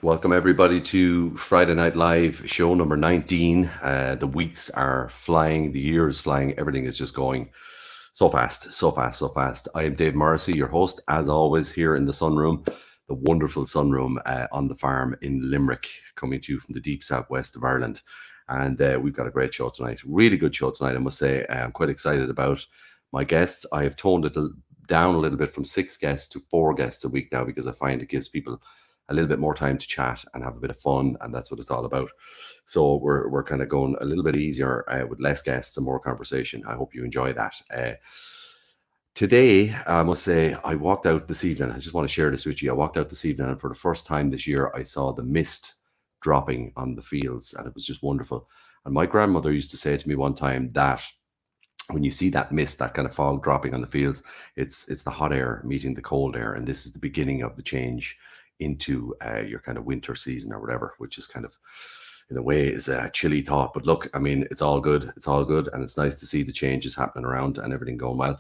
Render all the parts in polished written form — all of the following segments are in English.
Welcome everybody to Friday Night Live show number 19. The weeks are flying, the year is flying, everything is just going so fast, so fast, so fast. I am Dave Morrissey, your host, as always, here in the sunroom, the wonderful sunroom on the farm in Limerick, coming to you from the deep southwest of Ireland. And we've got a great show tonight, really good show tonight, I must say. I'm quite excited about my guests. I have toned it down a little bit from 6 guests to 4 guests a week now, because I find it gives people a little bit more time to chat and have a bit of fun, and that's what it's all about. So we're kind of going a little bit easier with less guests and more conversation. I hope you enjoy that. Today, I must say, I walked out this evening. I just want to share this with you. I walked out this evening, and for the first time this year, I saw the mist dropping on the fields, and it was just wonderful. And my grandmother used to say to me one time that when you see that mist, that kind of fog dropping on the fields, it's the hot air meeting the cold air, and this is the beginning of the change into your kind of winter season or whatever, which is kind of, in a way, is a chilly thought. But look, I mean, it's all good. It's all good. And it's nice to see the changes happening around and everything going well.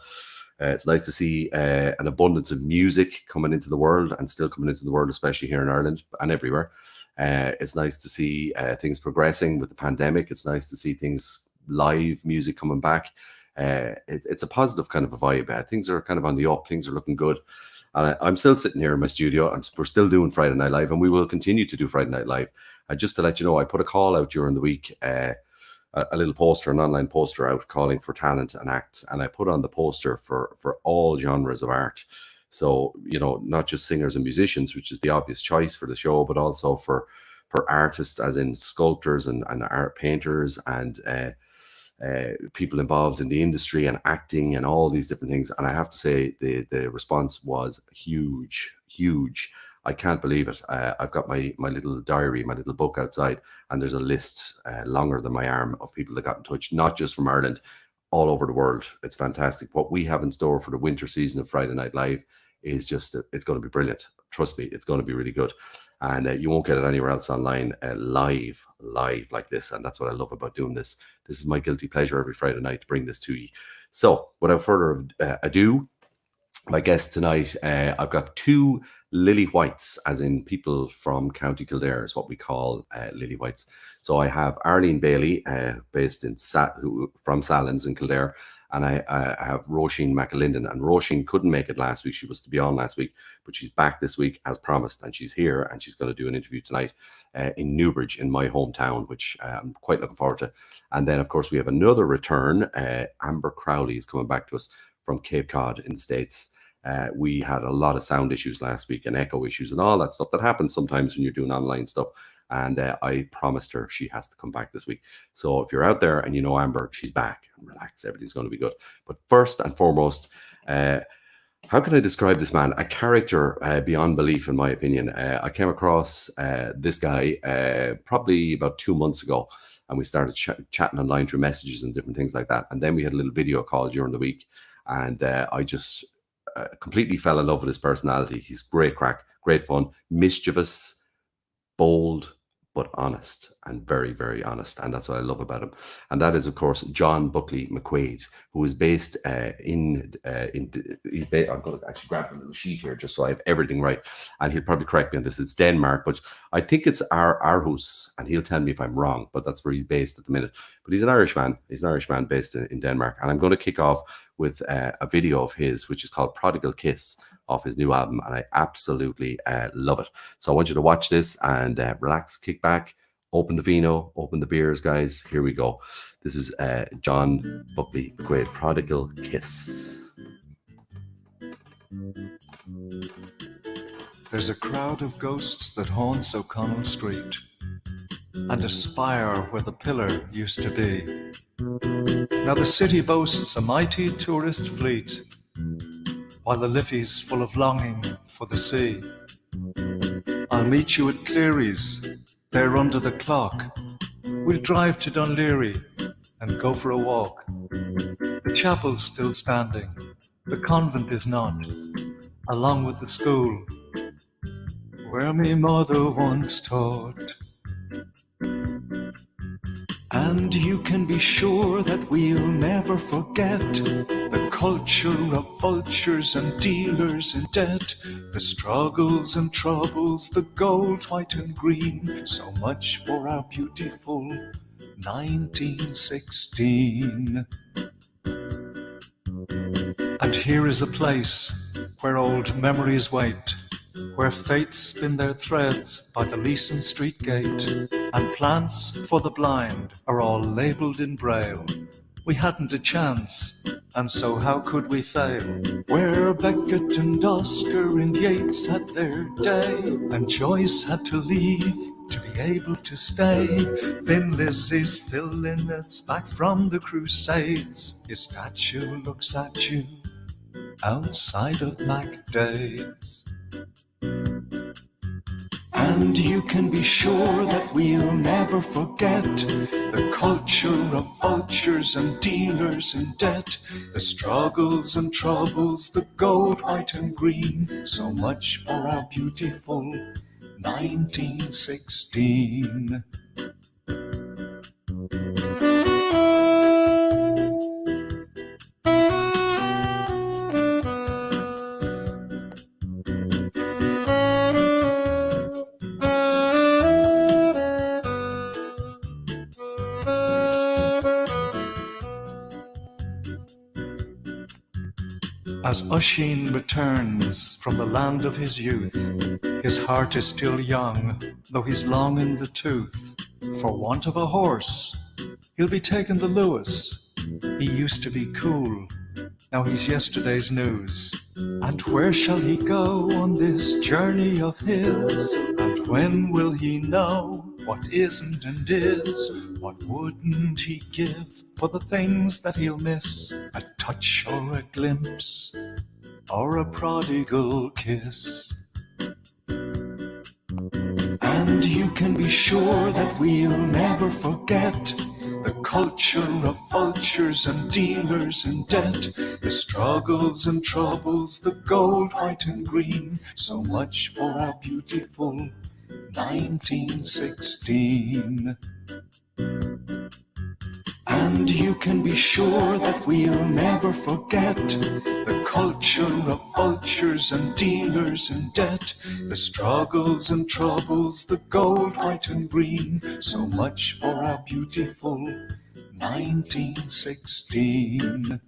It's nice to see an abundance of music coming into the world, and still coming into the world, especially here in Ireland and everywhere. It's nice to see things progressing with the pandemic. It's nice to see things, live music coming back. It's a positive kind of a vibe. Things are kind of on the up. Things are looking good. And I'm still sitting here in my studio, and we're still doing Friday Night Live, and we will continue to do Friday Night Live. And just to let you know, I put a call out during the week, a little poster, an online poster out calling for talent and acts. And I put on the poster for all genres of art. So, you know, not just singers and musicians, which is the obvious choice for the show, but also for artists, as in sculptors and art painters and people involved in the industry and acting and all these different things. And I have to say, the response was huge, huge. I can't believe it. I've got my little diary, my little book outside, and there's a list longer than my arm of people that got in touch, not just from Ireland, all over the world. It's fantastic. What we have in store for the winter season of Friday Night Live is just, it's going to be brilliant. Trust me, it's going to be really good. And you won't get it anywhere else online, live like this. And that's what I love about doing this. This is my guilty pleasure every Friday night to bring this to you. So without further ado, my guest tonight, I've got 2 Lily Whites, as in people from County Kildare is what we call Lily Whites. So I have Arlene Bailey, based in from Sallins in Kildare, and I have Roisin McAlinden. And Roisin couldn't make it last week. She was to be on last week, but she's back this week as promised, and she's here, and she's going to do an interview tonight in Newbridge, in my hometown, which I'm quite looking forward to. And then, of course, we have another return. Amber Crowley is coming back to us from Cape Cod in the States. We had a lot of sound issues last week, and echo issues and all that stuff that happens sometimes when you're doing online stuff. And I promised her she has to come back this week. So if you're out there and you know Amber, she's back. Relax, everything's going to be good. But first and foremost, how can I describe this man? A character beyond belief, in my opinion. I came across this guy probably about 2 months ago, and we started chatting online through messages and different things like that. And then we had a little video call during the week, and I just completely fell in love with his personality. He's great crack, great fun, mischievous, bold, but honest, and very, very honest. And that's what I love about him. And that is, of course, John Buckley McQuaid, who is based I'm going to actually grab a little sheet here just so I have everything right. And he'll probably correct me on this. It's Denmark, but I think it's Aarhus, and he'll tell me if I'm wrong, but that's where he's based at the minute. But he's an Irishman. He's an Irishman based in Denmark. And I'm going to kick off with a video of his, which is called Prodigal Kiss, off his new album, and I absolutely love it. So I want you to watch this and relax, kick back, open the vino, open the beers, guys. Here we go. This is John Buckley McQuaid, Prodigal Kiss. There's a crowd of ghosts that haunts O'Connell Street, and a spire where the pillar used to be. Now the city boasts a mighty tourist fleet, while the Liffey's full of longing for the sea. I'll meet you at Cleary's, there under the clock. We'll drive to Dunleary and go for a walk. The chapel's still standing, the convent is not, along with the school where me mother once taught. And you can be sure that we'll never forget the culture of vultures and dealers in debt, the struggles and troubles, the gold, white and green, so much for our beautiful 1916. And here is a place where old memories wait, where fates spin their threads by the Leeson Street gate, and plants for the blind are all labelled in braille. We hadn't a chance, and so how could we fail? Where Beckett and Oscar and Yeats had their day, and Joyce had to leave to be able to stay. Thin Lizzie's Phil Lynnett's back from the Crusades. His statue looks at you outside of MacDade's. And you can be sure that we'll never forget the culture of vultures and dealers in debt, the struggles and troubles, the gold, white and green, so much for our beautiful 1916. As Oisin returns from the land of his youth, his heart is still young, though he's long in the tooth. For want of a horse, he'll be taking the Lewis. He used to be cool, now he's yesterday's news. And where shall he go on this journey of his? And when will he know what isn't and is? What wouldn't he give for the things that he'll miss? A touch or a glimpse, or a prodigal kiss. And you can be sure that we'll never forget the culture of vultures and dealers in debt, the struggles and troubles, the gold, white and green, so much for our beautiful 1916. And you can be sure that we'll never forget the culture of vultures and dealers in debt, the struggles and troubles, the gold, white and green, so much for our beautiful 1916.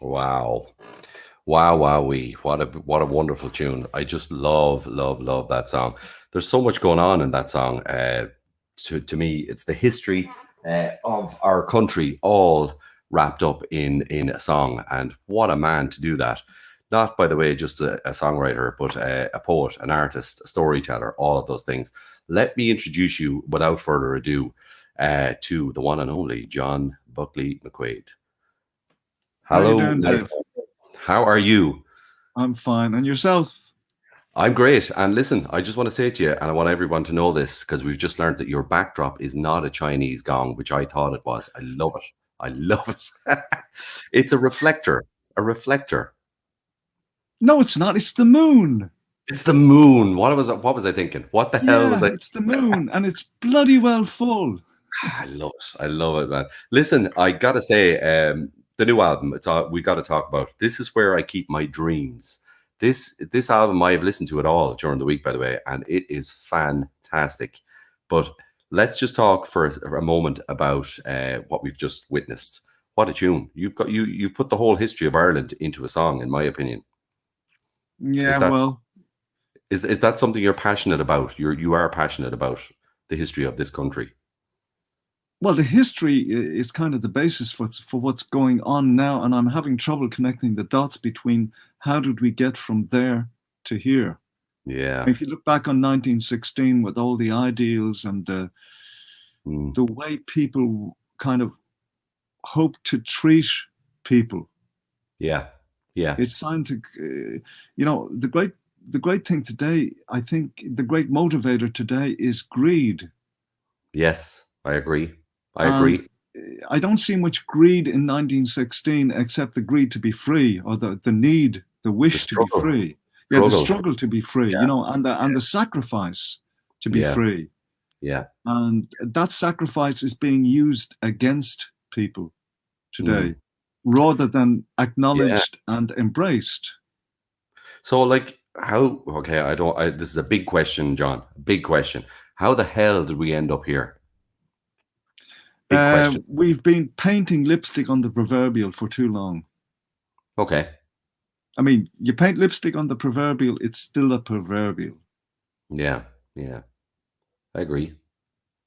Wow. Wow, wowee. What a wonderful tune. I just love that song. There's so much going on in that song. To me, it's the history of our country all wrapped up in a song. And what a man to do that. Not, by the way, just a songwriter, but a poet, an artist, a storyteller, all of those things. Let me introduce you, without further ado, to the one and only John Buckley McQuaid. Hello, How you doing, Dave? How are you? I'm fine. And yourself? I'm great. And listen, I just want to say to you, and I want everyone to know this, because we've just learned that your backdrop is not a Chinese gong, which I thought it was. I love it. I love it. It's a reflector. A reflector. No, it's not. It's the moon. It's the moon. What was I thinking? What the hell was I? It's the moon, and it's bloody well full. I love it. I love it, man. Listen, I gotta say, the new album, it's all we got to talk about. This is where I keep my dreams. This album, I have listened to it all during the week, by the way, and it is fantastic. But let's just talk for a moment about what we've just witnessed. What a tune! You've put the whole history of Ireland into a song, in my opinion. Yeah, is that something you're passionate about? You are passionate about the history of this country. Well, the history is kind of the basis for what's going on now, and I'm having trouble connecting the dots between how did we get from there to here. Yeah. If you look back on 1916 with all the ideals and the way people kind of hope to treat people. Yeah. It's time to, the great thing today, I think the great motivator today is greed. Yes, I agree. I don't see much greed in 1916 except the greed to be free, or the need, the wish to be free. Yeah, the Struggle. struggle to be free, Yeah. you know, and the sacrifice to be Yeah. free. Yeah. And that sacrifice is being used against people today rather than acknowledged and embraced. So, like, how? Okay, I don't. This is a big question, John. Big question. How the hell did we end up here? Big question. We've been painting lipstick on the proverbial for too long. Okay. I mean, you paint lipstick on the proverbial, it's still a proverbial. Yeah. Yeah. I agree.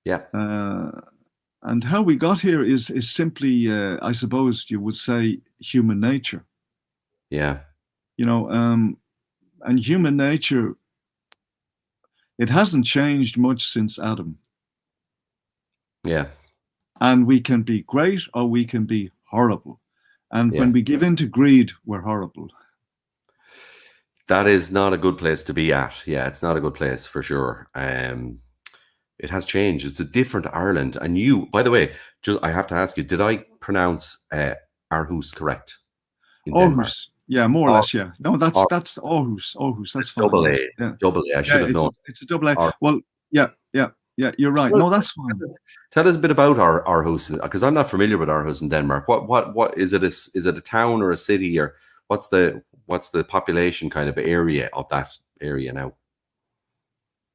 Yeah. And how we got here is simply, I suppose you would say, human nature. Yeah. You know, and human nature, it hasn't changed much since Adam. Yeah. And we can be great or we can be horrible. And Yeah. when we give in to greed, we're horrible. That is not a good place to be at. Yeah, it's not a good place for sure. It has changed. It's a different Ireland. And you, by the way, just I have to ask you, did I pronounce Aarhus correct in Denmark? Aarhus. Yeah, more or less, yeah. No, that's Aarhus. Aarhus, that's fine. Double A. Yeah. Double A. I should have known. It's a double A. Ar- Well, yeah, you're right. No, that's fine. Tell us a bit about Aarhus, because I'm not familiar with Aarhus in Denmark. What is it? Is it a town or a city, or what's the population kind of area of that area now?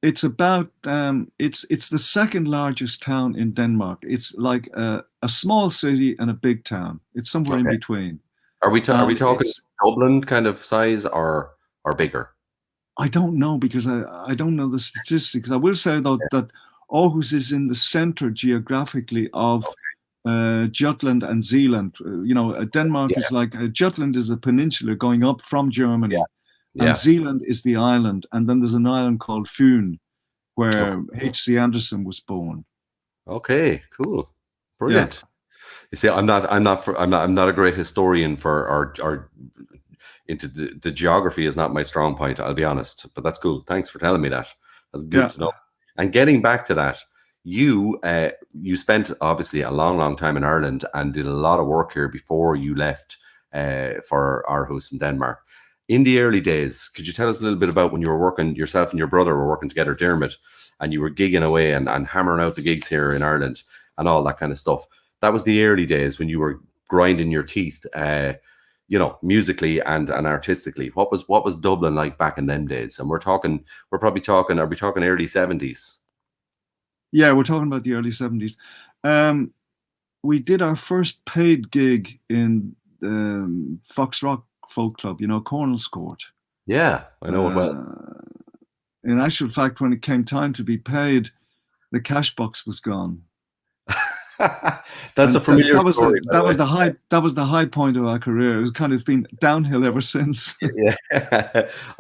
It's about it's the second largest town in Denmark. It's like a small city and a big town. It's somewhere in between. Are we talking Dublin kind of size or bigger? I don't know, because I don't know the statistics. I will say though that Aarhus is in the center geographically of Jutland and Zealand. You know, Denmark is like Jutland is a peninsula going up from Germany, and Zealand is the island, and then there's an island called Fyn, where H.C. Andersen was born. Okay, cool, brilliant. Yeah. You see, I'm not a great historian for our into the geography is not my strong point. I'll be honest, but that's cool. Thanks for telling me that. That's good to know. And getting back to that, you spent obviously a long time in Ireland and did a lot of work here before you left for Aarhus in Denmark. In the early days, could you tell us a little bit about when you were working, yourself and your brother were working together, Dermot, and you were gigging away and hammering out the gigs here in Ireland and all that kind of stuff? That was the early days when you were grinding your teeth, you know, musically and artistically. What was Dublin like back in them days? And we're probably talking, are we talking early 70s? Yeah, we're talking about the early 70s. We did our first paid gig in Fox Rock Folk Club, you know, Cornell's Court. Yeah, I know it well. In actual fact, when it came time to be paid, the cash box was gone. That's a familiar story. That was the high point of our career. It was kind of been downhill ever since. Yeah,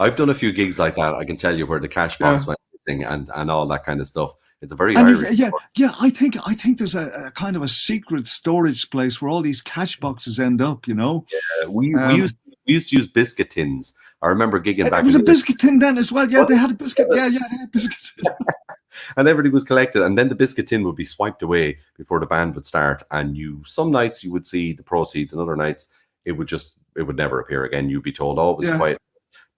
I've done a few gigs like that. I can tell you where the cash box went missing and all that kind of stuff. It's a very Irish. Yeah. I think there's a kind of a secret storage place where all these cash boxes end up. You know. Yeah, we used to use biscuit tins. I remember gigging back. It was a biscuit tin then as well. Yeah, they had a biscuit. Yeah, they had a biscuit tin. And everything was collected, and then the biscuit tin would be swiped away before the band would start. And some nights you would see the proceeds, and other nights it would never appear again. You'd be told, "Oh, it was quiet.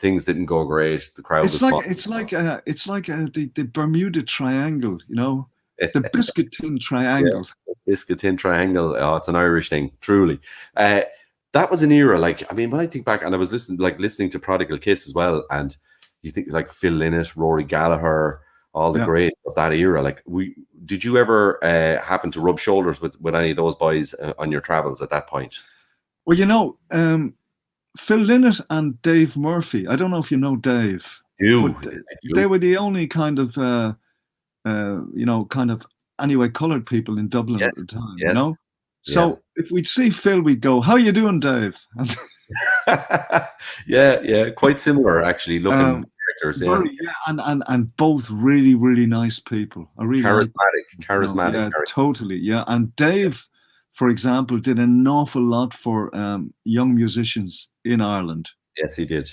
Things didn't go great. The crowd was small." It's like the Bermuda Triangle, you know, the biscuit tin triangle. Yeah, biscuit tin triangle. Oh, it's an Irish thing, truly. That was an era. Like, I mean, when I think back, and I was listening to Prodigal Kiss as well, and you think like Phil Lynott, Rory Gallagher, all the greats of that era. Like, did you ever happen to rub shoulders with any of those boys on your travels at that point? Well, you know, Phil Lynott and Dave Murphy. I don't know if you know Dave. They were the only kind of, anyway, coloured people in Dublin at the time. You know. So if we'd see Phil, we'd go, "How you doing, Dave?" yeah, quite similar actually. Looking characters, and both really, really nice people. I really charismatic. Yeah, totally. Yeah, and Dave, for example, did an awful lot for young musicians in Ireland. Yes, he did.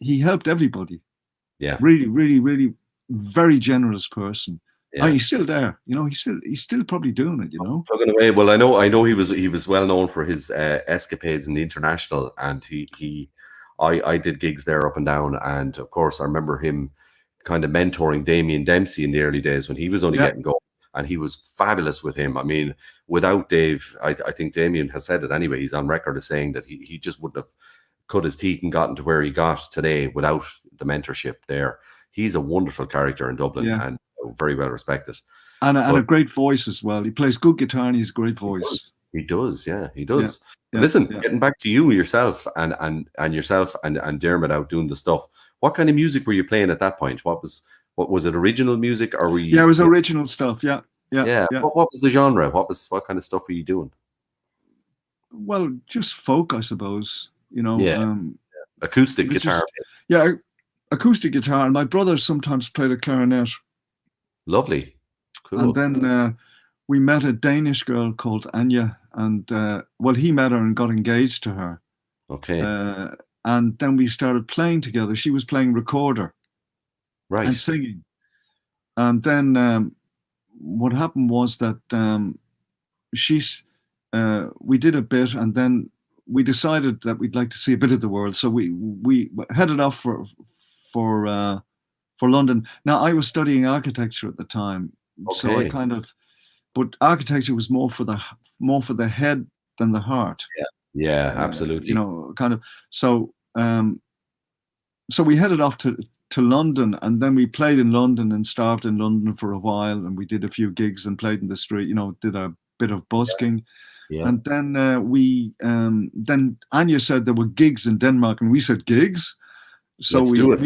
He helped everybody. Yeah, really, really, really, very generous person. Yeah. He's still there, you know. He's still probably doing it, you know. Plugging away. Well, I know he was well known for his escapades in the international, and he I did gigs there up and down, and of course I remember him kind of mentoring Damien Dempsey in the early days when he was only Yeah. getting going, and he was fabulous with him. I mean, without Dave, I think Damien has said it anyway. He's on record as saying that he just wouldn't have cut his teeth and gotten to where he got today without the mentorship there. He's a wonderful character in Dublin Yeah. and very well respected. And a But- great voice as well. He plays good guitar and he's a great voice. He does, yeah, he does. Yeah, Listen, yeah. getting back to you yourself and yourself and Dermot out doing the stuff. What kind of music were you playing at that point? What was it? Original music, or were you? Yeah, it was original stuff. Yeah. Yeah. What was the genre? What kind of stuff were you doing? Well, just folk, I suppose. You know. Yeah. Acoustic it was guitar. Yeah, acoustic guitar. And my brother sometimes played a clarinet. Lovely. Cool. And then we met a Danish girl called Anya, and well, he met her and got engaged to her. Okay. And then we started playing together. She was playing recorder Right. and singing. And then what happened was that we did a bit, and then we decided that we'd like to see a bit of the world. So we headed off for London. Now, I was studying architecture at the time, so I Okay. but architecture was more for the head than the heart. Yeah, absolutely. You know, kind of. So so we headed off to London, and then we played in London and starved in London for a while, and we did a few gigs and played in the street. You know, did a bit of busking. Yeah. And then then Anya said there were gigs in Denmark, and we said gigs. So Let's we do it.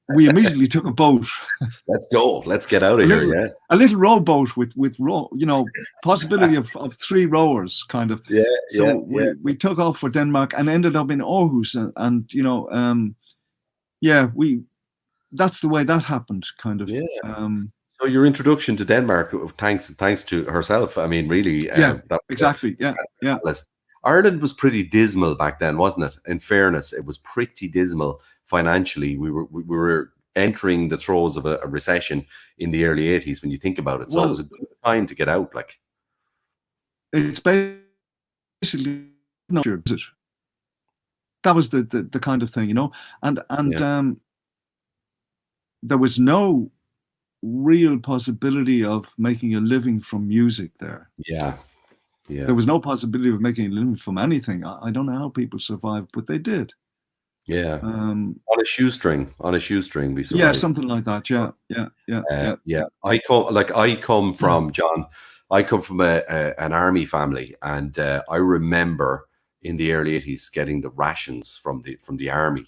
immediately took a boat, Let's go. Let's get out of here. Yeah. a little rowboat with possibility of 3 rowers, kind of. Yeah. So we took off for Denmark and ended up in Aarhus, and that's the way that happened, kind of. Yeah. So your introduction to Denmark, thanks to herself. I mean, really. Exactly. Yeah. Ireland was pretty dismal back then, wasn't it? In fairness, it was pretty dismal financially. We were entering the throes of a recession in the early 80s when you think about it. So it was a good time to get out. Like, it's basically that was the kind of thing, you know, and there was no real possibility of making a living from music there. Yeah. There was no possibility of making a living from anything. I don't know how people survived, but they did. Yeah. On a shoestring, we survived. Yeah, something like that. Yeah. I come from, John, an army family, and I remember in the early 80s getting the rations from the army,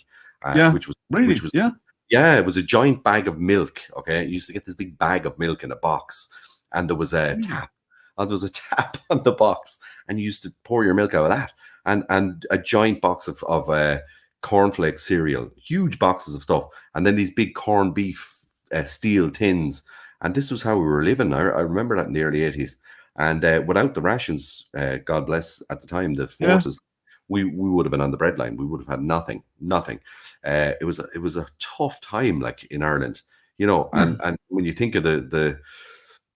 which was really, which was it was a giant bag of milk. Okay, you used to get this big bag of milk in a box, and there was a tap. And there was a tap on the box, and you used to pour your milk out of that, and a giant box of cornflakes cereal, huge boxes of stuff, and then these big corned beef steel tins. And this was how we were living. I remember that in the early 80s. And without the rations, God bless at the time, the forces, we would have been on the breadline. We would have had nothing. It was a tough time, like in Ireland, you know. And when you think of the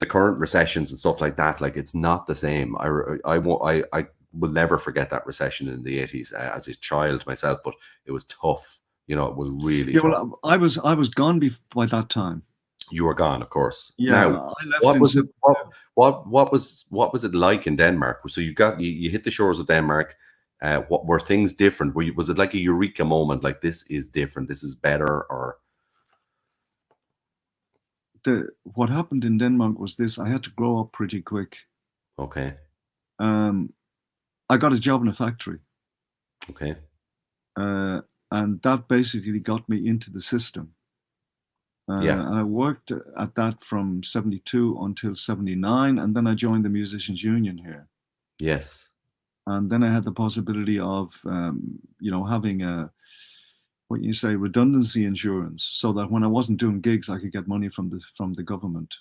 current recessions and stuff like that, like it's not the same. I will never forget that recession in the 80s as a child myself, but it was tough. You know, it was really tough. Well, I was gone by that time. You were gone, of course. Yeah. Now, what was it like in Denmark? So you hit the shores of Denmark. What were things different? Was it like a eureka moment? Like, this is different, this is better, or? What happened in Denmark was this: I had to grow up pretty quick. Okay. I got a job in a factory. Okay. And that basically got me into the system. And I worked at that from 72 until 79, and then I joined the Musicians Union here. Yes. And then I had the possibility of, having redundancy insurance, so that when I wasn't doing gigs, I could get money from the government.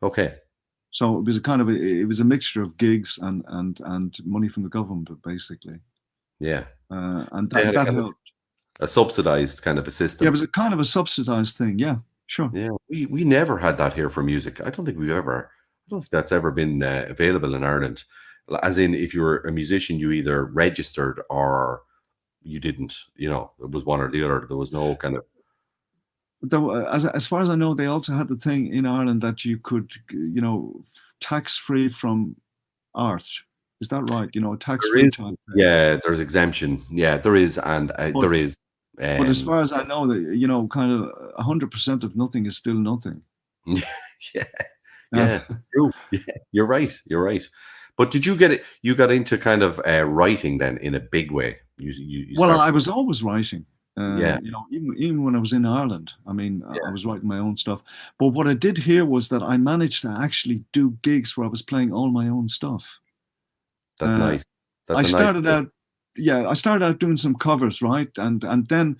Okay. So it was a mixture of gigs and money from the government, basically. Yeah. And that helped. A subsidized kind of a system. Yeah, it was a kind of a subsidized thing. Yeah, sure. Yeah, we never had that here for music. I don't think that's ever been available in Ireland. As in, if you were a musician, you either registered or you didn't. You know, it was one or the other. There was no kind of As far as I know, they also had the thing in Ireland that you could, tax free from art. Is that right? Tax there free is. type thing. Yeah, there's exemption. Yeah, there is, and But, there is. but as far as I know, that kind of 100% of nothing is still nothing. Yeah, yeah, true. Yeah, you're right. You're right. But did you get it? You got into kind of writing then in a big way. You Well, started. I was always writing. Yeah, Even when I was in Ireland, I mean, I yeah, was writing my own stuff. But what I did here was that I managed to actually do gigs where I was playing all my own stuff. that's Uh, nice. I That's a nice. started out, yeah, I started out doing some covers, right? And then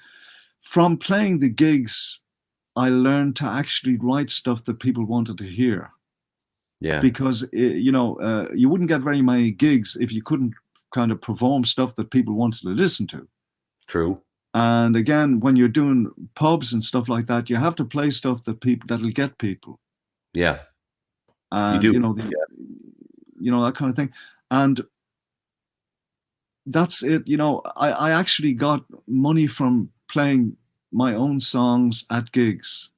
from playing the gigs, I learned to actually write stuff that people wanted to hear. Yeah, Because you wouldn't get very many gigs if you couldn't kind of perform stuff that people wanted to listen to. true. And again, when you're doing pubs and stuff like that, you have to play stuff that'll get people, Yeah, you and do. that kind of thing. And that's it. I actually got money from playing my own songs at gigs.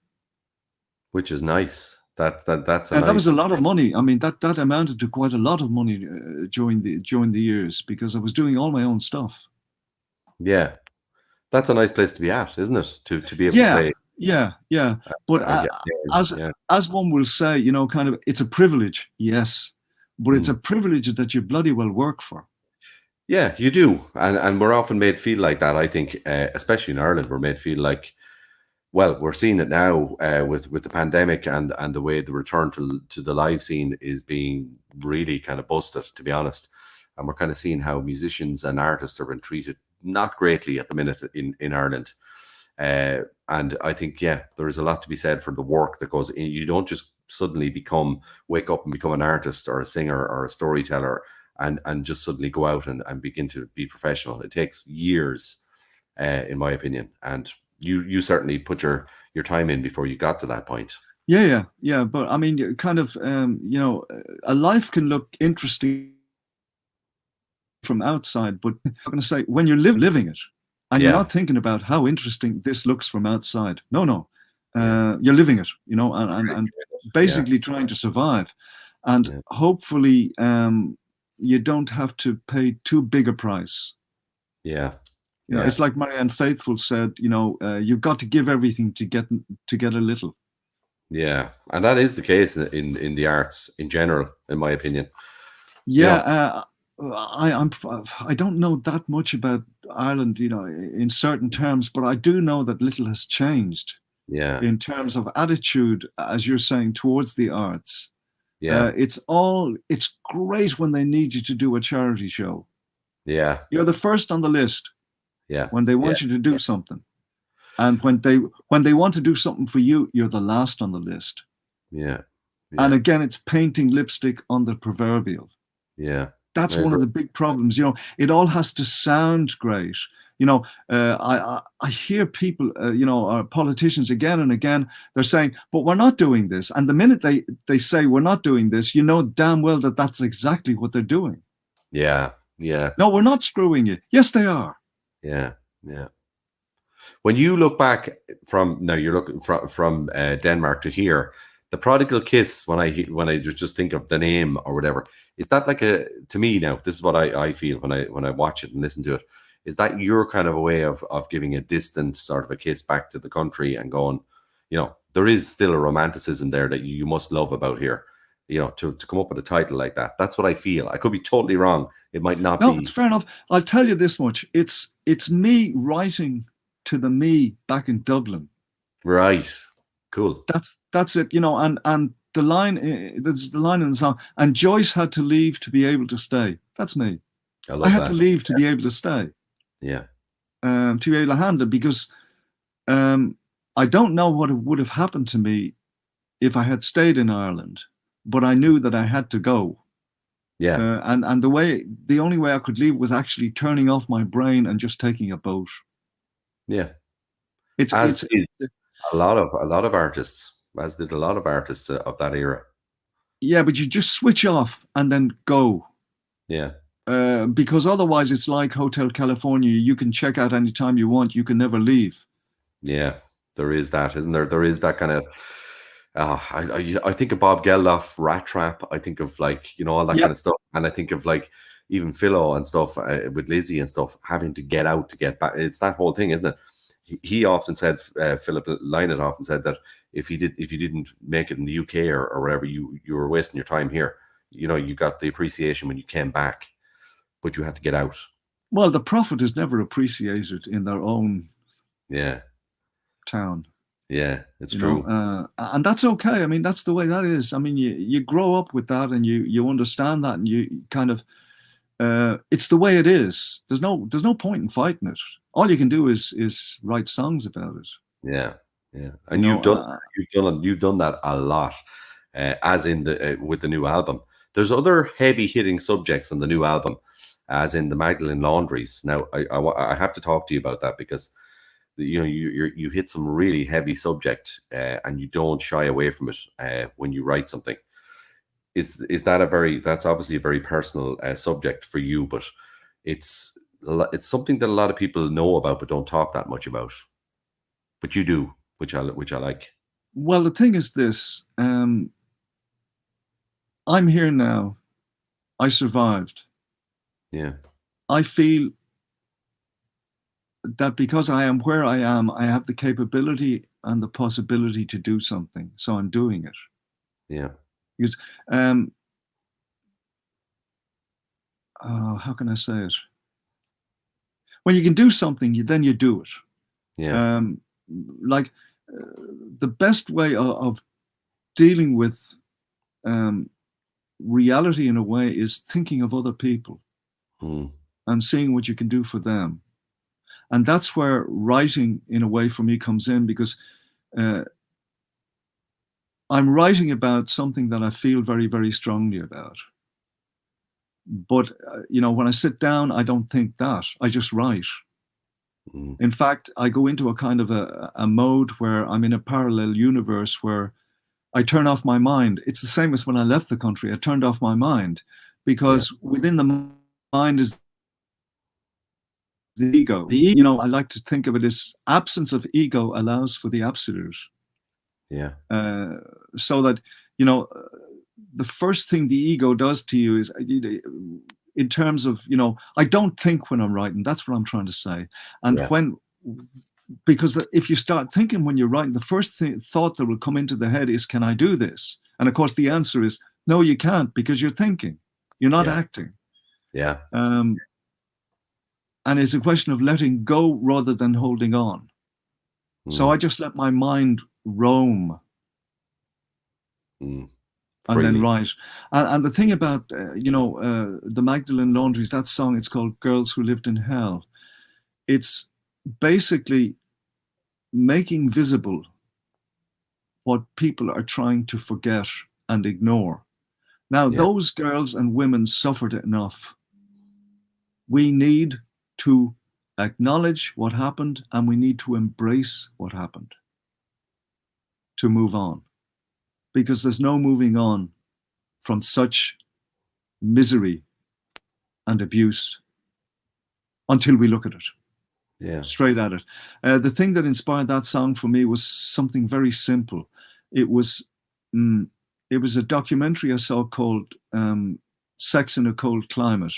Which is nice. That's a And that was nice. a lot of money. I mean, that amounted to quite a lot of money during the years, because I was doing all my own stuff. Yeah, that's a nice place to be at, isn't it? To be able to Yeah, play. yeah. But And get as yeah, as one will say, kind of, it's a privilege, yes, but it's a privilege that you bloody well work for. yeah, you do, and we're often made feel like that. I think, especially in Ireland, we're made feel like, well, we're seeing it now with the pandemic and the way the return to the live scene is being really kind of busted, to be honest. And we're kind of seeing how musicians and artists are being treated not greatly at the minute in Ireland. And I think, yeah, there is a lot to be said for the work that goes in. You don't just suddenly wake up and become an artist or a singer or a storyteller and just suddenly go out and begin to be professional. It takes years, in my opinion. And you certainly put your time in before you got to that point. Yeah. But I mean, kind of, a life can look interesting from outside, but I'm going to say, when you're living it, and you're Yeah, not thinking about how interesting this looks from outside. No, yeah, you're living it, and yeah, basically trying to survive, and yeah, hopefully, you don't have to pay too big a price. yeah, It's like Marianne Faithfull said, you've got to give everything to get a little. yeah. And that is the case in the arts in general, in my opinion. Yeah, I don't know that much about Ireland, in certain terms, but I do know that little has changed Yeah, in terms of attitude, as you're saying, towards the arts. yeah, It's great when they need you to do a charity show. yeah, You're the first on the list yeah, when they want you to do something. And when they want to do something for you, you're the last on the list. yeah, And again, it's painting lipstick on the proverbial. yeah. That's I one of agree. the big problems. It all has to sound great. I hear people, our politicians again and again, they're saying, but we're not doing this. And the minute they say we're not doing this, you know damn well that that's exactly what they're doing. Yeah, yeah, No, we're not screwing you. Yes, they are. yeah, yeah. When you look back you're looking from Denmark to here, the prodigal kiss. When I just think of the name or whatever, is that like to me now? This is what I feel when I watch it and listen to it. Is that your kind of a way of giving a distant sort of a kiss back to the country and going, there is still a romanticism there that you must love about here. To come up with a title like that. That's what I feel. I could be totally wrong. It might not No, be. it's fair enough. I'll tell you this much. It's me writing to me back in Dublin. Right. Cool. That's it. And the line, there's the line in the song, and Joyce had to leave to be able to stay. That's me. I I love had that. to leave to be able to stay, Yeah. to be able to handle it, because I don't know what would have happened to me if I had stayed in Ireland, but I knew that I had to go. Yeah. And the only way I could leave was actually turning off my brain and just taking a boat. Yeah. It's did a lot of artists, as did a lot of artists of that era. yeah, but you just switch off and then go. Yeah. because otherwise it's like Hotel California. You can check out anytime you want. You can never leave. Yeah, there is that, isn't there? There is that kind of. I think of Bob Geldof, Rat Trap. I think of like all that Yeah. kind of stuff, and I think of like even Philo and stuff with Lizzie and stuff having to get out to get back. It's that whole thing, isn't it? He often said, Philip Lynott often said that if you didn't make it in the UK or wherever, you were wasting your time here. You got the appreciation when you came back, but you had to get out. Well, the prophet is never appreciated in their own town. Yeah, it's true. And that's okay. I mean, that's the way that is. I mean, you grow up with that and you understand that, and you kind of it's the way it is. There's no point in fighting it. All you can do is write songs about it. Yeah. And you've done that a lot, as in with the new album. There's other heavy hitting subjects on the new album, as in the Magdalene Laundries. Now, I have to talk to you about that, because you hit some really heavy subject, and you don't shy away from it when you write something. Is that that's obviously a very personal subject for you, but it's something that a lot of people know about but don't talk that much about. But you do, which I like. Well, the thing is this: I'm here now. I survived. Yeah. I feel that because I am where I am, I have the capability and the possibility to do something. So I'm doing it. Yeah. Because, how can I say it? When you can do something, then you do it. Yeah. The best way of dealing with reality in a way is thinking of other people and seeing what you can do for them. And that's where writing, in a way, for me comes in, because I'm writing about something that I feel very, very strongly about. But, when I sit down, I don't think that. I just write. In fact, I go into a kind of a mode where I'm in a parallel universe where I turn off my mind. It's the same as when I left the country. I turned off my mind, because within the mind is the ego. I like to think of it as absence of ego allows for the absolute. Yeah. So that, the first thing the ego does to you is, in terms of, I don't think when I'm writing. That's what I'm trying to say. And because if you start thinking when you're writing, the first thought that will come into the head is, can I do this? And of course, the answer is, no, you can't, because you're thinking. You're not acting. Yeah. And it's a question of letting go rather than holding on. So I just let my mind roam. And then write. And the thing about, the Magdalene Laundries, that song, it's called Girls Who Lived in Hell. It's basically making visible what people are trying to forget and ignore. Now, those girls and women suffered enough. We need to acknowledge what happened, and we need to embrace what happened to move on. Because there's no moving on from such misery and abuse until we look at it. Yeah. Straight at it. The thing that inspired that song for me was something very simple. It was a documentary I saw called Sex in a Cold Climate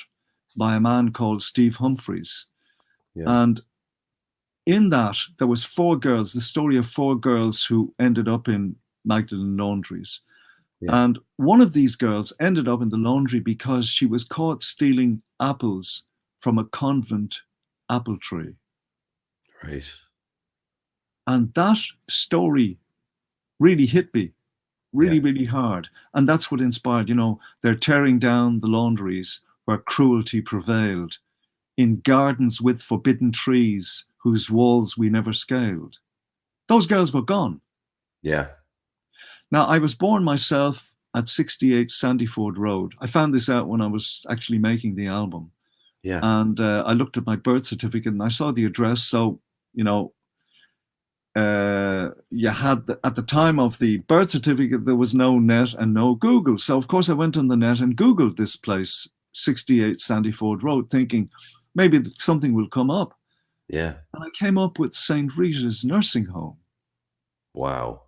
by a man called Steve Humphries. Yeah. And in that, there was 4 girls, the story of 4 girls who ended up in Magdalene Laundries. Yeah. And one of these girls ended up in the laundry because she was caught stealing apples from a convent apple tree. Right. And that story really hit me, really hard. And that's what inspired, they're tearing down the laundries where cruelty prevailed, in gardens with forbidden trees whose walls we never scaled. Those girls were gone. Yeah. Now, I was born myself at 68 Sandyford Road. I found this out when I was actually making the album. Yeah. And I looked at my birth certificate and I saw the address. So, you had, at the time of the birth certificate, there was no net and no Google. So, of course, I went on the net and Googled this place, 68 Sandyford Road, thinking maybe something will come up. Yeah. And I came up with St. Rita's nursing home. Wow.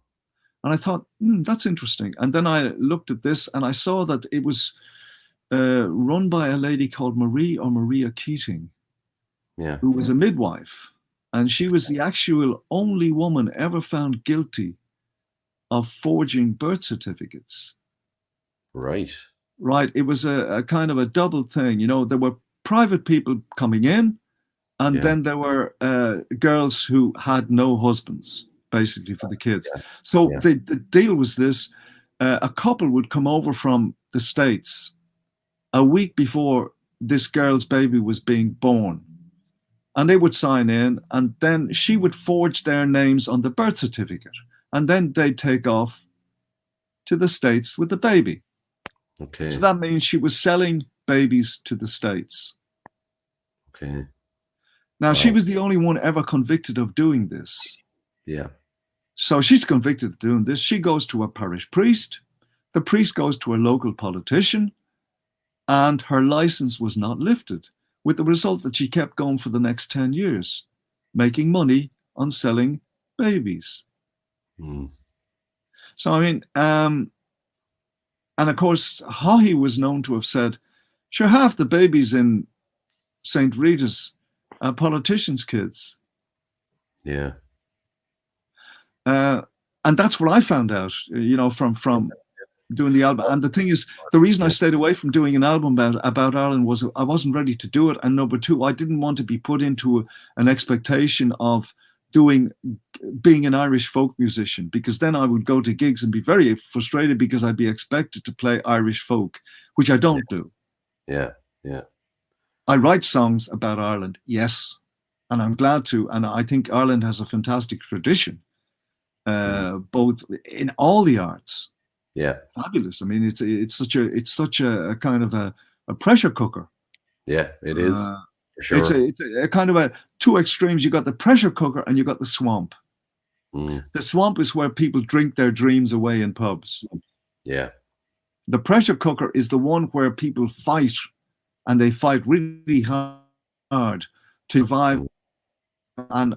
And I thought, that's interesting. And then I looked at this and I saw that it was run by a lady called Maria Keating, Yeah. who was a midwife. And she was the actual only woman ever found guilty of forging birth certificates. Right. Right. It was a kind of a double thing. You know, there were private people coming in, and then there were girls who had no husbands, basically, for the kids. Yeah. So the deal was this. A couple would come over from the States a week before this girl's baby was being born. And they would sign in, and then she would forge their names on the birth certificate. And then they'd take off to the States with the baby. Okay. So that means she was selling babies to the States. Okay. Now, she was the only one ever convicted of doing this. Yeah. So she's convicted of doing this. She goes to a parish priest. The priest goes to a local politician, and her license was not lifted, with the result that she kept going for the next 10 years, making money on selling babies. Mm. So, I mean, and of course, Haughey was known to have said, sure, half the babies in St. Rita's are politicians' kids. Yeah. And that's what I found out, you know, from doing the album. And the thing is, the reason I stayed away from doing an album about Ireland was I wasn't ready to do it. And number two, I didn't want to be put into an expectation of being an Irish folk musician, because then I would go to gigs and be very frustrated because I'd be expected to play Irish folk, which I don't do. Yeah. Yeah. I write songs about Ireland, yes, and I'm glad to. And I think Ireland has a fantastic tradition, both in all the arts. Yeah. Fabulous. I mean, it's such a kind of a pressure cooker. Yeah, it is. For sure. It's a kind of two extremes. You got the pressure cooker and you got the swamp. Mm. The swamp is where people drink their dreams away in pubs. Yeah. The pressure cooker is the one where people fight, and they fight really hard to survive. And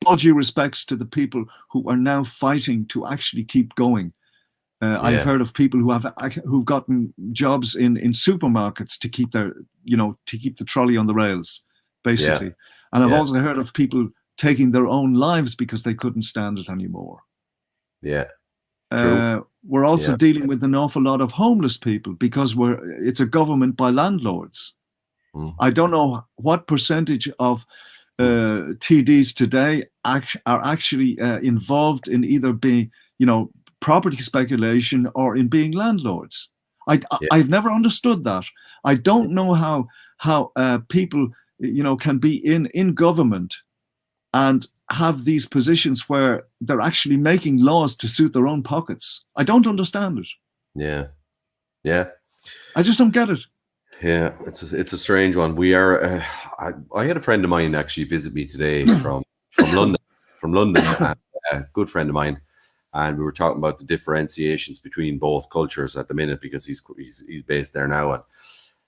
all due respects to the people who are now fighting to actually keep going. I've heard of people who've gotten jobs in supermarkets to keep the trolley on the rails, basically. Yeah. And I've also heard of people taking their own lives because they couldn't stand it anymore. Yeah. We're also dealing with an awful lot of homeless people because it's a government by landlords. Mm. I don't know what percentage of TDs today are actually involved in either being, property speculation or in being landlords. I've never understood that. I don't know how people, can be in government and have these positions where they're actually making laws to suit their own pockets. I don't understand it. Yeah. Yeah. I just don't get it. Yeah, it's a strange one. We are. I had a friend of mine actually visit me today from London, and a good friend of mine, and we were talking about the differentiations between both cultures at the minute because he's based there now,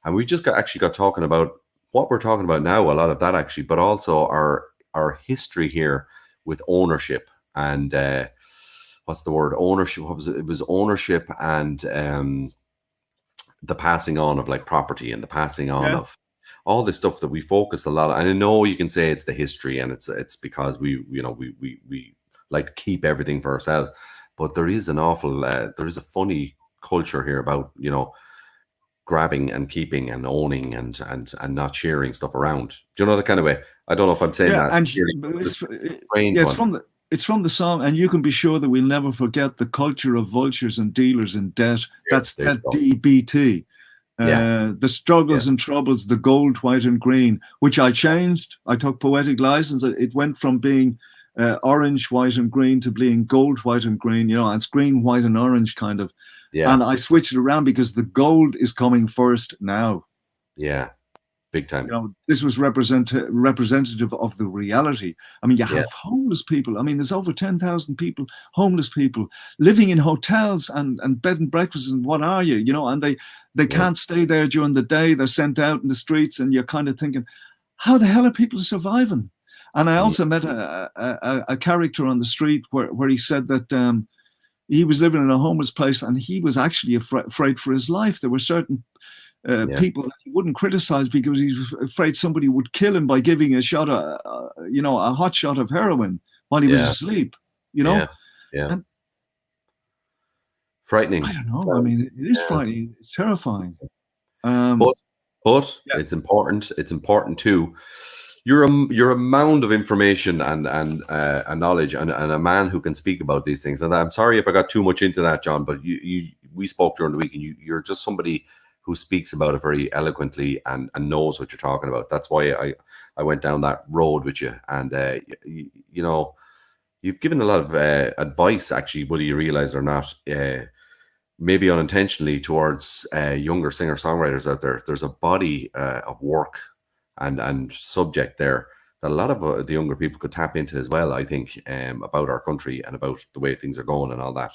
and we just got talking about what we're talking about now. A lot of that actually, but also our history here with ownership and what's the word? Ownership. What was it? It was ownership and the passing on of like property and the passing on of all this stuff that we focused a lot on. And I know you can say it's the history and it's because we like to keep everything for ourselves, but there is there is a funny culture here about, grabbing and keeping and owning and not sharing stuff around. Do you know the kind of way? I don't know if I'm saying that. And it's from the song, and you can be sure that we'll never forget the culture of vultures and dealers in debt. That's that DBT. The struggles and troubles, the gold, white, and green, which I changed. I took poetic license. It went from being orange, white, and green to being gold, white, and green. And it's green, white, and orange kind of. Yeah. And I switched it around because the gold is coming first now. Yeah. big time. You know, this was representative of the reality. I mean, you have homeless people. I mean, there's over 10,000 people, homeless people, living in hotels and bed and breakfasts. And what are you? You know, and they can't stay there during the day. They're sent out in the streets, and you're kind of thinking, how the hell are people surviving? And I also met a character on the street where he said that he was living in a homeless place, and he was actually afraid for his life. There were certain people that he wouldn't criticize because he's afraid somebody would kill him by giving a shot, a hot shot of heroin while he was asleep. You know, and frightening. I don't know. I mean, it is frightening. It's terrifying. But it's important. It's important too. You're a mound of information and knowledge, and a man who can speak about these things. And I'm sorry if I got too much into that, John. But we spoke during the week, and you're just somebody who speaks about it very eloquently and knows what you're talking about. That's why I went down that road with you. And you know, you've given a lot of advice, actually, whether you realize it or not, maybe unintentionally, towards younger singer-songwriters out there. There's a body of work and subject there that a lot of the younger people could tap into as well, I think, about our country and about the way things are going and all that.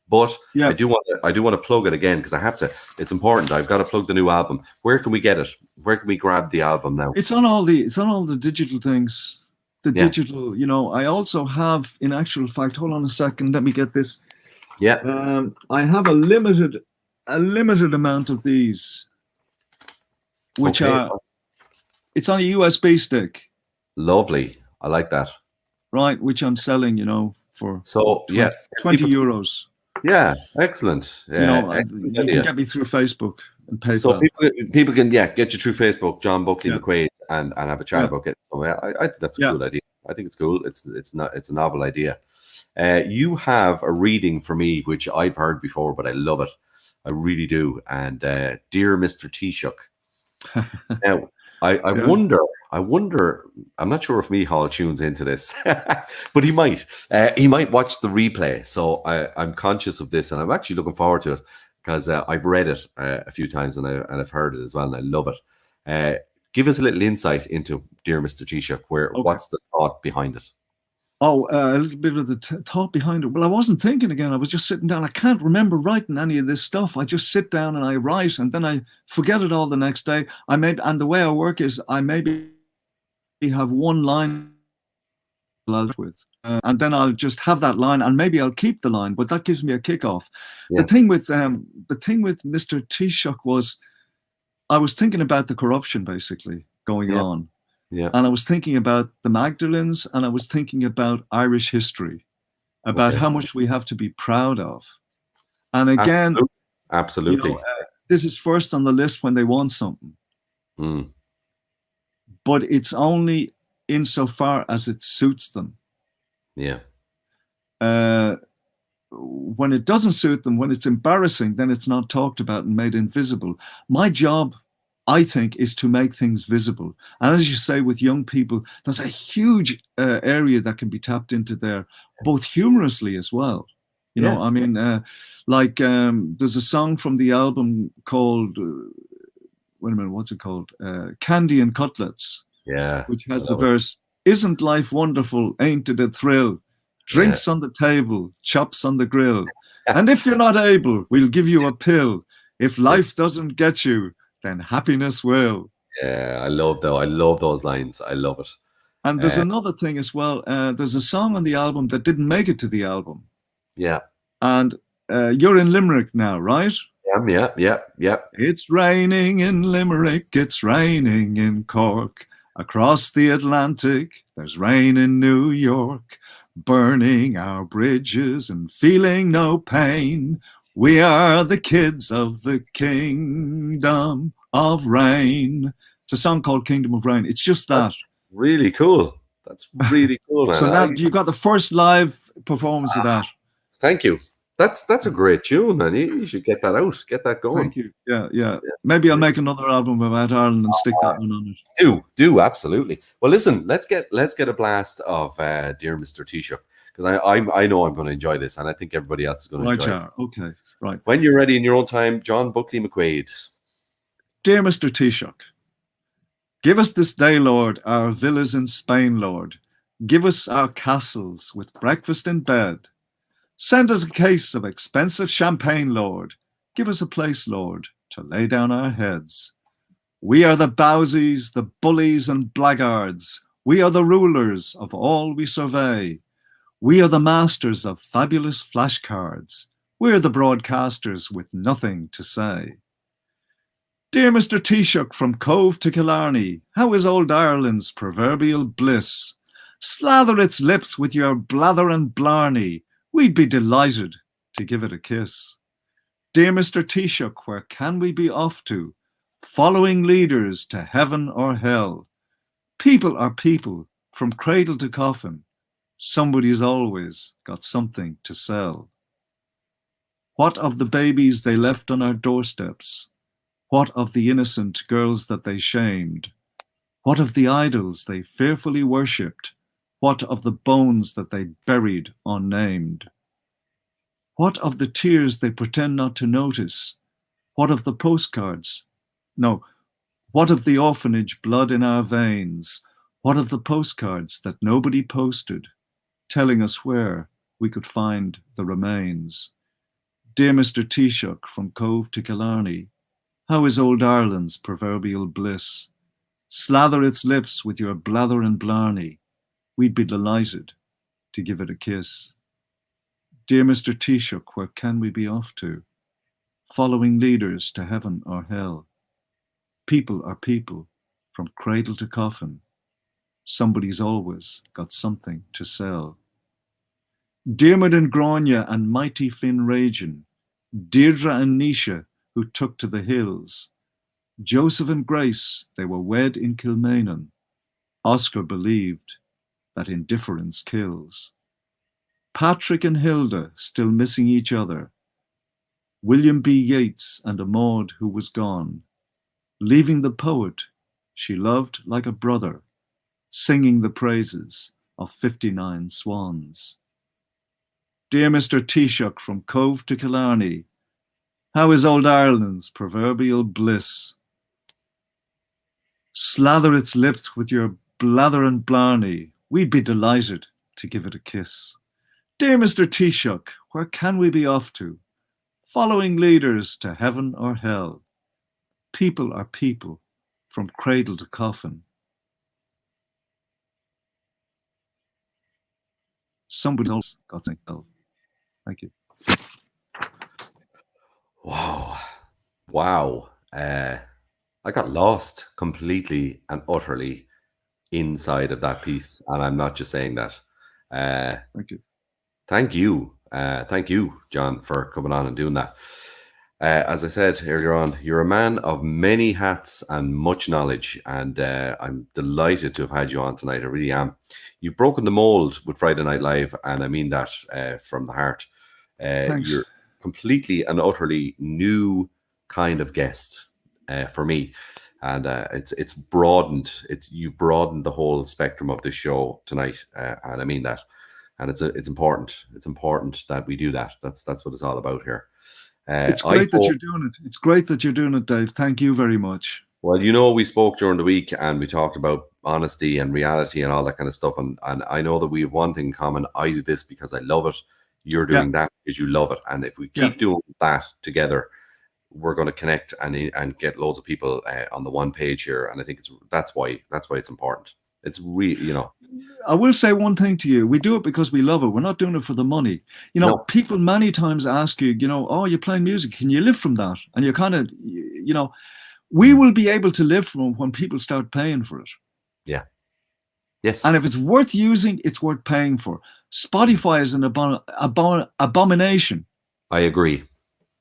But I do want to plug it again, because I have to. It's important. I've got to plug the new album. Where can we get it? Where can we grab the album now? It's on all the digital things. The digital, you know. I also have, in actual fact, hold on a second, let me get this. Yeah. I have a limited amount of these, which are. It's on a USB stick. Lovely. I like that. Right, which I'm selling, you know, for 20 euros. Yeah, excellent. You know, you can get me through Facebook and PayPal. So people can get you through Facebook, John Buckley McQuaid, and have a chat about it. So I think that's a cool idea. I think it's cool. It's a novel idea. You have a reading for me, which I've heard before, but I love it. I really do. And Dear Mr. Taoiseach. Now, I wonder, I'm not sure if Micheál tunes into this, but he might watch the replay. So I'm conscious of this, and I'm actually looking forward to it, because I've read it a few times, and I've heard it as well, and I love it. Give us a little insight into Dear Mr. Taoiseach, what's the thought behind it? Oh, a little bit of the thought behind it. Well, I wasn't thinking again. I was just sitting down. I can't remember writing any of this stuff. I just sit down and I write, and then I forget it all the next day. And the way I work is I maybe have one line with, and then I'll just have that line, and maybe I'll keep the line, but that gives me a kickoff. Yeah. The thing with Mr. Taoiseach was, I was thinking about the corruption basically going on. Yeah. And I was thinking about the Magdalens, and I was thinking about Irish history, about how much we have to be proud of. And again, absolutely. You know, this is first on the list when they want something. Mm. But it's only insofar as it suits them. Yeah. When it doesn't suit them, when it's embarrassing, then it's not talked about and made invisible. My job, I think, is to make things visible. And as you say, with young people, there's a huge area that can be tapped into there, both humorously as well. You know, I mean, there's a song from the album called, wait a minute, what's it called? Candy and Cutlets. Yeah. Which has the verse, isn't life wonderful, ain't it a thrill? Drinks on the table, chops on the grill. And if you're not able, we'll give you a pill. If life doesn't get you, then happiness will. Yeah, I love those lines. I love it. And there's another thing as well. There's a song on the album that didn't make it to the album. Yeah. And you're in Limerick now, right? Yeah. It's raining in Limerick, it's raining in Cork. Across the Atlantic, there's rain in New York. Burning our bridges and feeling no pain. We are the kids of the Kingdom of Rain. It's a song called Kingdom of Rain. It's just that. That's really cool. That's really cool, man. So now you got the first live performance of that. Thank you. That's a great tune, man. You should get that out. Get that going. Thank you. Yeah. Maybe I'll make another album about Ireland and stick that one on it. Do absolutely. Well, listen, let's get a blast of Dear Mr. Taoiseach, because I know I'm going to enjoy this, and I think everybody else is going to enjoy it. Okay, right. When you're ready in your own time, John Buckley McQuaid. Dear Mr. Taoiseach, Give us this day, Lord, our villas in Spain, Lord. Give us our castles with breakfast in bed. Send us a case of expensive champagne, Lord. Give us a place, Lord, to lay down our heads. We are the bowsies, the bullies and blackguards. We are the rulers of all we survey. We are the masters of fabulous flashcards. We're the broadcasters with nothing to say. Dear Mr. Taoiseach from Cove to Killarney, how is old Ireland's proverbial bliss? Slather its lips with your blather and blarney. We'd be delighted to give it a kiss. Dear Mr. Taoiseach, where can we be off to? Following leaders to heaven or hell. People are people from cradle to coffin. Somebody's always got something to sell. What of the babies they left on our doorsteps? What of the innocent girls that they shamed? What of the idols they fearfully worshipped? What of the bones that they buried unnamed? What of the tears they pretend not to notice? What of the postcards? No, what of the orphanage blood in our veins? What of the postcards that nobody posted, telling us where we could find the remains? Dear Mr. Taoiseach from Cove to Killarney, how is old Ireland's proverbial bliss? Slather its lips with your blather and blarney. We'd be delighted to give it a kiss. Dear Mr. Taoiseach, where can we be off to? Following leaders to heaven or hell. People are people from cradle to coffin. Somebody's always got something to sell. Diarmid and Grania and mighty Finn Regan, Deirdre and Nisha, who took to the hills. Joseph and Grace, they were wed in Kilmainham. Oscar believed that indifference kills. Patrick and Hilda still missing each other. William B. Yeats and a Maud who was gone. Leaving the poet she loved like a brother, singing the praises of 59 swans. Dear Mr. Taoiseach from Cove to Killarney, how is old Ireland's proverbial bliss? Slather its lips with your blather and blarney. We'd be delighted to give it a kiss. Dear Mr. Taoiseach, where can we be off to? Following leaders to heaven or hell. People are people from cradle to coffin. Somebody else got to hell. Thank you. Wow. Wow. I got lost completely and utterly inside of that piece. And I'm not just saying that. Thank you. Thank you. Thank you, John, for coming on and doing that. As I said earlier on, you're a man of many hats and much knowledge. And I'm delighted to have had you on tonight. I really am. You've broken the mold with Friday Night Live. And I mean that from the heart. Thanks. You're completely and utterly new kind of guest for me, and it's broadened. You've broadened the whole spectrum of this show tonight, and I mean that. And it's important. It's important that we do that. That's what it's all about here. It's great that you're doing it. It's great that you're doing it, Dave. Thank you very much. Well, you know, we spoke during the week and we talked about honesty and reality and all that kind of stuff. And I know that we have one thing in common. I do this because I love it. You're doing that because you love it. And if we keep doing that together, we're going to connect and get loads of people on the one page here. And I think that's why it's important. It's really, you know. I will say one thing to you. We do it because we love it. We're not doing it for the money. You know, people many times ask you, you know, oh, you're playing music. Can you live from that? And you're kind of, you know, we will be able to live from it when people start paying for it. Yeah. Yes. And if it's worth using, it's worth paying for. Spotify is an abomination. I agree.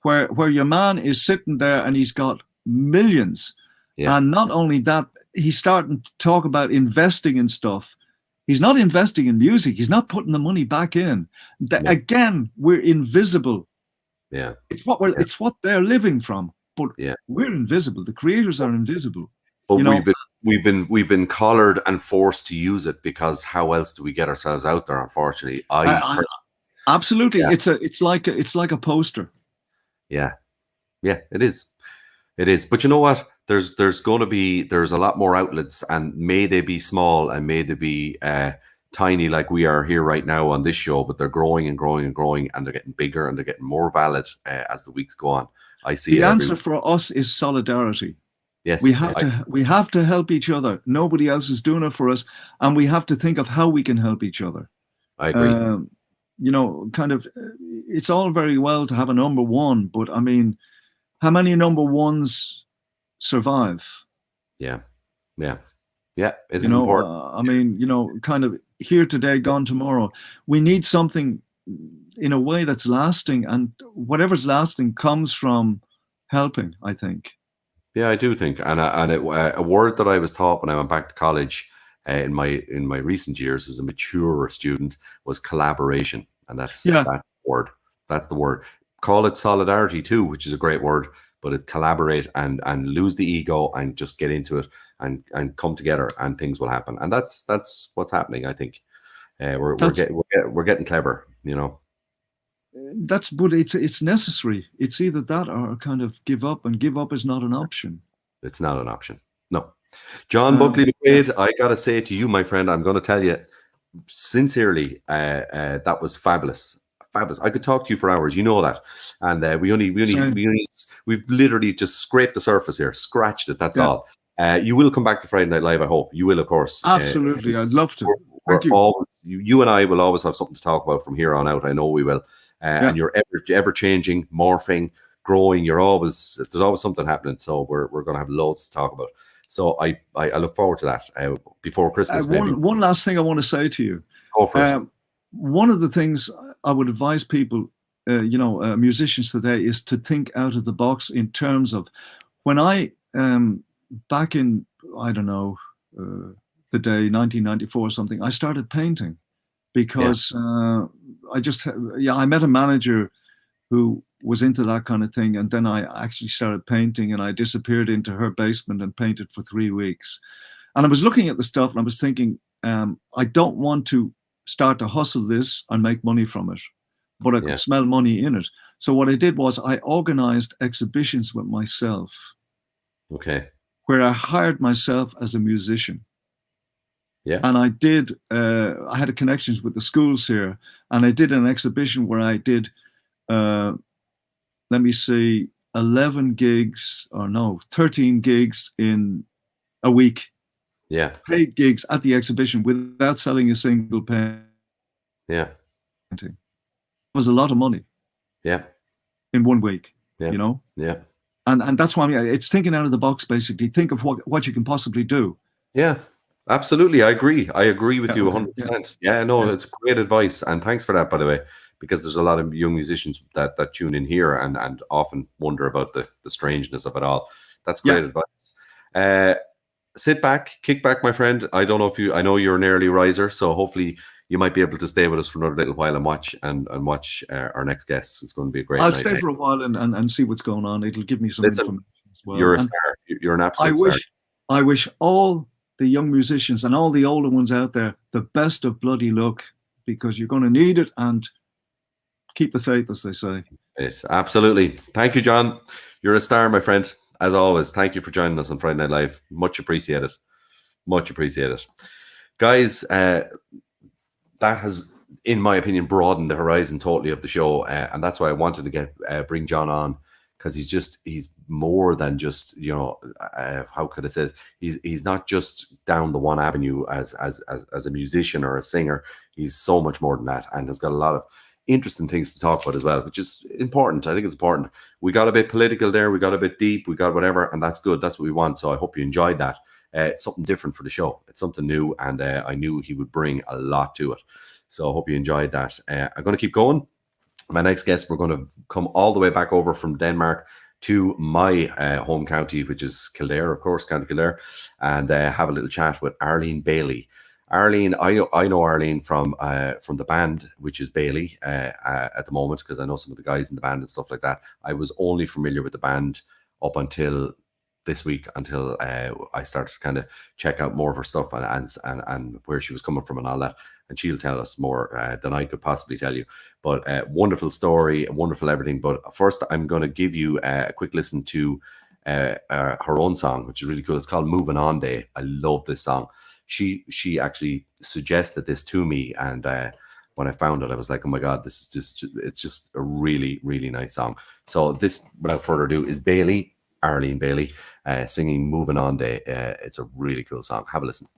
Where your man is sitting there and he's got millions. Yeah. And not only that, he's starting to talk about investing in stuff. He's not investing in music. He's not putting the money back in. Again, we're invisible. Yeah. It's what they're living from. But we're invisible. The creators are invisible. But we've been collared and forced to use it because how else do we get ourselves out there? Unfortunately, absolutely. Yeah. It's like a poster. Yeah, it is. It is. But you know what? there's a lot more outlets, and may they be small and may they be tiny like we are here right now on this show, but they're growing and growing and growing, and they're getting bigger and they're getting more valid as the weeks go on. I see the answer for us is solidarity. Yes, we have to help each other. Nobody else is doing it for us, and we have to think of how we can help each other. I agree. You know, kind of, it's all very well to have a number one, but I mean, how many number ones survive? Yeah. It is know, important. I mean, you know, kind of here today, gone tomorrow. We need something in a way that's lasting, and whatever's lasting comes from helping, I think. Yeah, I do think, and a word that I was taught when I went back to college in my recent years as a mature student was collaboration, and that's that word. That's the word. Call it solidarity too, which is a great word, but it's collaborate and lose the ego and just get into it and come together, and things will happen. And that's what's happening. I think we're getting clever, you know. But it's necessary. It's either that or kind of give up, and give up is not an option. It's not an option. No. John Buckley McQuaid, I gotta say to you, my friend, I'm gonna tell you sincerely, that was fabulous. Fabulous. I could talk to you for hours, you know that. And we've literally just scraped the surface here, scratched it. That's all. You will come back to Friday Night Live, I hope. You will, of course. Absolutely. I'd love to. Thank you. Always, you and I will always have something to talk about from here on out. I know we will. And you're ever changing, morphing, growing. There's always something happening. So we're going to have loads to talk about. So I look forward to that before Christmas. One last thing I want to say to you. Go for it. One of the things I would advise people, musicians today, is to think out of the box in terms of when I back in, I don't know, the day 1994 or something, I started painting because I met a manager who was into that kind of thing, and then I actually started painting, and I disappeared into her basement and painted for 3 weeks. And I was looking at the stuff and I was thinking, I don't want to start to hustle this and make money from it, but I could smell money in it. So what I did was I organized exhibitions with myself. Okay. Where I hired myself as a musician. Yeah. And I did, I had connections with the schools here, and I did an exhibition where I did, 13 gigs in a week. Yeah. Paid gigs at the exhibition without selling a single painting. Yeah. It was a lot of money. Yeah. In 1 week, yeah. You know? Yeah. And that's why it's thinking out of the box, basically. Think of what you can possibly do. Yeah, absolutely. I agree with you 100%. Yeah, no, it's great advice. And thanks for that, by the way, because there's a lot of young musicians that tune in here and often wonder about the strangeness of it all. That's great advice. Sit back, kick back, my friend. I know you're an early riser, so hopefully you might be able to stay with us for another little while and watch our next guest. It's going to be a great night. I'll stay for a while and see what's going on. It'll give me some information as well. You're a star. You're an absolute star. I wish all the young musicians and all the older ones out there the best of bloody luck, because you're going to need it, and keep the faith, as they say. Absolutely. Thank you, John. You're a star, my friend. As always, thank you for joining us on Friday Night Live. Much appreciated. Much appreciated. Guys, that has, in my opinion, broadened the horizon totally of the show. And that's why I wanted to bring John on, because he's more than just, how could I say it? He's not just down the one avenue as a musician or a singer. He's so much more than that, and has got a lot of interesting things to talk about as well, which is important. I think it's important. We got a bit political there, we got a bit deep, we got whatever, and that's good. That's what we want. So I hope you enjoyed that. It's something different for the show. It's something new, and I knew he would bring a lot to it. So I hope you enjoyed that. I'm going to keep going. My next guest, we're going to come all the way back over from Denmark to my home county, which is Kildare, of course, County Kildare, and have a little chat with Arlene Bailey. Arlene, I know Arlene from the band, which is Bailey at the moment, because I know some of the guys in the band and stuff like that. I was only familiar with the band up until this week, until I started to kind of check out more of her stuff and where she was coming from and all that. And she'll tell us more than I could possibly tell you. But wonderful story, wonderful everything. But first, I'm going to give you a quick listen to her own song, which is really cool. It's called Moving On Day. I love this song. She actually suggested this to me, and when I found it, I was like, oh my God, it's just a really, really nice song. So this, without further ado, is Bailey, Arlene Bailey, singing Moving On Day. It's a really cool song. Have a listen.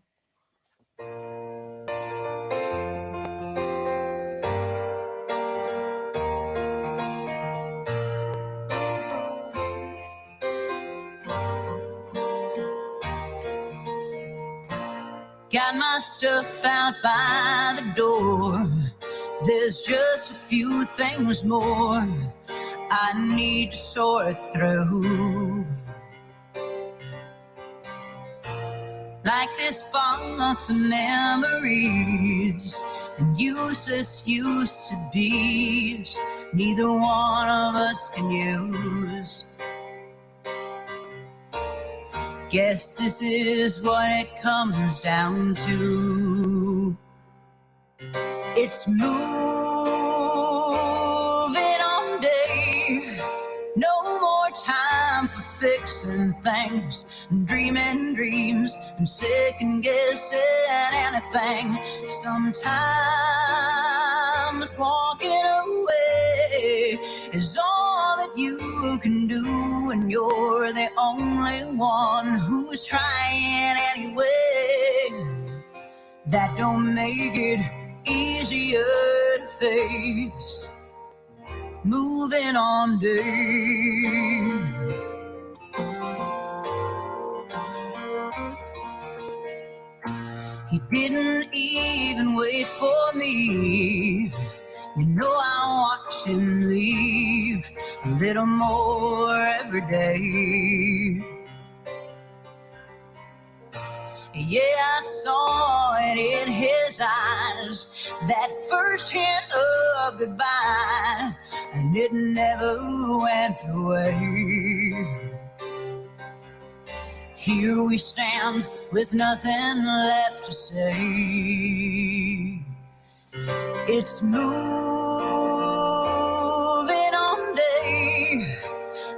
Got my stuff out by the door. There's just a few things more I need to sort through. Like this box of memories and useless used to be's, neither one of us can use. Guess this is what it comes down to. It's moving on day. No more time for fixing things and dreaming dreams and second guessing anything. Sometimes walking away is all that you can do, and you're the only one who's trying anyway. That don't make it easier to face. Moving on day. He didn't even wait for me. You know I watched him leave a little more every day. Yeah, I saw it in his eyes, that first hint of goodbye, and it never went away. Here we stand with nothing left to say. It's moving on day.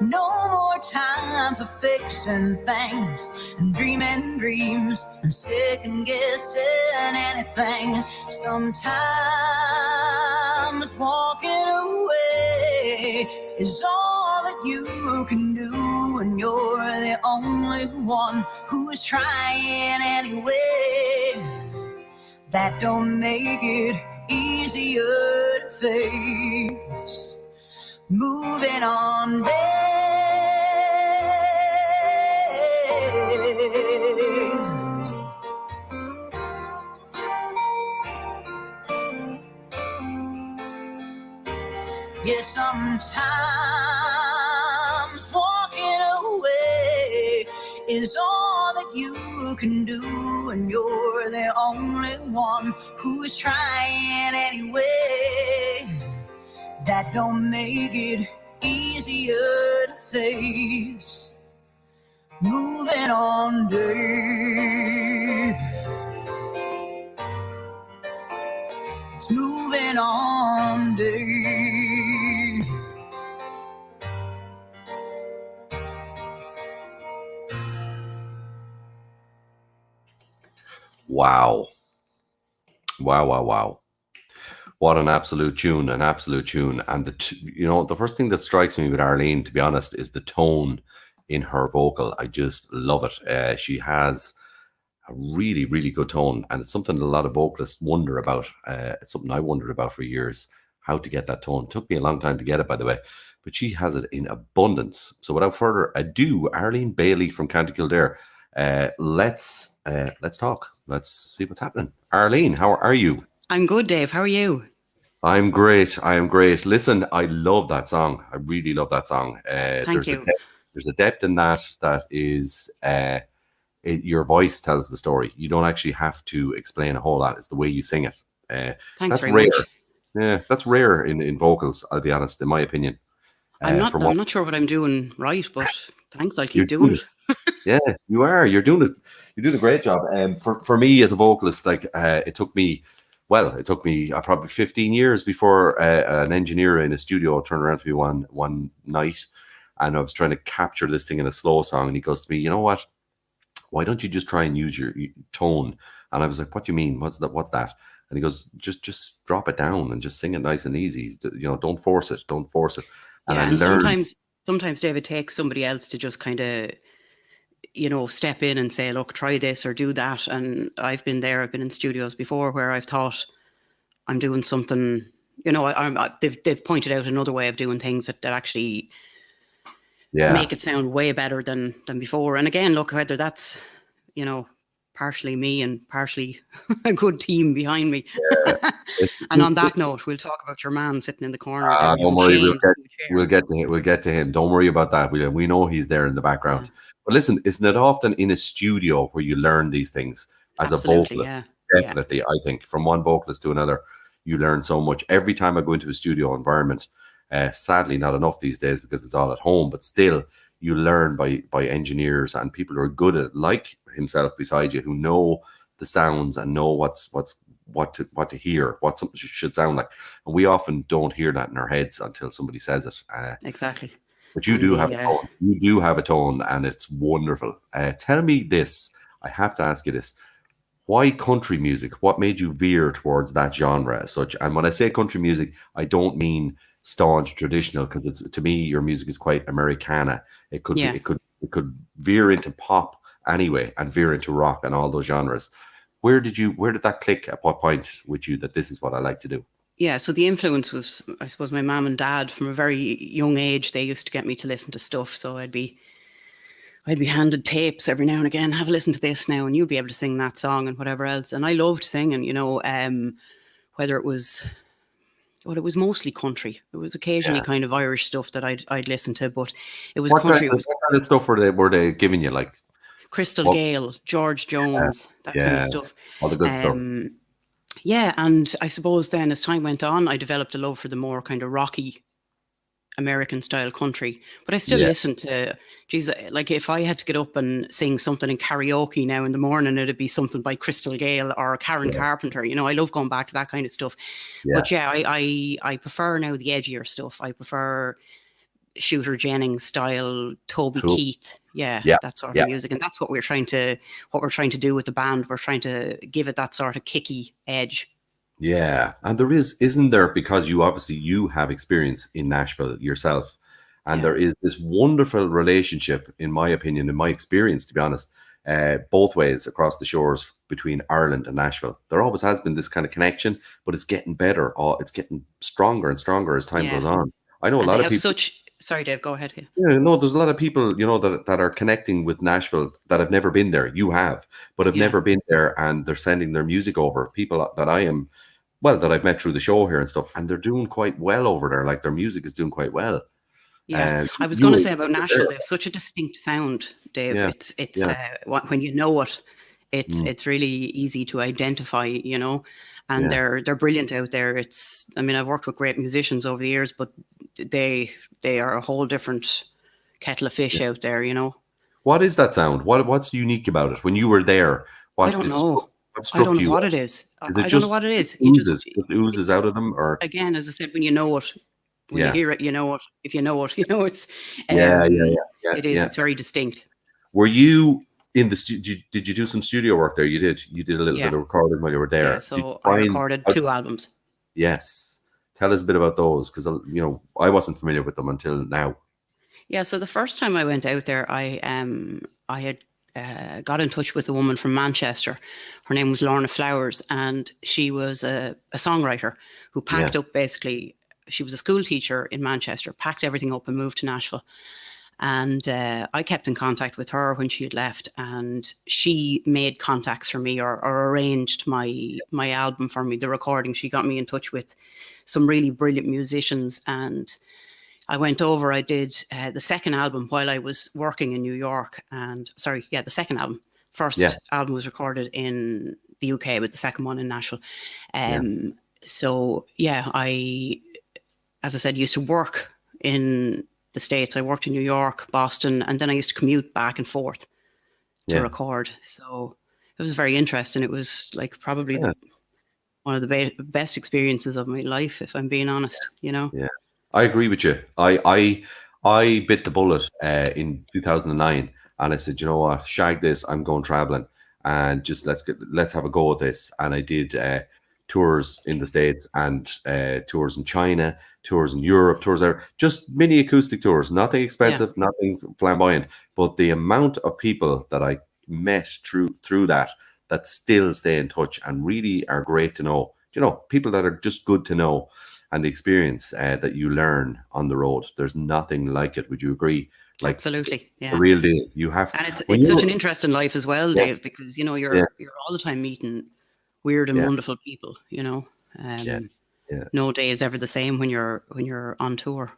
No more time for fixing things and dreaming dreams and second guessing anything. Sometimes walking away is all that you can do, and you're the only one who's trying anyway. That don't make it easier to face. Moving on day. Yeah, sometimes walking away is all that you can do, and you're the only one who's trying anyway. That don't make it easier to face. Moving on day. It's moving on day. Wow. Wow, wow, wow. What an absolute tune, an absolute tune. And the first thing that strikes me with Arlene, to be honest, is the tone in her vocal. I just love it. She has a really, really good tone, and it's something a lot of vocalists wonder about. It's something I wondered about for years, how to get that tone. It took me a long time to get it, by the way, but she has it in abundance. So without further ado, Arlene Bailey from County Kildare. Let's talk. Let's see what's happening. Arlene, how are you? I'm good, Dave. How are you? I'm great. I am great. Listen, I love that song. I really love that song. Thank you. There's a depth in that is your voice tells the story. You don't actually have to explain a whole lot. It's the way you sing it. Thanks that's very rare. much. Yeah, that's rare in vocals, I'll be honest, in my opinion. I'm not sure what I'm doing right, but thanks. I'll keep doing it. Yeah, you are. You're doing it. You're doing a great job. For me as a vocalist, like it took me probably 15 years before an engineer in a studio turned around to me one night and I was trying to capture this thing in a slow song, and he goes to me, you know what? Why don't you just try and use your tone? And I was like, what do you mean? What's that? What's that? And he goes, just drop it down and just sing it nice and easy. You know, don't force it. Don't force it. And Yeah, I and learned. sometimes David takes somebody else to just kind of, you know, step in and say, look, try this or do that. And I've been in studios before where I've thought I'm doing something, you know, they've pointed out another way of doing things that actually Yeah. make it sound way better than before. And again, look, whether that's, you know, partially me and partially a good team behind me. And on that note, we'll talk about your man sitting in the corner there. Don't young worry, Shane, we'll get to him. We'll get to him. Don't worry about that. We know he's there in the background. Yeah. But listen, isn't it often in a studio where you learn these things as Absolutely, a vocalist? yeah. Definitely, I think from one vocalist to another, you learn so much. Every time I go into a studio environment, sadly not enough these days because it's all at home, but still you learn by engineers and people who are good at it, like himself beside you, who know the sounds and know what to hear, what something should sound like. And we often don't hear that in our heads until somebody says it. Exactly. But you And do the, have a tone. You do have a tone, and it's wonderful. Tell me this. I have to ask you this. Why country music? What made you veer towards that genre as such? And when I say country music, I don't mean staunch traditional, because it's, to me, your music is quite Americana. It could Yeah. be, it could veer into pop anyway, and veer into rock and all those genres. Where did that click? At what point with you that this is what I like to do? Yeah, so the influence was, I suppose, my mum and dad. From a very young age, they used to get me to listen to stuff. So I'd be handed tapes every now and again. Have a listen to this now, and you'll be able to sing that song and whatever else. And I loved singing, you know, whether it was, well, it was mostly country. It was occasionally kind of Irish stuff that I'd listen to, but it was country. It was What kind of stuff were they giving you? Like Crystal Gale, George Jones, that kind of stuff. all the good stuff. Yeah, and I suppose then as time went on, I developed a love for the more kind of rocky American style country. But I still listen to, geez, like if I had to get up and sing something in karaoke now in the morning, it'd be something by Crystal Gale or Karen Carpenter. You know, I love going back to that kind of stuff. Yeah. But yeah, I prefer now the edgier stuff. I prefer Shooter Jennings style, Toby Keith, that sort of music, and that's what we're trying to do with the band. We're trying to give it that sort of kicky edge. Yeah, and isn't there, because you have experience in Nashville yourself, and there is this wonderful relationship, in my opinion, in my experience, to be honest, both ways across the shores between Ireland and Nashville. There always has been this kind of connection, but it's getting better. It's getting stronger and stronger as time goes on. I know a lot of people. Sorry, Dave, go ahead here. Yeah, no, there's a lot of people, you know, that are connecting with Nashville that have never been there. You have, but have never been there, and they're sending their music over. People that I've met through the show here and stuff, and they're doing quite well over there. Like their music is doing quite well. Yeah, I was going to say about Nashville, they have such a distinct sound, Dave. Yeah. It's when you know it, it's really easy to identify, you know. And they're brilliant out there. I've worked with great musicians over the years, but they are a whole different kettle of fish out there, you know. What is that sound? What's unique about it? When you were there, I don't know. I don't know what it is. I don't know what it is. It oozes out of them, or again, as I said, when you know it, when you hear it, you know it. If you know it, you know it's. It is. It's very distinct. Were you in the studio? Did you do some studio work there? You did. You did a little bit of recording while you were there. Yeah, so I recorded 2 albums. Yes. Tell us a bit about those, because you know I wasn't familiar with them until now. Yeah. So the first time I went out there, I had got in touch with a woman from Manchester. Her name was Lorna Flowers, and she was a songwriter who packed up basically. She was a school teacher in Manchester, packed everything up and moved to Nashville. And I kept in contact with her when she had left, and she made contacts for me or arranged my album for me, the recording. She got me in touch with some really brilliant musicians, and I went over. I did the second album while I was working in New York. The second album. First album was recorded in the UK, but the second one in Nashville. So I, as I said, used to work in the States. I worked in New York, Boston, and then I used to commute back and forth to record. So it was very interesting. It was like probably one of the best experiences of my life, if I'm being honest, you know? Yeah, I agree with you. I I bit the bullet in 2009, and I said, you know what, shag this. I'm going traveling, and just let's have a go at this. And I did tours in the States and tours in China, tours in Europe, tours there, just mini acoustic tours, nothing expensive, nothing flamboyant, but the amount of people that I met through that still stay in touch and really are great to know. You know, people that are just good to know, and the experience that you learn on the road. There's nothing like it. Would you agree? Like, Absolutely, yeah. a real deal. You have, and it's such an interest in life as well, Yeah. Dave, because you know you're all the time meeting weird and Yeah. wonderful people. You know, Yeah. no day is ever the same when you're on tour.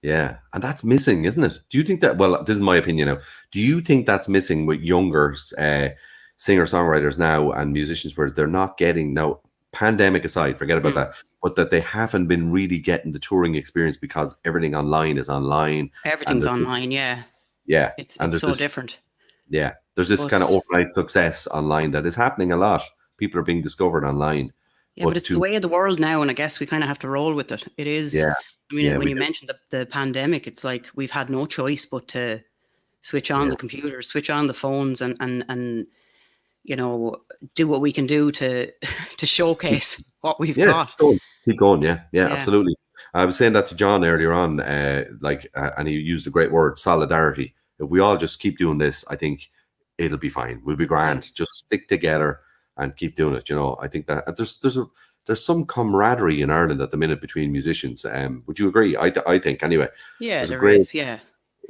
Yeah, and that's missing, isn't it? Do you think that? Well, this is my opinion now. Do you think that's missing with younger singer-songwriters now and musicians, where they're not getting now? Pandemic aside, forget about that, but that they haven't been really getting the touring experience because everything online is online. Everything's there's this- online, yeah. Yeah, It's there's so this- different. Yeah, there's this But- kind of overnight success online that is happening a lot. People are being discovered online. Yeah, but it's the way of the world now, and I guess we kind of have to roll with it. It is. Yeah. I mean, Yeah, when we you do. mentioned the pandemic, it's like we've had no choice but to switch on the computers, switch on the phones, and you know, do what we can do to showcase what we've got. Keep going. Yeah, Yeah. absolutely. I was saying that to John earlier on, and he used a great word, solidarity. If we all just keep doing this, I think it'll be fine. We'll be grand. Just stick together and keep doing it. You know, I think that and there's some camaraderie in Ireland at the minute between musicians. Would you agree? I think anyway. Yeah, There's a there great- is. Yeah.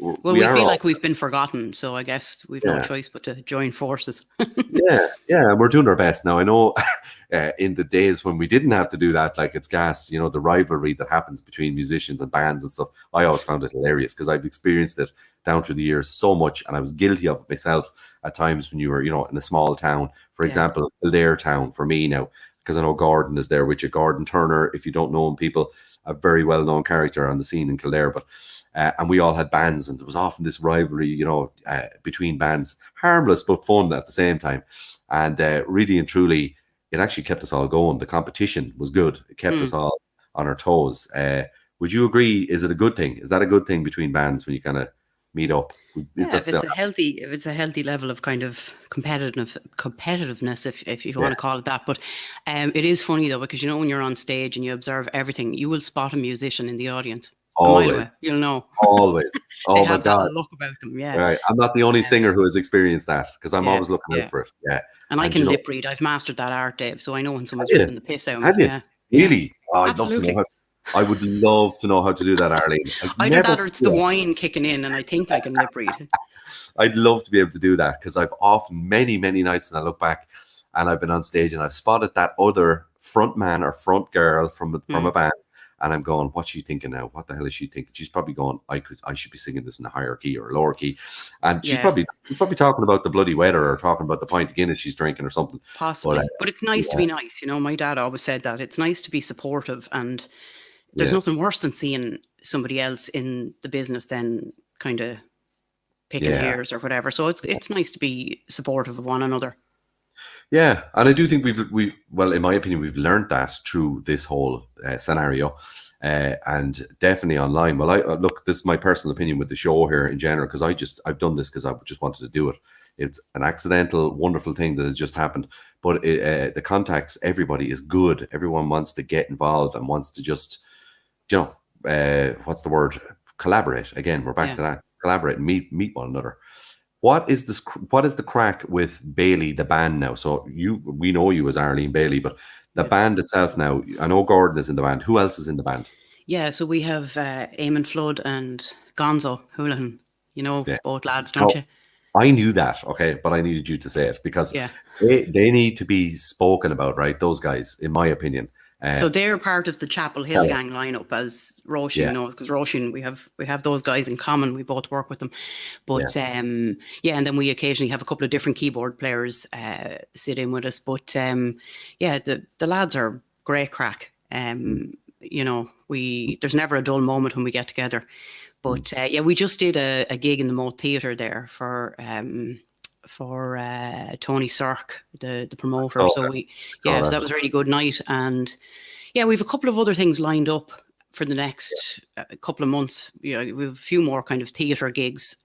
Well, we feel like we've been forgotten, so I guess we've no choice but to join forces. Yeah, and we're doing our best now. I know in the days when we didn't have to do that, like it's gas, you know, the rivalry that happens between musicians and bands and stuff. I always found it hilarious because I've experienced it down through the years so much, and I was guilty of it myself at times when you were, you know, in a small town. For example, Kildare town for me now, because I know Gordon is there with you. Gordon Turner, if you don't know him, people, a very well-known character on the scene in Kildare, but and we all had bands, and there was often this rivalry, you know, between bands, harmless but fun at the same time. And really and truly, it actually kept us all going. The competition was good. It kept us all on our toes. Would you agree? Is it a good thing? Is that a good thing between bands when you kind of meet up? If it's a healthy level of kind of competitiveness, if you want to call it that. But it is funny though, because you know when you're on stage and you observe everything, you will spot a musician in the audience. Always. You'll know. Always. Oh my God. That look about them, yeah. Right. I'm not the only singer who has experienced that, because I'm Yeah, always looking out for it. Yeah. And I And can you know- lip read. I've mastered that art, Dave. So I know when someone's Have you? ripping the piss out of Have me. you? Yeah. Really? Oh, I'd love to Absolutely. know how. I would love to know how to do that, Arlene. Either that or it's the wine kicking in, and I think I can lip read. I'd love to be able to do that, because I've often, many nights when I look back and I've been on stage and I've spotted that other front man or front girl from a band, and I'm going, what's she thinking now? What the hell is she thinking? She's probably going, I should be singing this in a higher key or a lower key. And she's probably talking about the bloody weather or talking about the pint of Guinness she's drinking or something. Possibly. But it's nice to be nice. You know, my dad always said that. It's nice to be supportive, and there's nothing worse than seeing somebody else in the business then kind of picking hairs or whatever. So it's nice to be supportive of one another. Yeah, and I do think well, in my opinion, we've learned that through this whole scenario, and definitely online. Well, look, this is my personal opinion with the show here in general, because I've done this because I just wanted to do it. It's an accidental, wonderful thing that has just happened, but the contacts, everybody is good. Everyone wants to get involved and wants to just, you know, what's the word? Collaborate. Again, we're back to that. Collaborate and meet one another. What is the crack with Bailey, the band now? So we know you as Arlene Bailey, but the band itself now, I know Gordon is in the band. Who else is in the band? Yeah, so we have Eamon Flood and Gonzo Houlihan. You know both lads, don't you? I knew that, okay, but I needed you to say it, because they need to be spoken about, right? Those guys, in my opinion. So they're part of the Chapel Hill Gang lineup, as Roisin knows, because Roisin, we have those guys in common. We both work with them, but and then we occasionally have a couple of different keyboard players sit in with us. But the lads are great crack. You know, there's never a dull moment when we get together. But we just did a gig in the Moat Theatre there for Tony Cirque, the promoter. So so that was a really good night. And we've a couple of other things lined up for the next couple of months. We have a few more kind of theatre gigs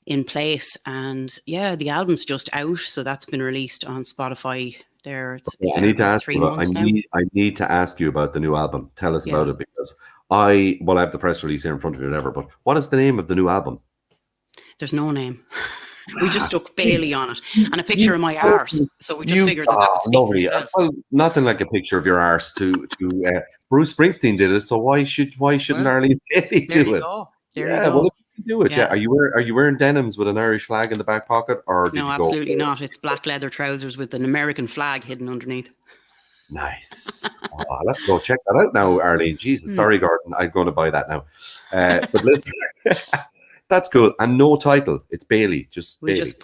in place, and the album's just out, so that's been released on Spotify. There, it's I need to ask 3 you. months now. I need to ask you about the new album. Tell us about it, because I have the press release here in front of me, whatever. But what is the name of the new album? There's no name. We just stuck Bailey on it and a picture of my arse. So we just figured that would speak for lovely. itself. Well, nothing like a picture of your arse to Bruce Springsteen did it, so why shouldn't Arlene Bailey There do you it? go. There you go. Well, if you do it, Yeah. Are you wearing denims with an Irish flag in the back pocket, or did No, you go? absolutely not. It's black leather trousers with an American flag hidden underneath. Nice. Let's go check that out now, Arlene. Jesus, sorry, Gordon. I'm going to buy that now. But listen, that's cool. And no title. It's Bailey. We just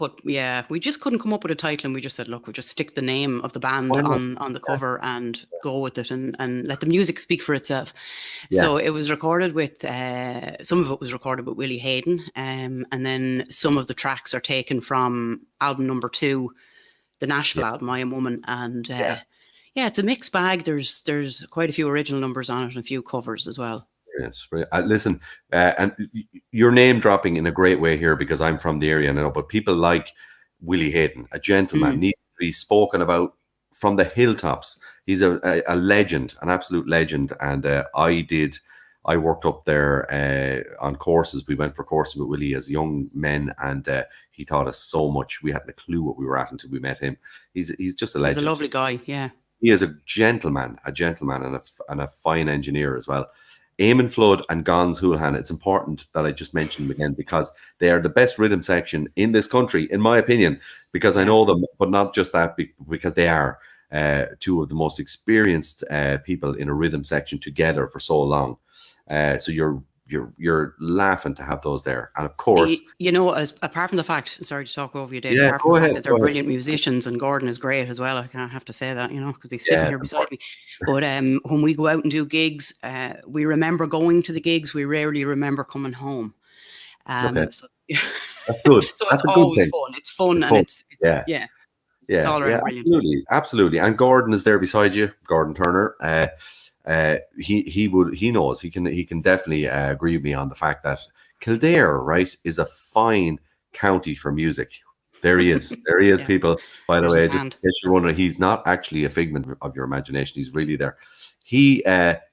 we just couldn't come up with a title, and we just said, look, we'll just stick the name of the band on the cover and go with it, and let the music speak for itself. Yeah. So it was recorded with some of it was recorded with Willie Hayden, and then some of the tracks are taken from album number 2, the Nashville album, I Am Woman, and it's a mixed bag. There's quite a few original numbers on it and a few covers as well. Yes, listen, and you're name dropping in a great way here, because I'm from the area, but people like Willie Hayden, a gentleman, needs to be spoken about from the hilltops. He's a legend, an absolute legend. And I worked up there on courses. We went for courses with Willie as young men, and he taught us so much. We hadn't a clue what we were at until we met him. He's just a legend. He's a lovely guy, yeah. He is a gentleman, and a fine engineer as well. Eamon Flood and Gons Houlihan, it's important that I just mention them again, because they are the best rhythm section in this country, in my opinion, because I know them, but not just that, because they are two of the most experienced people in a rhythm section together for so long. So you're laughing to have those there. And of course, apart from the fact, sorry to talk over you, Dave, Yeah, apart go from the ahead, fact that they're go ahead. brilliant musicians, and Gordon is great as well. I have to say that, because he's sitting here beside me. But when we go out and do gigs, we remember going to the gigs. We rarely remember coming home. That's good. So That's it's a good always thing. fun. It's fun, It's and fun. it's Yeah. it's all around brilliant. Absolutely. And Gordon is there beside you, Gordon Turner. He knows, he can definitely agree with me on the fact that Kildare, right, is a fine county for music. There he is. There he is, people. By the There's way, his just in hand. case you're wondering, he's not actually a figment of your imagination. He's really there.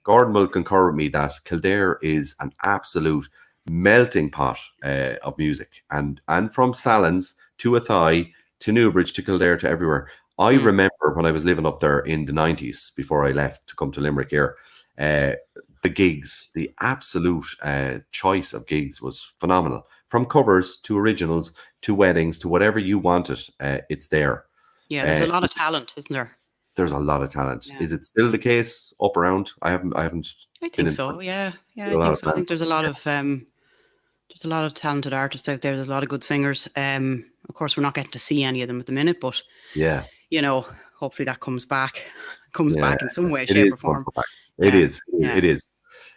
Gordon will concur with me that Kildare is an absolute melting pot of music, and from Sallins to Athy to Newbridge to Kildare to everywhere. I remember when I was living up there in the 90s, before I left to come to Limerick here, the gigs, the absolute choice of gigs was phenomenal. From covers to originals to weddings to whatever you wanted, it's there. Yeah, there's a lot of talent, isn't there? There's a lot of talent. Yeah. Is it still the case up around? I haven't. I been think in- so. Yeah, I a lot think of so. I think there's a lot of talented artists out there. There's a lot of good singers. Of course, we're not getting to see any of them at the minute, but Yeah. hopefully that comes back in some way, It shape, is or form. fun. It Yeah. is. Yeah. It is.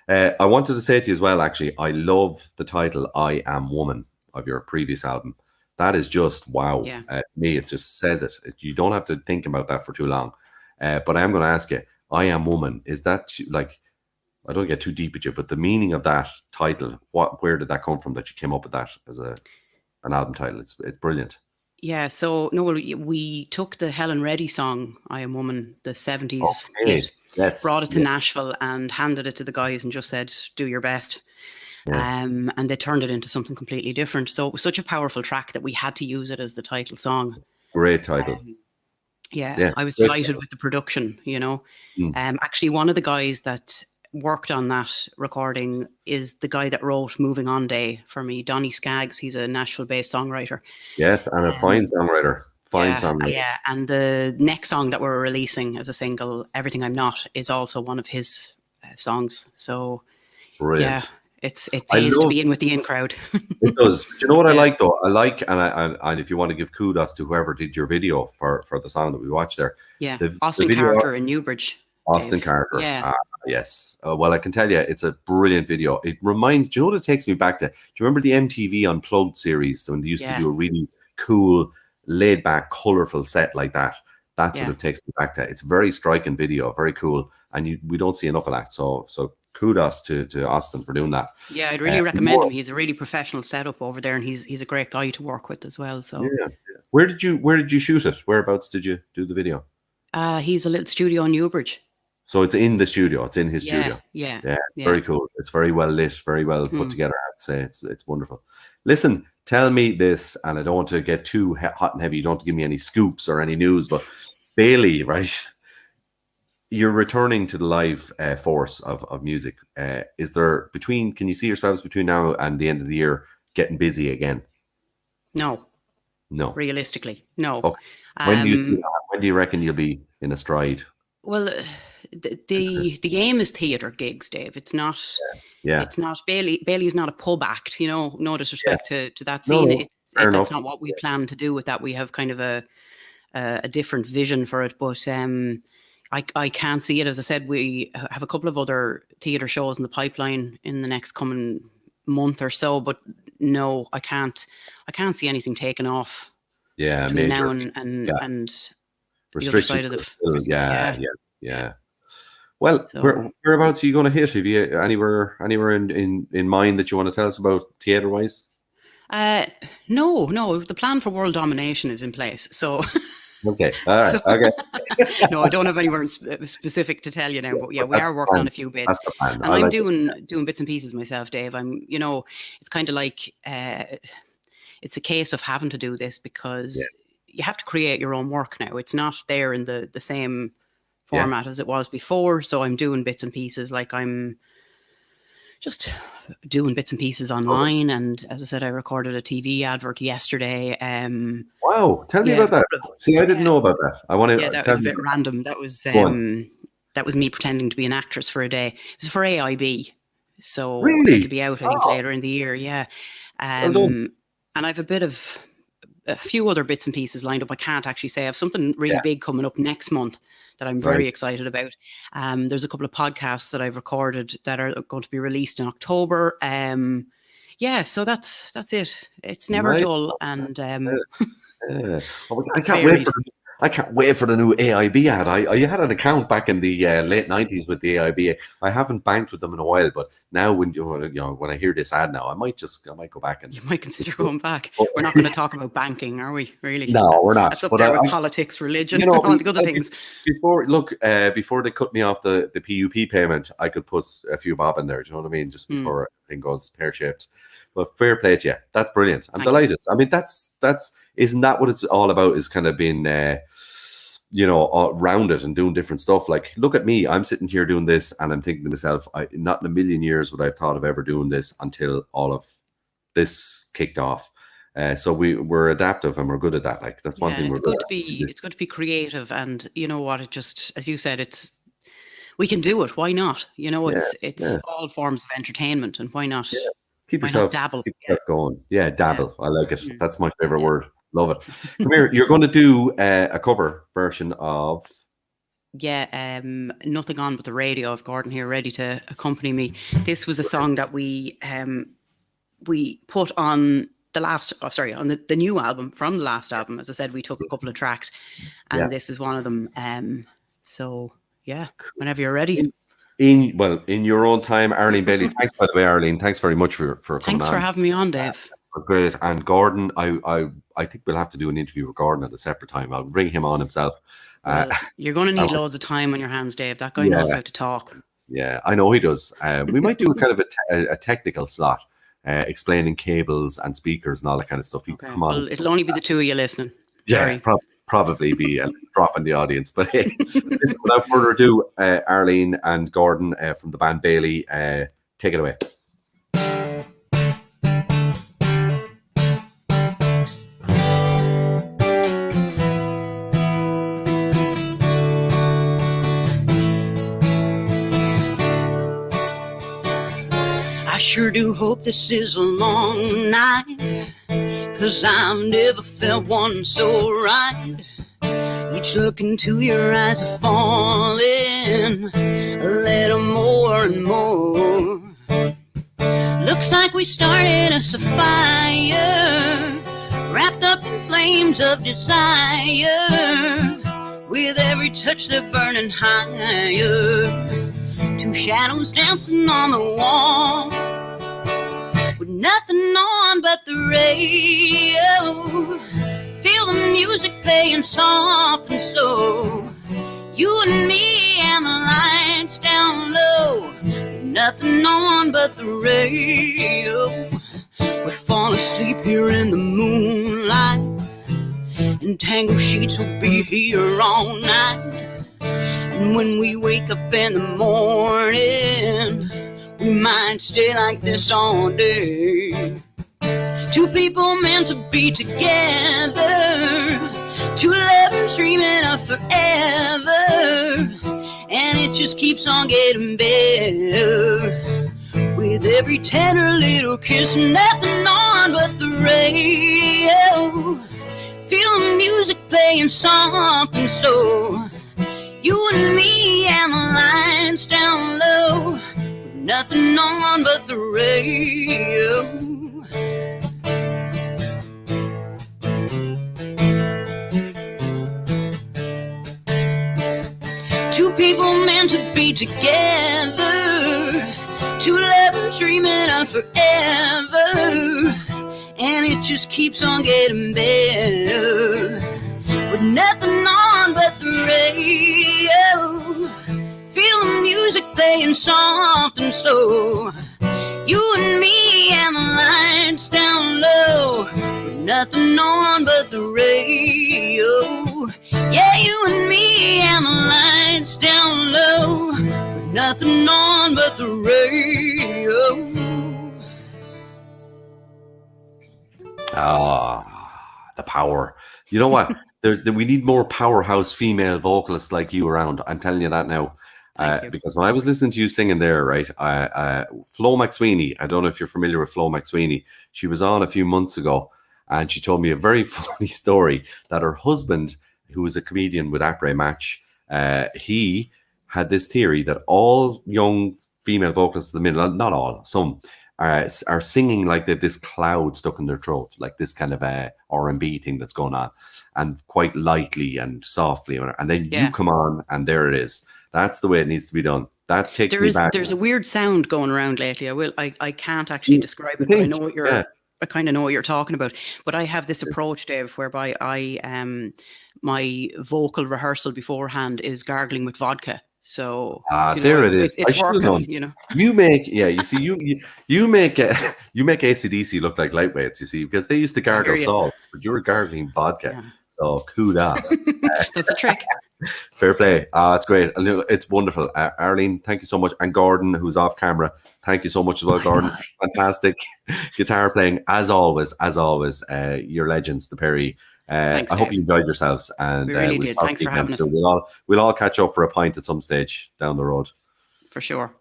I wanted to say to you as well, actually, I love the title "I Am Woman" of your previous album. That is just wow. Yeah. Me, it just says it. You don't have to think about that for too long. But I am going to ask you, "I Am Woman," is that like? I don't get too deep at you, but the meaning of that title, where did that come from? That you came up with that as an album title? It's brilliant. Yeah, so we took the Helen Reddy song "I Am Woman," the 70s Okay. hit, Yes. brought it to Nashville and handed it to the guys and just said, "Do your best." Yeah. And they turned it into something completely different. So it was such a powerful track that we had to use it as the title song. Great title. Yeah, I was great delighted with the production, Mm. Actually, one of the guys that worked on that recording is the guy that wrote Moving On Day for me, Donny Skaggs. He's a Nashville-based songwriter. Yes, and a fine songwriter. Fine songwriter. Yeah, and the next song that we're releasing as a single, Everything I'm Not, is also one of his songs. So, Brilliant. yeah, it pays to love- be in with the in crowd. It does. Do you know what I Yeah. like though? I like, and if you want to give kudos to whoever did your video for the song that we watched there, Yeah, The Austin video- Carter in Newbridge. Austin Dave. Carter. Yeah. Yes. Well, I can tell you, it's a brilliant video. It reminds. Do you know what it takes me back to? Do you remember the MTV Unplugged series when they used to Yeah. do a really cool, laid back, colorful set like that? That's what it takes me back to. It's a very striking video, very cool, and we don't see enough of that. So kudos to Austin for doing that. Yeah, I'd really recommend him. He's a really professional setup over there, and he's a great guy to work with as well. So where did you shoot it? Whereabouts did you do the video? He's a little studio in Newbridge. So it's in the studio. It's in his studio. Yeah. Very cool. It's very well lit, very well put together. I'd say it's wonderful. Listen, tell me this, and I don't want to get too hot and heavy. You don't have to give me any scoops or any news, but Bailey, right? You're returning to the live force of music. Is there can you see yourselves between now and the end of the year getting busy again? No. Realistically, no. Okay. When do you reckon you'll be in a stride? Well, the aim is theatre gigs, Dave. It's not. Yeah. It's not Bailey. Bailey's not a pub act. No disrespect to that scene. That's not what we plan to do with that. We have kind of a different vision for it, but I can't see it. As I said, we have a couple of other theatre shows in the pipeline in the next coming month or so, but no, I can't see anything taken off. Yeah, between major. now and the other restrictions. side of the Christmas. Yeah. Well, whereabouts are you going to hit? Have you anywhere in mind that you want to tell us about theatre wise? No. The plan for world domination is in place. So. Okay. All right. Okay. No, I don't have anywhere specific to tell you now, but yeah, we are working on a few bits. That's the plan. And I'm doing bits and pieces myself, Dave. It's kind of like it's a case of having to do this because you have to create your own work now. It's not there in the same format as it was before. So I'm doing bits and pieces, like I'm just doing bits and pieces online. And as I said, I recorded a TV advert yesterday. Wow, tell me about that. See, I didn't know about that. I want to. Yeah, that was a bit random. That was me pretending to be an actress for a day. It was for AIB, so it'll be out I think later in the year. Yeah, and I've a few other bits and pieces lined up. I can't actually say. I have something really big coming up next month that I'm very excited about. There's a couple of podcasts that I've recorded that are going to be released in October. So that's it. It's never dull, and I can't wait for the new AIB ad. I had an account back in the late 90s with the AIB. I haven't banked with them in a while, but now when I hear this ad now, I might go back and. You might consider going back. We're not going to talk about banking, are we? Really? No, we're not. That's up there with politics, religion, all the other things. Before they cut me off the PUP payment, I could put a few bob in there. Do you know what I mean? Just before it goes pear-shaped. But fair play to you. That's brilliant. I'm delighted. I mean, that's isn't that what it's all about? Is kind of being, rounded and doing different stuff. Like, look at me. I'm sitting here doing this, and I'm thinking to myself, not in a million years would I have thought of ever doing this until all of this kicked off. So we're adaptive and we're good at that. Like, that's one thing we're good at. It's good to be creative, and you know what? It just, as you said, we can do it. Why not? It's all forms of entertainment, and why not? Yeah. Keep yourself going. Yeah, dabble. I like it. That's my favorite word. Love it. Come here. You're going to do a cover version of. Yeah, Nothing On But the Radio. I've Gordon here ready to accompany me. This was a song that we put on the new album from the last album. As I said, we took a couple of tracks, and this is one of them. So yeah, whenever you're ready. In your own time, Arlene Bailey. Thanks, by the way, Arlene. Thanks very much for coming on. Thanks for having me on, Dave. That's great. And Gordon, I think we'll have to do an interview with Gordon at a separate time. I'll bring him on himself. Well, you're going to need loads of time on your hands, Dave. That guy knows how to talk. Yeah, I know he does. We might do kind of a technical slot, explaining cables and speakers and all that kind of stuff. You can come on. Well, it'll only be the two of you listening. Yeah, probably be a drop in the audience. But hey, without further ado, Arlene and Gordon from the band Bailey, take it away. I sure do hope this is a long night, 'cause I've never felt one so right. Each look into your eyes are falling a little more and more. Looks like we started us a fire, wrapped up in flames of desire. With every touch they're burning higher. Two shadows dancing on the wall, with nothing on but the radio. Feel the music playing soft and slow. You and me and the lights down low. Nothing on but the radio. We fall asleep here in the moonlight, and tangled sheets will be here all night. And when we wake up in the morning, we might stay like this all day. Two people meant to be together, two lovers dreaming of forever, and it just keeps on getting better. With every tender little kiss, nothing on but the radio. Feel the music playing soft and slow. You and me and the lights down low, with nothing on but the radio. Two people meant to be together, two lovers dreaming of forever, and it just keeps on getting better. With nothing on but the radio. Feel the music playing soft and slow. You and me and the lights down low, with nothing on but the radio. Yeah, you and me and the lights down low, with nothing on but the radio. The power. You know what? We need more powerhouse female vocalists like you around. I'm telling you that now. Because when I was listening to you singing there, right, Flo McSweeney, I don't know if you're familiar with Flo McSweeney. She was on a few months ago, and she told me a very funny story that her husband, who was a comedian with Après Match, he had this theory that all young female vocalists at the minute, not all, some, are singing like they've this cloud stuck in their throat, like this kind of R&B thing that's going on, and quite lightly and softly, and then you come on and there it is. That's the way it needs to be done. That takes me back. There's a weird sound going around lately. I can't actually describe it, but I know what you're. I kind of know what you're talking about. But I have this approach, Dave, whereby my vocal rehearsal beforehand is gargling with vodka. So there it is. It's working, you know. You make you make AC/DC look like lightweights, you see, because they used to gargle salt, but you were gargling vodka. Yeah. So kudos. That's the trick. Fair play. It's great. It's wonderful. Arlene, thank you so much. And Gordon, who's off camera, thank you so much as well, Gordon. Fantastic guitar playing, as always. You're legends, the Perry. Thanks, I hope you enjoyed yourselves, and we really did. Thanks for having us. So we'll all catch up for a pint at some stage down the road. For sure.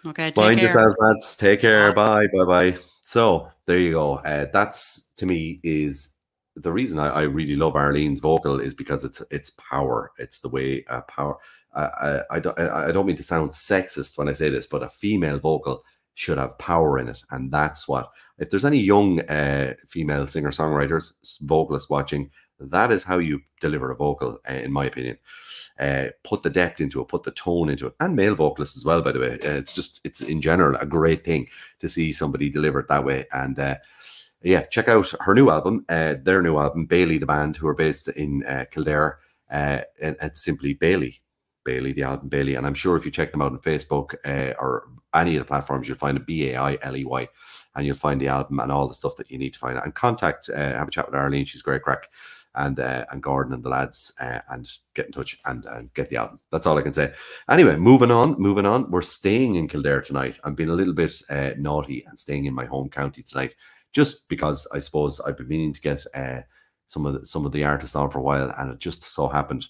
Okay. Mind yourselves, lads. Take care. Bye. Bye. So there you go. That's, to me, is the reason I really love Arlene's vocal, is because it's power. It's the way power. I don't mean to sound sexist when I say this, but a female vocal should have power in it, and that's what. If there's any young female singer-songwriters, vocalists watching, that is how you deliver a vocal, in my opinion. Put the depth into it, put the tone into it, and male vocalists as well, by the way. It's in general a great thing to see somebody deliver it that way. And check out her new album, their new album, Bailey the band, who are based in Kildare, and it's simply Bailey, the album Bailey. And I'm sure if you check them out on Facebook or any of the platforms, you'll find it, Bailey, and you'll find the album and all the stuff that you need to find. And have a chat with Arlene, she's great crack, and Gordon and the lads, and get in touch and get the album. That's all I can say. Anyway, moving on. We're staying in Kildare tonight. I'm being a little bit naughty and staying in my home county tonight, just because I suppose I've been meaning to get some of the artists on for a while, and it just so happened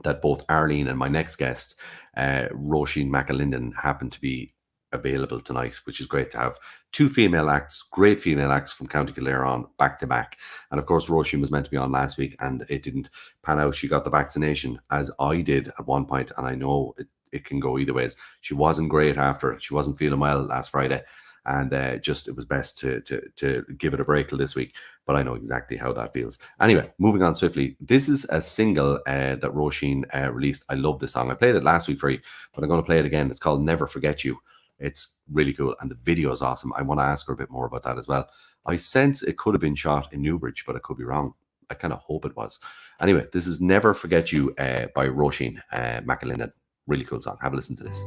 that both Arlene and my next guest, Roisin McAlinden, happened to be available tonight, which is great to have two female acts, great female acts from County Kildare on back to back. And of course, Roisin was meant to be on last week, and it didn't pan out. She got the vaccination, as I did at one point, and I know it can go either ways. She wasn't great after it. She wasn't feeling well last Friday. and just it was best to give it a break till this week. But I know exactly how that feels. Anyway, moving on swiftly. This is a single that Roisin released. I love this song. I played it last week for you, but I'm going to play it again. It's called Never Forget You. It's really cool, and the video is awesome. I want to ask her a bit more about that as well. I sense it could have been shot in Newbridge, but I could be wrong. I kind of hope it was. Anyway, this is Never Forget You by Roisin McAlinden. Really cool song. Have a listen to this.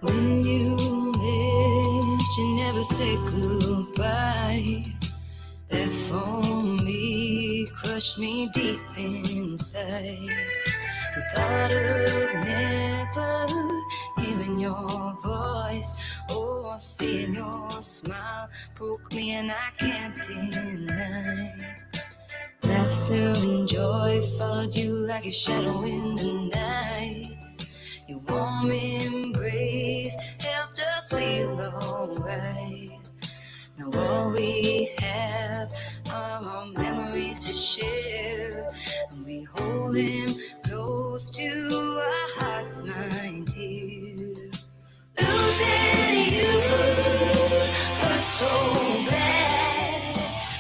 When you left, you never said goodbye. That for me crushed me deep inside. The thought of never hearing your voice or seeing your smile broke me, and I can't deny. Laughter and joy followed you like a shadow in the night. Your warm embrace helped us feel alright. Now all we have are our memories to share, and we hold them close to our hearts, my dear. Losing you hurt so bad.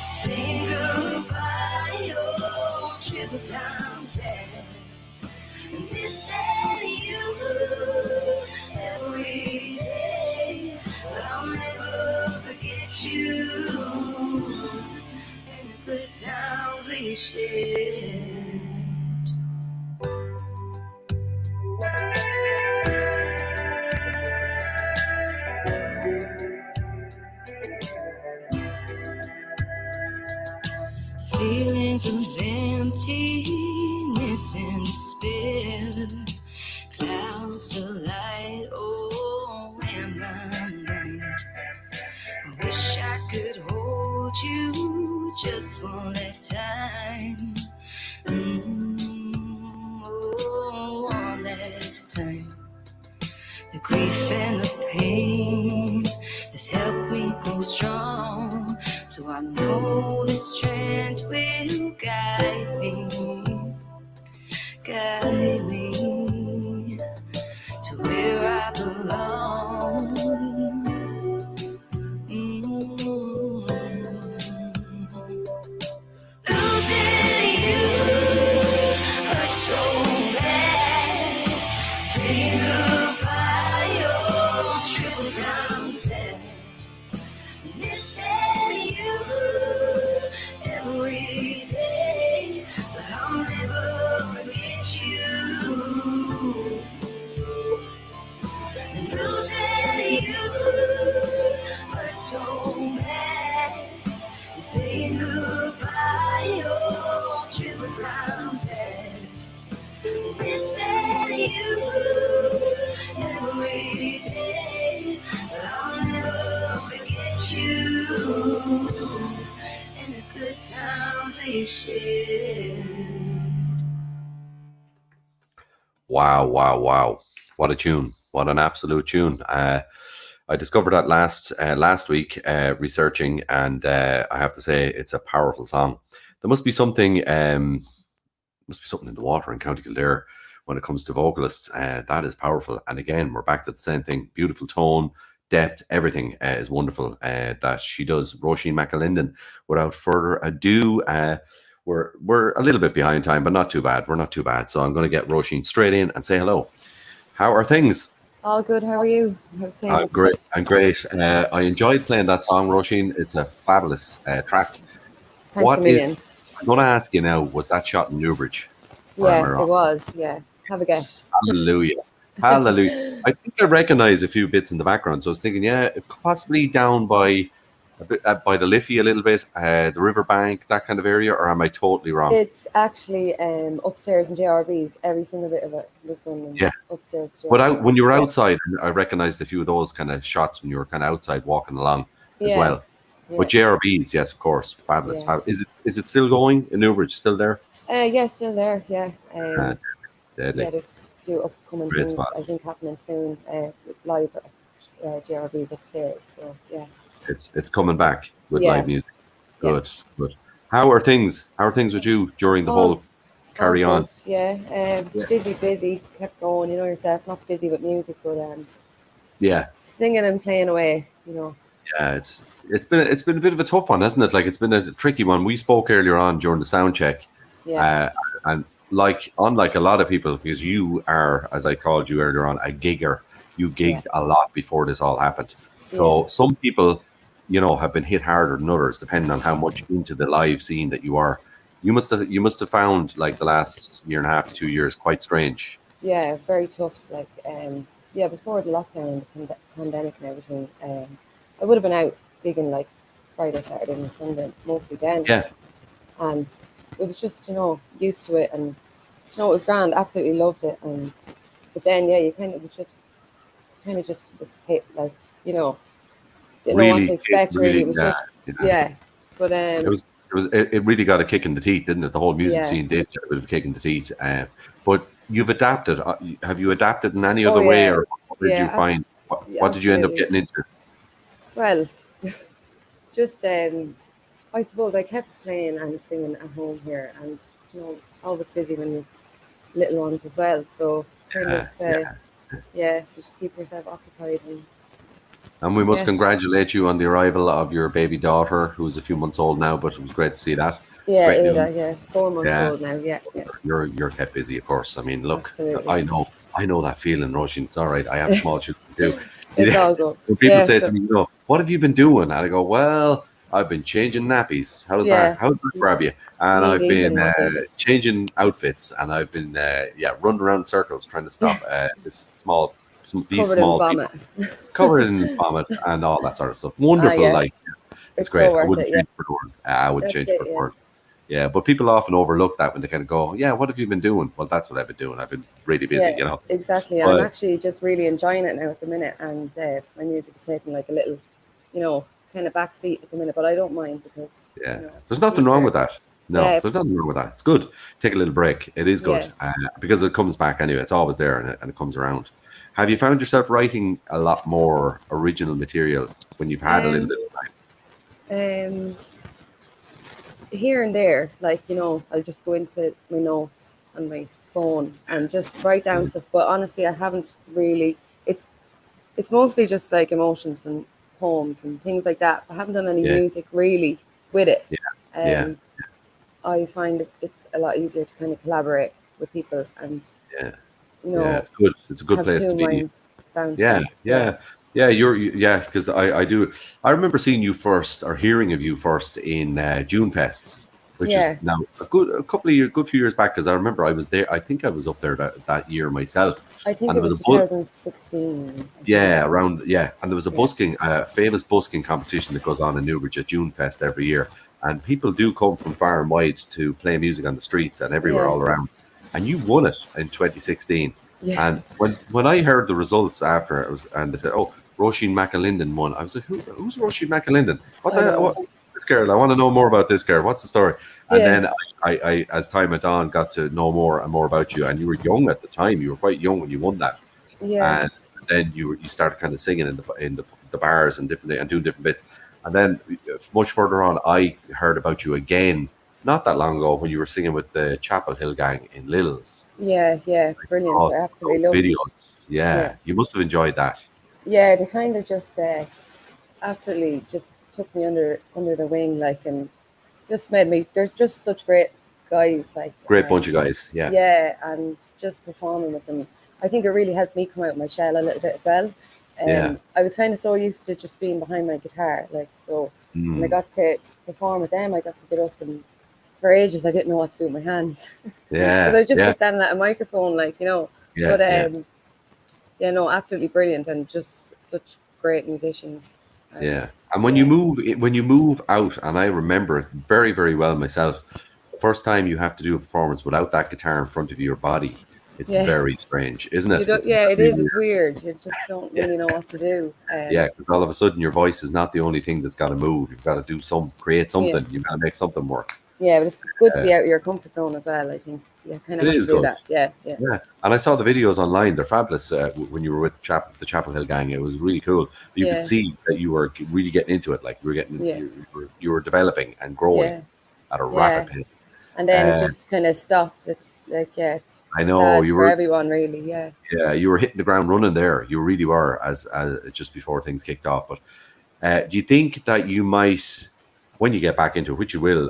Saying goodbye, oh, triple times sad. Missing you every day, but I'll never forget you and the good times we shared. Feelings of emptiness and despair, clouds of light in my mind. I wish I could hold you just one last time. Oh, one last time. The grief and the pain has helped me grow strong, so I know the strength will guide me to where I belong. Losing you hurt so bad. Saying goodbye, oh, triple times sad. Missing you every day, but I'll never forget you. And losing you hurt so bad. Saying goodbye, oh, triple times sad. Missing you every day, but I'll never forget you and the good times we shared. Wow, wow, wow. What a tune. What an absolute tune. I discovered that last week researching, and I have to say it's a powerful song. There must be something in the water in County Kildare when it comes to vocalists. That is powerful. And again, we're back to the same thing. Beautiful tone, depth, everything is wonderful that she does. Roisin McAlinden. Without further ado, we're a little bit behind time, but not too bad. We're not too bad. So I'm going to get Roisin straight in and say hello. How are things? All good. How are you? How's things? I'm great. I enjoyed playing that song, Roisin. It's a fabulous track. Thanks a million. I'm going to ask you now, was that shot in Newbridge? Yeah, it was. Yeah. Have a guess. Hallelujah. Hallelujah. I think I recognize a few bits in the background. So I was thinking, yeah, possibly down by the Liffey a little bit, the riverbank, that kind of area, or am I totally wrong? It's actually upstairs in JRB's. Every single bit of it was done upstairs. But when you were outside, I recognized a few of those kind of shots when you were kind of outside walking along as well. Yeah. But JRB's, yes, of course, fabulous. Yeah. Is it still going in Newbridge? Still there? Yeah, still there. Yeah. Deadly. Yeah, there's a few upcoming Great things spot. I think happening soon. Live at JRB's upstairs. So yeah. It's coming back with live music. Good. How are things? How are things with you during the whole carry All on? good, yeah. Yeah. Busy, kept going, you know yourself, not busy with music, but Yeah, singing and playing away, you know. yeah. It's been a bit of a tough one, hasn't it? Like it's been a tricky one. We spoke earlier on during the sound check, Yeah, and like unlike a lot of people, because you are, as I called you earlier on, a gigger. You yeah, gigged a lot before this all happened. So yeah, some people, you know, have been hit harder than others, depending on how much into the live scene that you are. You must have found like the last year and a half to 2 years quite strange. yeah, very tough. Like, yeah, before the lockdown and the pandemic and everything, I would have been out gigging like Friday, Saturday, and Sunday, most Yeah, weekends, and it was just, you know, used to it, and you know, it was grand. Absolutely loved it, and but then, yeah, you kind of just was hit, like, you know, didn't know what to really, expect. Really, it was yeah, just, yeah. yeah, but It really got a kick in the teeth, didn't it? The whole music yeah, scene did get a bit of a kick in the teeth. But you've adapted. Have you adapted in any oh other way, yeah, or what did you find? What did you end up absolutely. getting into? Well, just I suppose I kept playing and singing at home here, and you know, always busy when you've little ones as well. So kind of, Yeah. yeah, you just keep yourself occupied, and And we must yeah, congratulate you on the arrival of your baby daughter, who's a few months old now, but it was great to see that. yeah, Great Ada, news. yeah, 4 months Yeah. old now, yeah, So yeah, you're kept busy, of course. I mean, look, absolutely. I know that feeling, Roisin. It's all right. I have small children too. It's all good. When people Yeah, say to so me, you know, what have you been doing? And I go, well, I've been changing nappies. How's that? yeah, How's that grab you? And knee I've deep been in nappies. changing outfits, and I've been running around in circles trying to stop these Covered in small people vomit. covered in vomit and all that sort of stuff. Ah, Wonderful, yeah, like it's it's great. so I worth wouldn't it. Yeah, change it for the world. I wouldn't that's change it it. for the Yeah, world. Yeah, but people often overlook that when they kind of go, "Yeah, what have you been doing?" Well, that's what I've been doing. I've been really busy, yeah, you know. exactly. I'm But actually just really enjoying it now at the minute, and my music is taking like a little, you know, kind of back seat at the minute, but I don't mind because yeah, you know, there's nothing these wrong are with that. No, yeah, there's nothing wrong with that. It's good. Take a little break. It is good yeah. because it comes back anyway. It's always there and it comes around. Have you found yourself writing a lot more original material when you've had a little Um, bit of time? um, here and there, like, you know, I'll just go into my notes on my phone and just write down stuff. But honestly, I haven't really. It's mostly just like emotions and poems and things like that. I haven't done any Yeah, music really with it. yeah, yeah, Um, I find it's a lot easier to kind of collaborate with people and, yeah, you yeah. know, It's good. It's a good have place to two be. minds Yeah, bouncing. Yeah, yeah, yeah. Yeah, because I do. I remember seeing you first or hearing of you first in June Fest, which is yeah. now a couple of years, good few years back. Because I remember I was there. I think I was up there that year myself, I think and it there was was a bus. 2016. I think. Yeah, around and there was a Yeah, busking, famous busking competition that goes on in Newbridge at June Fest every year, and people do come from far and wide to play music on the streets and everywhere yeah, all around. And you won it in 2016. yeah. And when I heard the results after it was, and they said, "Oh, Roisin McAlinden won," I was like, "Who's Roisin McAlinden? What I the know. what? This girl? I want to know more about this girl. What's the story?" And Yeah, then I, as time went on, got to know more and more about you. And you were young at the time. You were quite young when you won that, yeah, and then you started kind of singing in the bars and different and doing different bits. And then much further on, I heard about you again not that long ago when you were singing with the Chapel Hill Gang in Lil's. yeah, yeah. Brilliant. Oh, I those absolutely love. videos. Yeah, Yeah, you must have enjoyed that. yeah. They kind of just absolutely just took me under the wing, like, and just made me. There's just such great guys, like, Great bunch of guys. Yeah, yeah, and just performing with them. I think it really helped me come out of my shell a little bit as well. yeah. I was kind of so used to just being behind my guitar, like, so when I Mm, got to perform with them, I got to get up, and for ages I didn't know what to do with my hands because yeah, I'd just be yeah, standing at a microphone, like, you know. yeah, But yeah, yeah, no, absolutely brilliant, and just such great musicians. And yeah. And yeah, when you move out, and I remember it very, very well myself. First time you have to do a performance without that guitar in front of your body, it's yeah, very strange, isn't you it? don't. It's Yeah, it very is. It's weird. weird. You just don't Yeah, really know what to do. yeah. 'Cause all of a sudden, your voice is not the only thing that's got to move. You've got to create Yeah, something. You've got to make something work. yeah, but it's good to Uh, be out of your comfort zone as well. I think you kind of it have is to do good. that. Yeah, yeah, Yeah, and I saw the videos online. They're fabulous. When you were with the Chapel Hill Gang, it was really cool. You could yeah, see that you were really getting into it. Like you were yeah, you were developing and growing. yeah, at a Yeah. rapid pace. And then it Uh, just kind of stopped. It's like, yeah, it's I know sad you for were, everyone, really. Yeah. yeah, you were hitting the ground running there. You really were, as just before things kicked off. But do you think that you might, when you get back into it, which you will,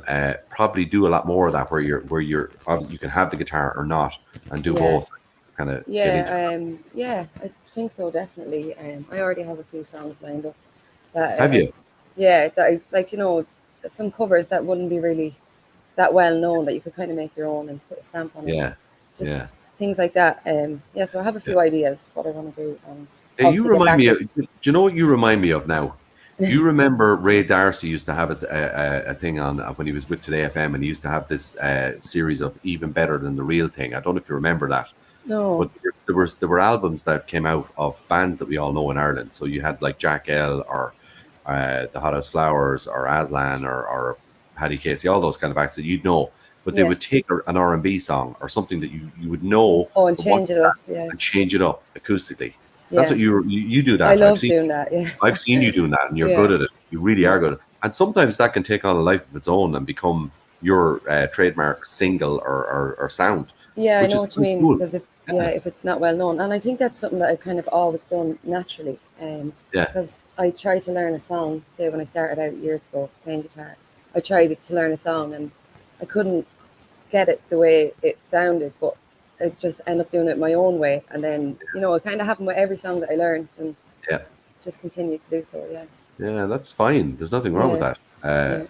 probably do a lot more of that, where you can have the guitar or not, and do Yeah. both, kind of get into. Yeah, I think so, definitely. I already have a few songs lined up that Have you? yeah, that I like, some covers that wouldn't be really that well known, that you could kind of make your own and put a stamp on it. Yeah, Just yeah. things like that. Yeah, so I have a few ideas what I want to do, and Yeah, you obviously get remind back me of. in- Do you know what you remind me of now? Do you remember Ray Darcy used to have a thing on when he was with Today FM, and he used to have this series of Even Better Than the Real Thing. I don't know if you remember that, No. but there were albums that came out of bands that we all know in Ireland. So you had like Jack L, or the Hot House Flowers, or Aslan, or Paddy Casey, all those kind of acts that you'd know. But they Yeah. would take an R&B song or something that you would know, Oh, and but what- change it up. Yeah. and change it up acoustically. Yeah. That's what you do that. I love I've seen, doing that. Yeah. I've seen you doing that, and you're Yeah. good at it. You really are good at it. And sometimes that can take on a life of its own and become your trademark single or sound. Yeah, I Which know is what you mean. cool. Because Yeah. if it's not well known, and I think that's something that I've kind of always done naturally. Yeah. Because I tried to learn a song. Say when I started out years ago playing guitar, I tried to learn a song, and I couldn't get it the way it sounded, but I just end up doing it my own way. And then it kind of happened with every song that I learned, and Yeah. just continue to do so. Yeah. Yeah, that's fine. There's nothing wrong with Yeah. that. Yeah.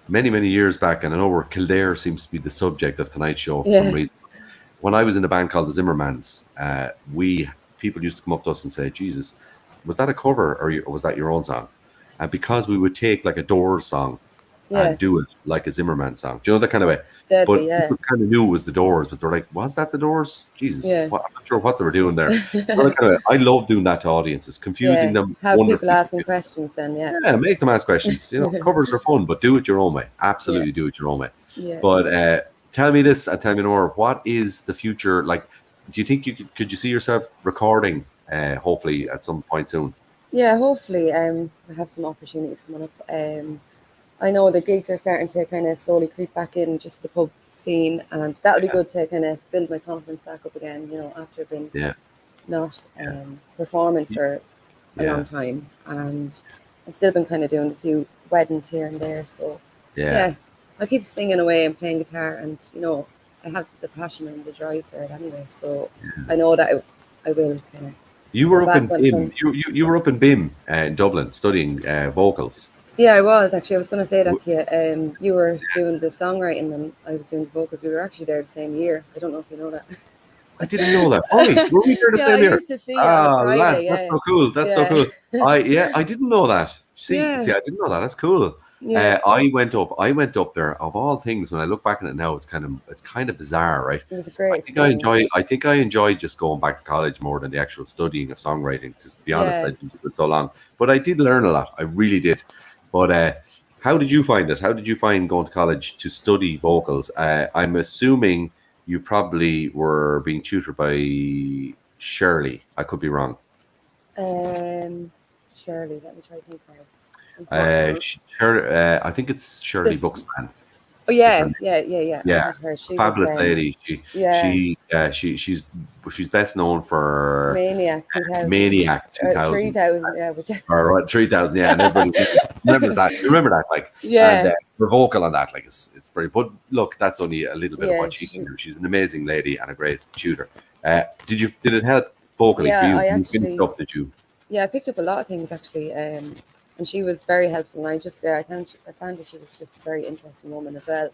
Many years back, and I know where Kildare seems to be the subject of tonight's show for Yeah. some reason. When I was in a band called the Zimmermans, people used to come up to us and say, "Jesus, was that a cover or was that your own song?" And because we would take like a Doors song Yeah. and do it like a Zimmerman song, do you know, that kind of way? Deadly. But Yeah. people kind of knew it was the Doors, but they're like, "Was that the Doors?" Jesus, Yeah. I'm not sure what they were doing there. But I love doing that to audiences, confusing Yeah. them. Have people wonderfully. asking questions then? Yeah. Yeah, make them ask questions. Covers are fun, but do it your own way. Absolutely do it your own way. Yeah. But tell me this and tell me more. What is the future like? Do you think could you see yourself recording? Hopefully at some point soon. Yeah, hopefully I have some opportunities coming up. I know the gigs are starting to kind of slowly creep back in, just the pub scene, and that'll be good to kind of build my confidence back up again, after being Yeah. not performing for a Yeah. long time. And I've still been kind of doing a few weddings here and there, so Yeah. I keep singing away and playing guitar, and I have the passion and the drive for it anyway, so I know that I will kind of. You were Go up in back when BIM. You were up in BIM in Dublin studying vocals. Yeah, I was actually. I was going to say that to you. You were doing the songwriting, and I was doing the vocals. We were actually there the same year. I don't know if you know that. I didn't know that. Oh, were we there the Yeah, same I year? used to see you on Friday, lads, yeah. that's so cool. That's so Yeah. cool. I didn't know that. See, Yeah. I didn't know that. That's cool. Yeah, I went up there. Of all things, when I look back on it now, it's kind of bizarre, right? it was a great. I think I enjoyed just going back to college more than the actual studying of songwriting. Just to be honest, Yeah. I didn't do it so long, but I did learn a lot. I really did. But how did you find it? How did you find going to college to study vocals? I'm assuming you probably were being tutored by Shirley. I could be wrong. Shirley, let me try to think now. I think it's Shirley This- Buxman. Oh yeah, her yeah. Yeah, I had her. She Fabulous was, lady. She's best known for Maniac 2000. Maniac 2000. 3000. Yeah, which, Or 3000, yeah. And everybody remembers that. You remember that, like, yeah. and her vocal on that, like, it's very. But look, that's only a little bit of Yeah, what she can do. She's an amazing lady and a great tutor. Did it help vocally Yeah, for you? I Did you actually- pick up, did you? Yeah, I picked up a lot of things actually, and she was very helpful. And I found that she was just a very interesting woman as well.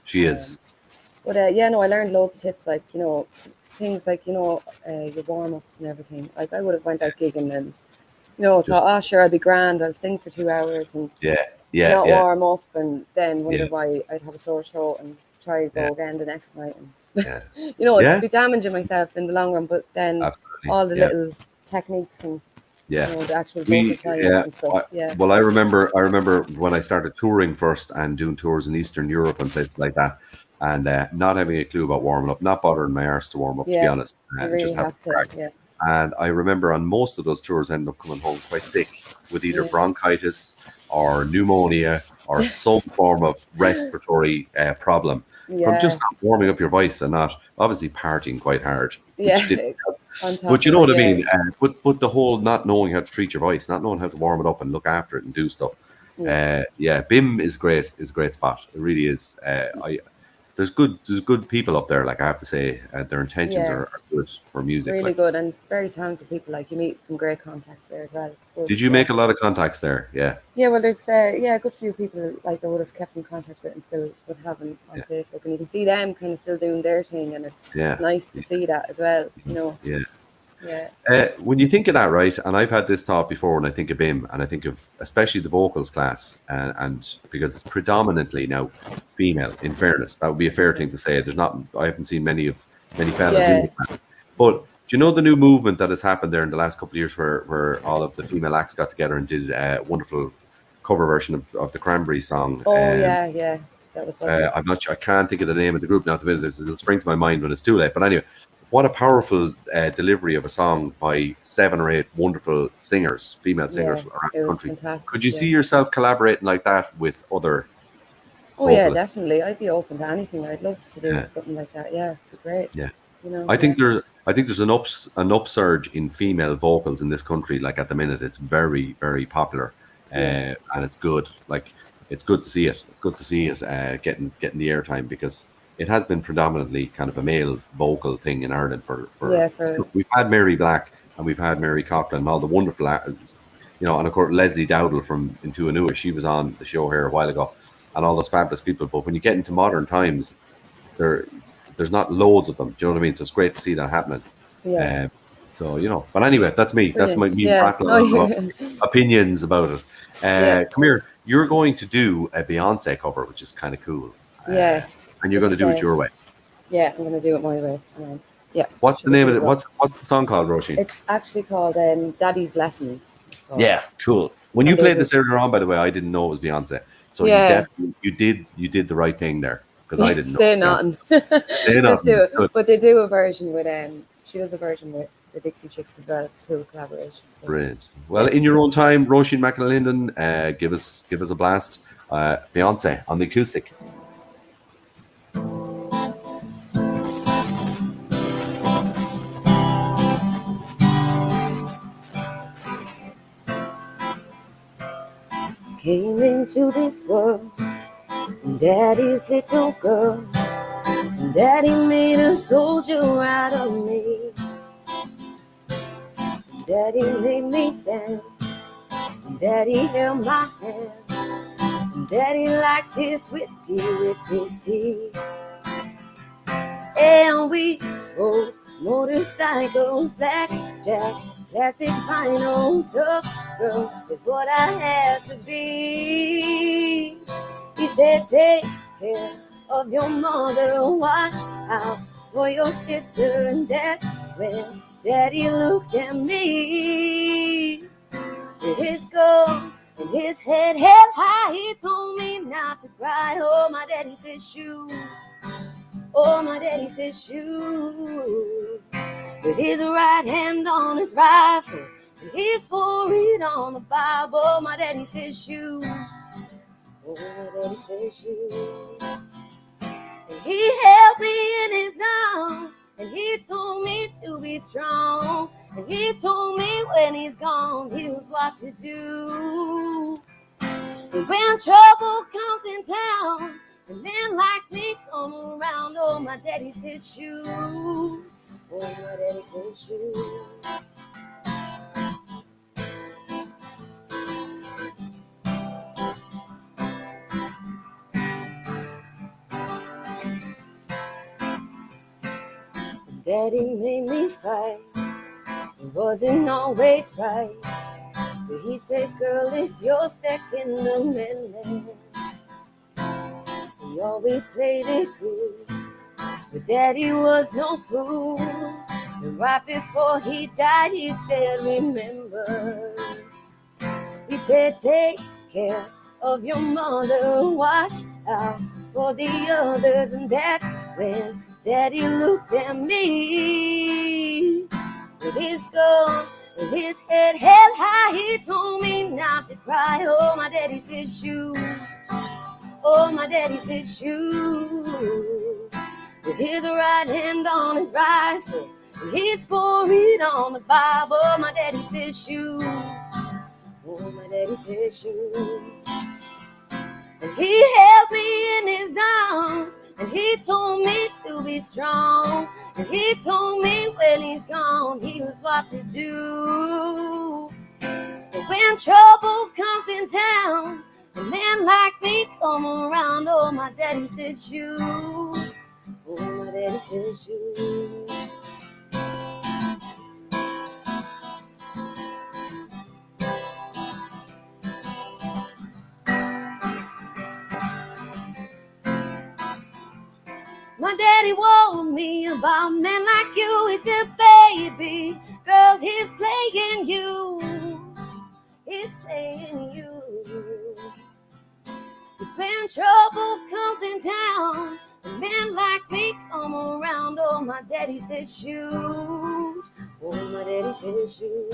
She is. But I learned loads of tips, like things like your warm ups and everything. Like I would have went out gigging and thought, sure, I'll be grand. I'll sing for 2 hours and not warm up, and then wonder Yeah. why I'd have a sore throat and try to go Yeah. again the next night. And Yeah. it'd Yeah. be damaging myself in the long run. But then Absolutely. all the Yeah. little techniques and Yeah. the actual We- vocal science yeah, and stuff. Yeah. Well, I remember when I started touring first and doing tours in Eastern Europe and places like that, and not having a clue about warming up, not bothering my arse to warm up, to be Yeah, honest, You really just having have to crack. to. Yeah. And I remember on most of those tours, I ended up coming home quite sick with either Yeah. bronchitis or pneumonia or some form of respiratory problem from just not warming up your voice and not obviously partying quite hard. Which didn't help. But you know what I mean? But the whole not knowing how to treat your voice, not knowing how to warm it up and look after it and do stuff. BIM is great. Is a great spot. It really is. There's good people up there. Like I have to say, their intentions are good for music. Really like. good and very talented people. Like you meet some great contacts there as well. It's good. Did you make a lot of contacts there? Yeah. Yeah, well, there's a good few people like I would have kept in contact with and still would have on Facebook, and you can see them kind of still doing their thing, and it's nice to see that as well. You know. Yeah. Yeah. When you think of that, right, and I've had this thought before, and I think of BIM, and I think of especially the vocals class, and because it's predominantly now female. In fairness, that would be a fair thing to say. I haven't seen many fellas in the class. But do you know the new movement that has happened there in the last couple of years, where all of the female acts got together and did a wonderful cover version of the Cranberries song? Oh yeah, that was. I'm not sure. I can't think of the name of the group now. At the minute, it'll spring to my mind when it's too late. But anyway. What a powerful delivery of a song by 7 or 8 wonderful singers, female singers around the country. Fantastic, could you see yourself collaborating like that with other vocalists? Yeah, definitely. I'd be open to anything. I'd love to do something like that. Yeah, it'd be great. Yeah. You know, I think there's an upsurge in female vocals in this country. Like at the minute, it's very, very popular, and it's good. Like it's good to see it. It's good to see it getting the airtime, because it has been predominantly kind of a male vocal thing in Ireland for we've had Mary Black and we've had Mary Coughlin and all the wonderful, and of course Leslie Dowdle from Into Anua, she was on the show here a while ago, and all those fabulous people. But when you get into modern times, there's not loads of them. Do you know what I mean? So it's great to see that happening. Yeah. But anyway, that's me. Brilliant. That's my rattle opinions about it. Come here. You're going to do a Beyonce cover, which is kind of cool. And you're going to do it your way. Yeah, I'm going to do it my way. What's the name of it? What's the song called, Roisin? It's actually called Daddy's Lessons. Yeah, cool. When you played this earlier on, by the way, I didn't know it was Beyonce. So you did the right thing there, because I didn't know. Say nothing. Say nothing. But they do a version with she does a version with the Dixie Chicks as well. It's a cool collaboration. So. Brilliant. Well, in your own time, Roisin McAlinden, give us a blast. Beyonce on the acoustic. Came into this world, Daddy's little girl, and Daddy made a soldier out of me. Daddy made me dance, and Daddy held my hand, and Daddy liked his whiskey with his tea. And we rode motorcycles, blackjack, classic, fine old tough girl is what I had to be. He said, take care of your mother, watch out for your sister, and that's when Daddy looked at me. With his gun and his head held high, he told me not to cry. Oh, my daddy said shoot. Oh, my daddy said shoot. With his right hand on his rifle and his forehead on the Bible, my daddy said shoot. Oh, my daddy said shoot. And he held me in his arms, and he told me to be strong, and he told me when he's gone, here's what to do. And when trouble comes in town, and men like me come around, oh, my daddy said shoot. Oh, my daddy said shoot. Daddy made me fight. It wasn't always right, but he said, girl, it's your Second Amendment. He always played it good, but Daddy was no fool. And right before he died, he said, remember. He said, take care of your mother, watch out for the others. And that's when Daddy looked at me. With his gun and his head held high, he told me not to cry. Oh, my daddy said shoot. Oh, my daddy said shoot. With his right hand on his rifle, and he's pouring on the Bible. My daddy said shoot. Oh, my daddy said shoot. And he held me in his arms, and he told me to be strong. And he told me when he's gone, he was what to do. But when trouble comes in town, a man like me come around. Oh, my daddy said shoot. Oh, my daddy said shoot. My daddy warned me about men like you. He said, baby, girl, he's playing you. He's playing you. Cause when trouble comes in town, a man like me come around. Oh, my daddy said shoot. Oh, my daddy said shoot.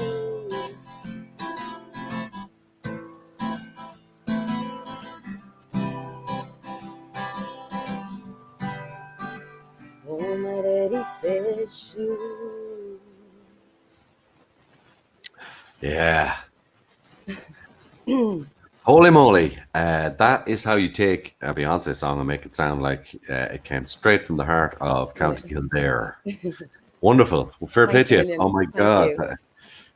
Oh, my daddy said shoot. Yeah. Holy moly. That is how you take a Beyonce song and make it sound like it came straight from the heart of County Kildare. Wonderful. Well, fair play Thanks to a you. million. Oh my Thank God.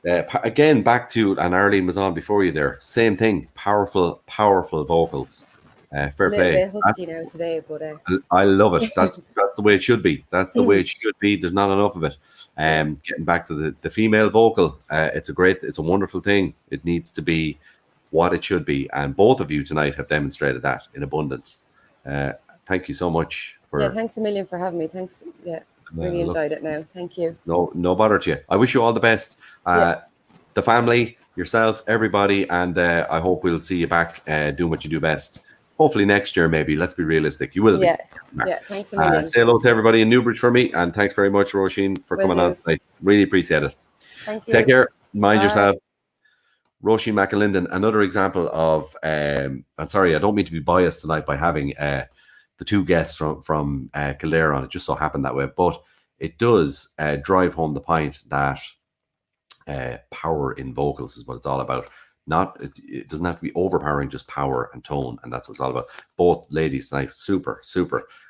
you. Again, back to, and Arlene was on before you there. Same thing. Powerful, powerful vocals. Fair A little play. bit husky now today, but I love it. That's the way it should be. That's the way it should be. There's not enough of it. Getting back to the female vocal, it's a wonderful thing. It needs to be what it should be, and both of you tonight have demonstrated that in abundance. Thank you so much for. yeah, thanks a million for having me. Thanks. Yeah, really look, enjoyed it now. Thank you. no bother to you. I wish you all the best. The family, yourself, everybody, and I hope we'll see you back doing what you do best. Hopefully next year, maybe. Let's be realistic. You will be. Yeah, thanks a million. Say hello to everybody in Newbridge for me, and thanks very much, Roisin, for Will coming on do. tonight. Really appreciate it. Thank you. Take care. Mind Bye. yourself. Roisin McAlinden, another example of, I'm sorry, I don't mean to be biased tonight by having the two guests from Kildare on. It just so happened that way. But it does drive home the point that power in vocals is what it's all about. It doesn't have to be overpowering, just power and tone, and that's what it's all about. Both ladies tonight, super,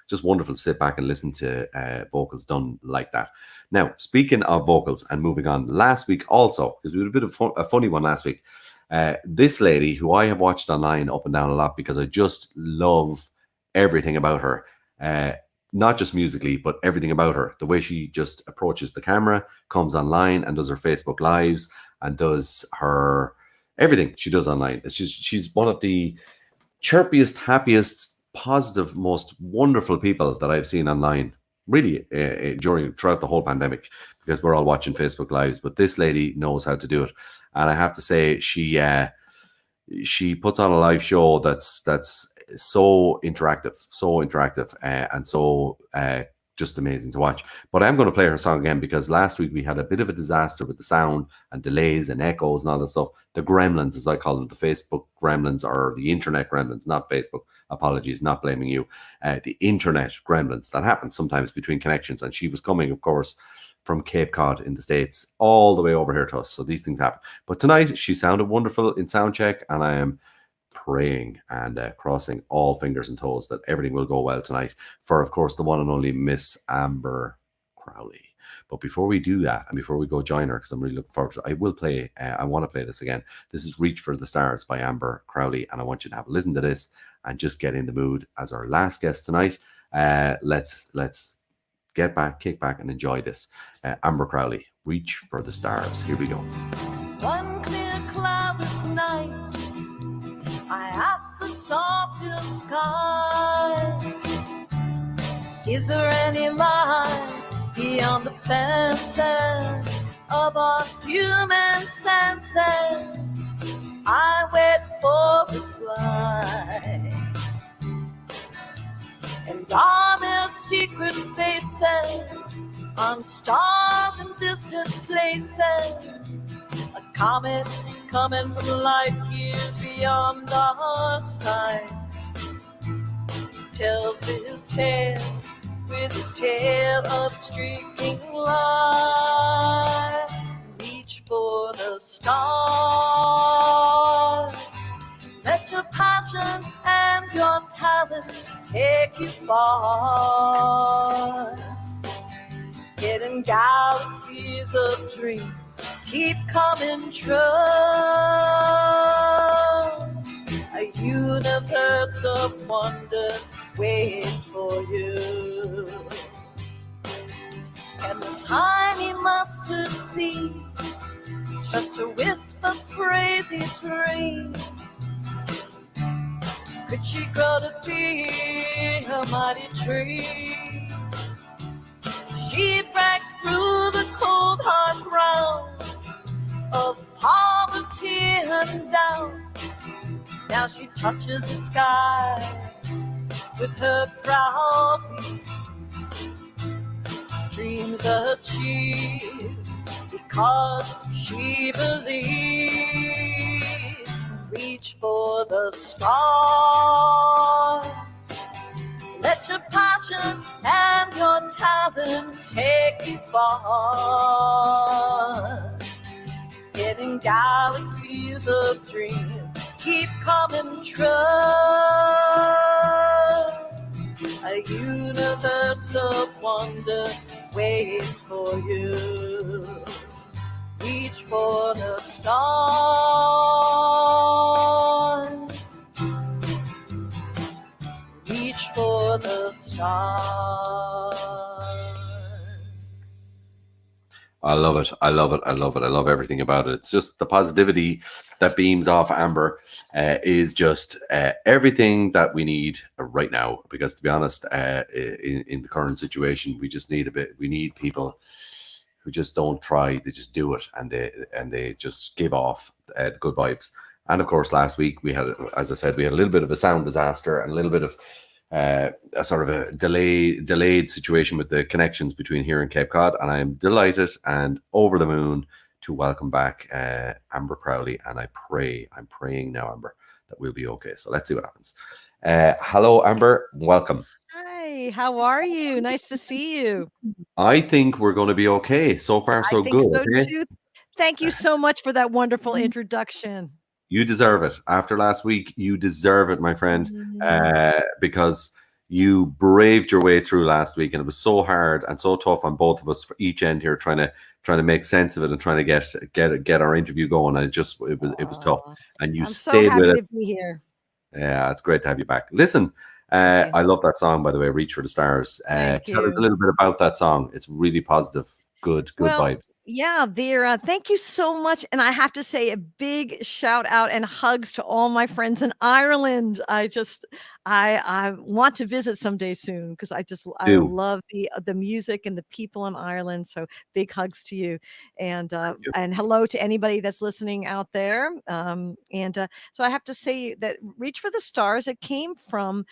just wonderful to sit back and listen to vocals done like that. Now, speaking of vocals and moving on, last week also, because we had a bit of a funny one last week, this lady who I have watched online up and down a lot because I just love everything about her. Not just musically, but everything about her. The way she just approaches the camera, comes online and does her Facebook Lives and does her everything she does online. She's one of the chirpiest, happiest, positive, most wonderful people that I've seen online, really, throughout the whole pandemic, because we're all watching Facebook Lives. But this lady knows how to do it. And I have to say, she puts on a live show that's so interactive, and so just amazing to watch. But I'm going to play her song again because last week we had a bit of a disaster with the sound and delays and echoes and all that stuff. The gremlins, as I call them, the Facebook gremlins, or the internet gremlins, not Facebook. Apologies, not blaming you. The internet gremlins that happen sometimes between connections. And she was coming, of course, from Cape Cod in the States all the way over here to us. So these things happen. But tonight she sounded wonderful in sound check, and I am praying and crossing all fingers and toes that everything will go well tonight for, of course, the one and only Miss Amber Crowley. But before we do that, and before we go join her, because I'm really looking forward to it, I want to play this again. This is Reach for the Stars by Amber Crowley, and I want you to have a listen to this and just get in the mood as our last guest tonight. Let's kick back and enjoy this. Amber Crowley, Reach for the Stars. Here we go. One clear cloudless night, I asked the star-filled sky, is there any light beyond the fences of our human senses? I wait for reply. And are there secret faces on stars in distant places? A comet coming from light years beyond our sight. tells this tale with his tale of streaking light. Reach for the stars. Let your passion and your talent take you far. Hidden galaxies of dreams keep coming true. A universe of wonder waiting for you. And the tiny mustard seed, just a wisp of crazy dream. Could she grow to be a mighty tree? She breaks through the cold hard ground of poverty and doubt. Now she touches the sky with her proud wings. Dreams achieved because she believed. Reach for the stars. Let your passion and your talent take you far. Hidden galaxies of dreams keep coming true. A universe of wonder waits for you. Reach for the stars. Reach for the stars. I love it. I love it. I love it. I love everything about it. It's just the positivity that beams off Amber is just everything that we need right now. Because to be honest, in the current situation, we just need we need people who just don't try, they just do it, and they just give off the good vibes. And of course, last week we had, as I said, we had a little bit of a sound disaster and a little bit of a sort of a delayed situation with the connections between here and Cape Cod, and I'm delighted and over the moon to welcome back Amber Crowley. And I'm praying now, Amber, that we'll be okay. So let's see what happens. Hello, Amber. Welcome. Hi, how are you? Nice to see you. I think we're going to be okay. So far, so I think good. so Okay? too. Thank you so much for that wonderful introduction. You deserve it. After last week, you deserve it, my friend, because you braved your way through last week, and it was so hard and so tough on both of us for each end here, trying to make sense of it and trying to get our interview going. And it was tough, and you I'm so stayed happy with to it. be here. Yeah, it's great to have you back. Listen, I love that song, by the way, "Reach for the Stars." Thank Tell us a you. little bit about that song. It's really positive, good Well, vibes. yeah, dear. Thank you so much. And I have to say a big shout out and hugs to all my friends in Ireland. I want to visit someday soon because I Do. love the music and the people in Ireland. So big hugs to you. And hello to anybody that's listening out there. So I have to say that Reach for the Stars, it came from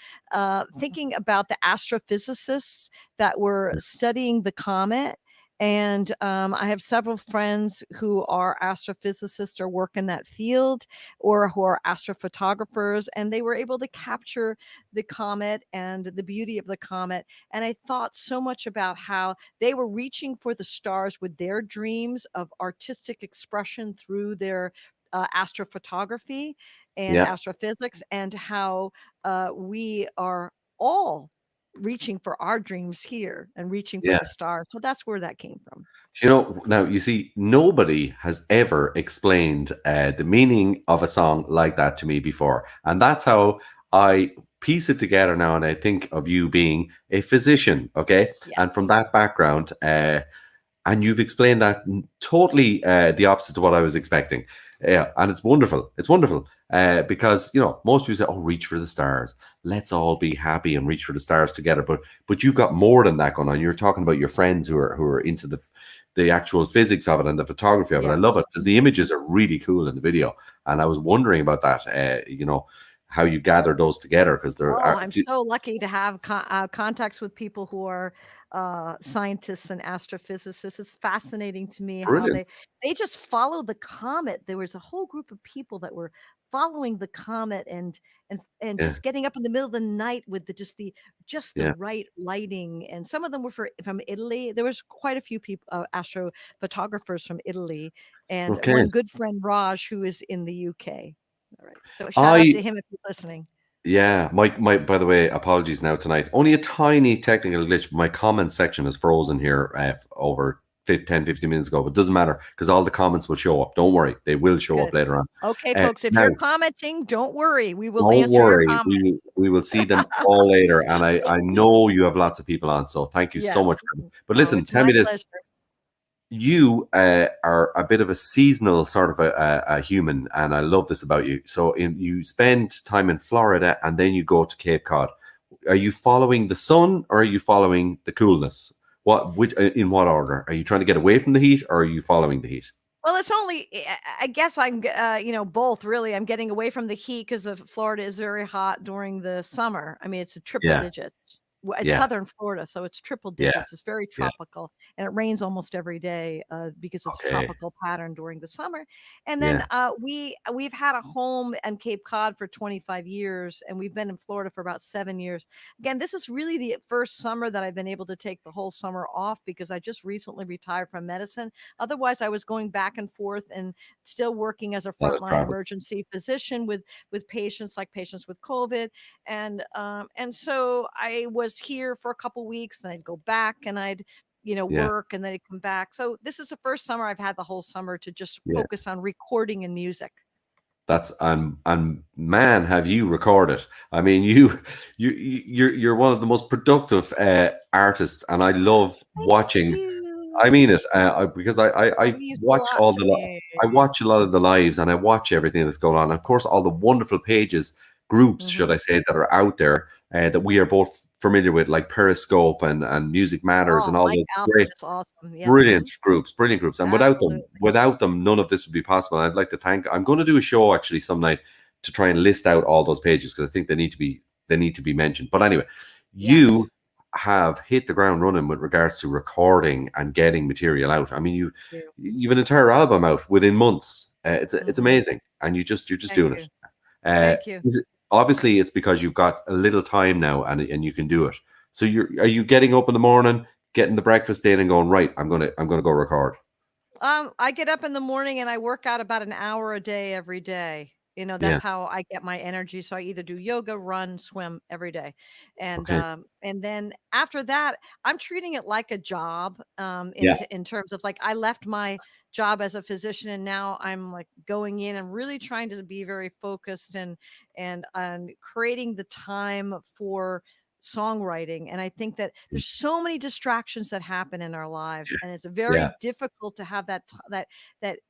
thinking about the astrophysicists that were studying the comet. And I have several friends who are astrophysicists or work in that field, or who are astrophotographers, and they were able to capture the comet and the beauty of the comet. And I thought so much about how they were reaching for the stars with their dreams of artistic expression through their astrophotography and Yeah. astrophysics, and how we are all reaching for our dreams here and reaching for Yeah. the stars. So that's where that came from. You know, now you see, nobody has ever explained the meaning of a song like that to me before, and that's how I piece it together now. And I think of you being a physician, okay, and from that background, and you've explained that totally the opposite to what I was expecting. Yeah, and it's wonderful. It's wonderful because, you know, most people say, "Oh, reach for the stars. Let's all be happy and reach for the stars together." But you've got more than that going on. You're talking about your friends who are into the actual physics of it and the photography of it. I love it because the images are really cool in the video. And I was wondering about that. You know, how you gather those together, because there Oh, are. I'm so lucky to have contacts with people who are scientists and astrophysicists. It's fascinating to me how Brilliant. they just follow the comet. There was a whole group of people that were following the comet and Yeah, just getting up in the middle of the night with the yeah. right lighting. And some of them were from Italy. There was quite a few people, astrophotographers from Italy, and Okay. one good friend Raj, who is in the UK. All right, so shout out I to him if he's listening. Yeah, my by the way, apologies now tonight. Only a tiny technical glitch. My comment section is frozen here over 10, 15 minutes ago, but it doesn't matter because all the comments will show up. Don't worry, they will show up Good. later on. Okay, folks, if Now, you're commenting, don't worry. We will don't answer your worry, comment. we will see them all later. And I know you have lots of people on, so thank you so Yes. much. But Oh, listen, it's tell my me this. pleasure. You are a bit of a seasonal sort of a human, and I love this about you. So you spend time in Florida and then you go to Cape Cod. Are you following the sun or are you following the coolness? In what order? Are you trying to get away from the heat or are you following the heat? Well, it's only, I guess I'm, both really. I'm getting away from the heat because of Florida is very hot during the summer. I mean, it's a triple Yeah, digits. It's yeah, southern Florida, so it's triple yeah, digits. It's very yeah. tropical, and it rains almost every day because it's a Okay, tropical pattern during the summer. And then yeah, we've had a home in Cape Cod for 25 years, and we've been in Florida for about 7 years. Again, this is really the first summer that I've been able to take the whole summer off because I just recently retired from medicine. Otherwise, I was going back and forth and still working as a lot of frontline travel. emergency physician with patients with COVID, and so I was here for a couple weeks, then I'd go back and I'd Yeah, work, and then I'd come back. So this is the first summer I've had the whole summer to just yeah. focus on recording and music. That's and man, have you recorded? I mean, you're one of the most productive artists, and I love Thank watching. you. I mean it because That I means a watch lot to I me. watch a lot of the lives and I watch everything that's going on. Of course, all the wonderful pages, groups, should I say, that are out there that we are both familiar with, like Periscope and Music Matters and Oh, all Mike those Alford great, is awesome. Yeah. brilliant groups. And Absolutely. without them, none of this would be possible. And I'd like to thank. I'm going to do a show actually some night to try and list out all those pages because I think they need to be mentioned. But anyway, you Yes. have hit the ground running with regards to recording and getting material out. I mean, You. you've an entire album out within months. It's Mhm. amazing, and you're just Thank doing you. it. Thank you. Obviously, it's because you've got a little time now, and you can do it. So are you getting up in the morning, getting the breakfast in, and going, right? I'm gonna go record. I get up in the morning and I work out about an hour a day every day. Yeah. That's how I get my energy. So I either do yoga, run, swim every day. Okay. And then after that, I'm treating it like a job, Yeah. in terms of like I left my job as a physician and now I'm like going in and really trying to be very focused and creating the time for songwriting. And I think that there's so many distractions that happen in our lives, and it's very Yeah. difficult to have that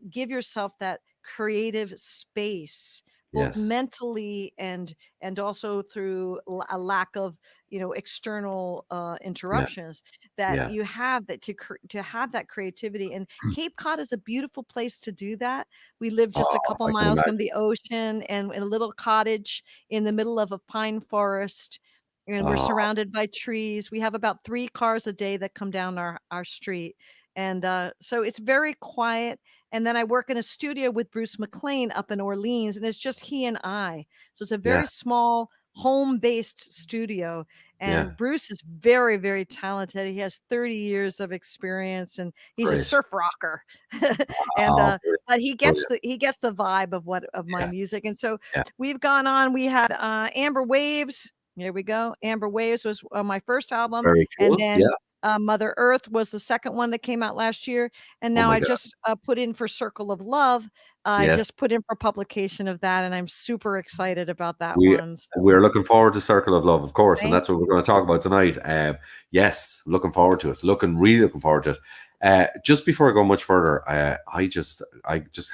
give yourself that creative space, both Yes. mentally and also through a lack of external Yeah. interruptions, that Yeah. you have that to have that creativity. And Cape Cod is a beautiful place to do that. We live just a Oh, couple I can miles from imagine. the ocean and in a little cottage in the middle of a pine forest, and we're Oh, surrounded by trees. We have about 3 cars a day that come down our street, and, so it's very quiet. And then I work in a studio with Bruce McLean up in Orleans, and it's just he and I. So it's a yeah. very small home-based studio, Yeah. and Bruce is very, very talented. He has 30 years of experience, and he's a Great. surf rocker. And, Oh, brilliant. but he gets Brilliant. the vibe of my Yeah. music. And so Yeah. we've gone on. We had, Amber Waves. Here we go. Amber Waves was my first album, Very and cool. Yeah. then Mother Earth was the second one that came out last year, and Oh now my I God. just put in for Circle of Love. I Yes. just put in for publication of that, and I'm super excited about that We one. So we're looking forward to Circle of Love, of course, and thank that's what we're you. going to talk about tonight. Yes, looking forward to it. Really looking forward to it. Just before I go much further, I just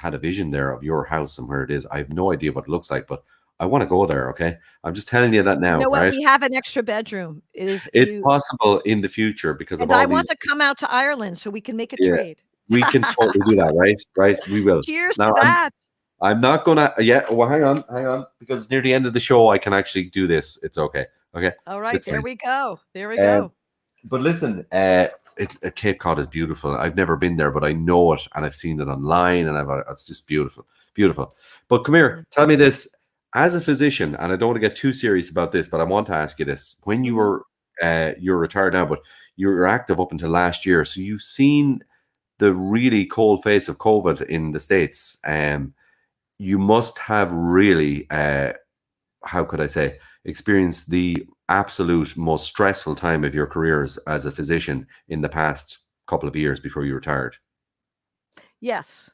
had a vision there of your house and where it is. I have no idea what it looks like, but I want to go there. Okay, I'm just telling you that You now, know what? right? We have an extra bedroom. It is It's you, possible in the future because of and I all want these. to come out to Ireland so we can make a Yeah, trade. we can totally do that, right? Right, we will. Cheers to Now, that. I'm not gonna. Yeah. Well, hang on, because it's near the end of the show. I can actually do this. It's okay. Okay. All right, It's there fine. we go. There we Um, go. But listen, Cape Cod is beautiful. I've never been there, but I know it, and I've seen it online, and it's just beautiful, beautiful. But come here, tell me this: as a physician, and I don't want to get too serious about this, but I want to ask you this: when you were you're retired now, but you were active up until last year, so you've seen the really cold face of COVID in the States. You must have really, how could I say, experienced the absolute most stressful time of your careers as a physician in the past couple of years before you retired. Yes.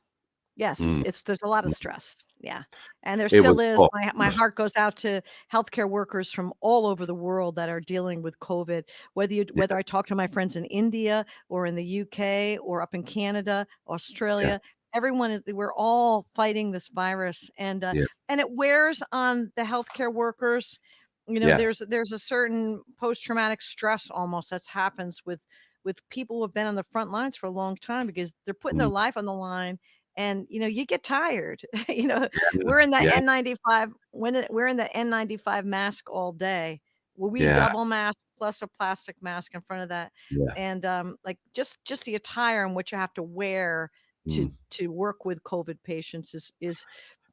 Yes, Mm. there's a lot of stress. Yeah. And there It still was is. tough. My heart goes out to healthcare workers from all over the world that are dealing with COVID. Whether I talk to my friends in India or in the UK or up in Canada, Australia, we're all fighting this virus, and Yeah. it wears on the healthcare workers. Yeah. There's a certain post-traumatic stress almost that happens with people who have been on the front lines for a long time because they're putting their Mm. life on the line. And you get tired. Yeah. We're in that Yeah. N95 we're in the N95 mask all day. Well, we Yeah. double mask plus a plastic mask in front of that. Yeah. And like just the attire and what you have to wear Mm. to work with COVID patients is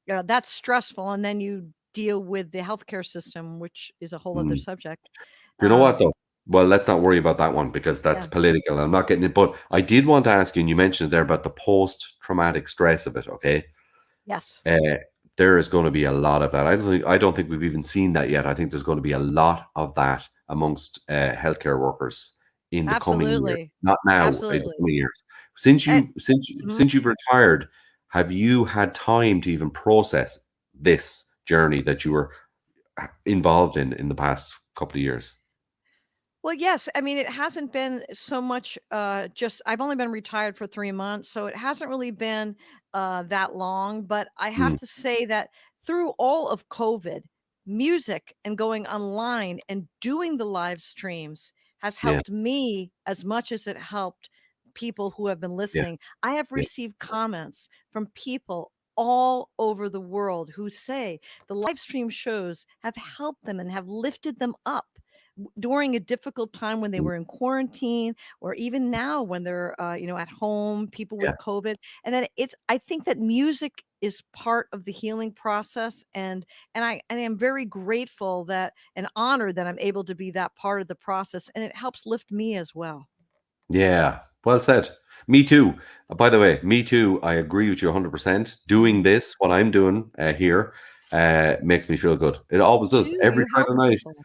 that's stressful. And then you deal with the healthcare system, which is a whole other Mm. subject. You know what Um, though? Well, let's not worry about that one because that's yeah. political. I'm not getting it, but I did want to ask you, and you mentioned there about the post-traumatic stress of it. Okay, Yes. there is going to be a lot of that. I don't think we've even seen that yet. I think there's going to be a lot of that amongst healthcare workers in the coming years. Absolutely. Not now, in the Absolutely. coming years. Since And you've retired, have you had time to even process this journey that you were involved in the past couple of years? Well, yes. I mean, it hasn't been so much just I've only been retired for 3 months, so it hasn't really been that long, but I have Mm. to say that through all of COVID, music and going online and doing the live streams has Yeah, helped me as much as it helped people who have been yeah, listening. I have yeah. received comments from people all over the world who say the live stream shows have helped them and have lifted them up during a difficult time when they Mm. were in quarantine or even now when they're at home, people Yeah, with COVID. And then I think that music is part of the healing process, and I am very grateful that and honored that I'm able to be that part of the process, and it helps lift me as well. yeah. Well said. Me too. By the way, me too. I agree with you 100%. Doing this, what I'm doing here, makes me feel good. It always You does. do, Every you Friday help night, people.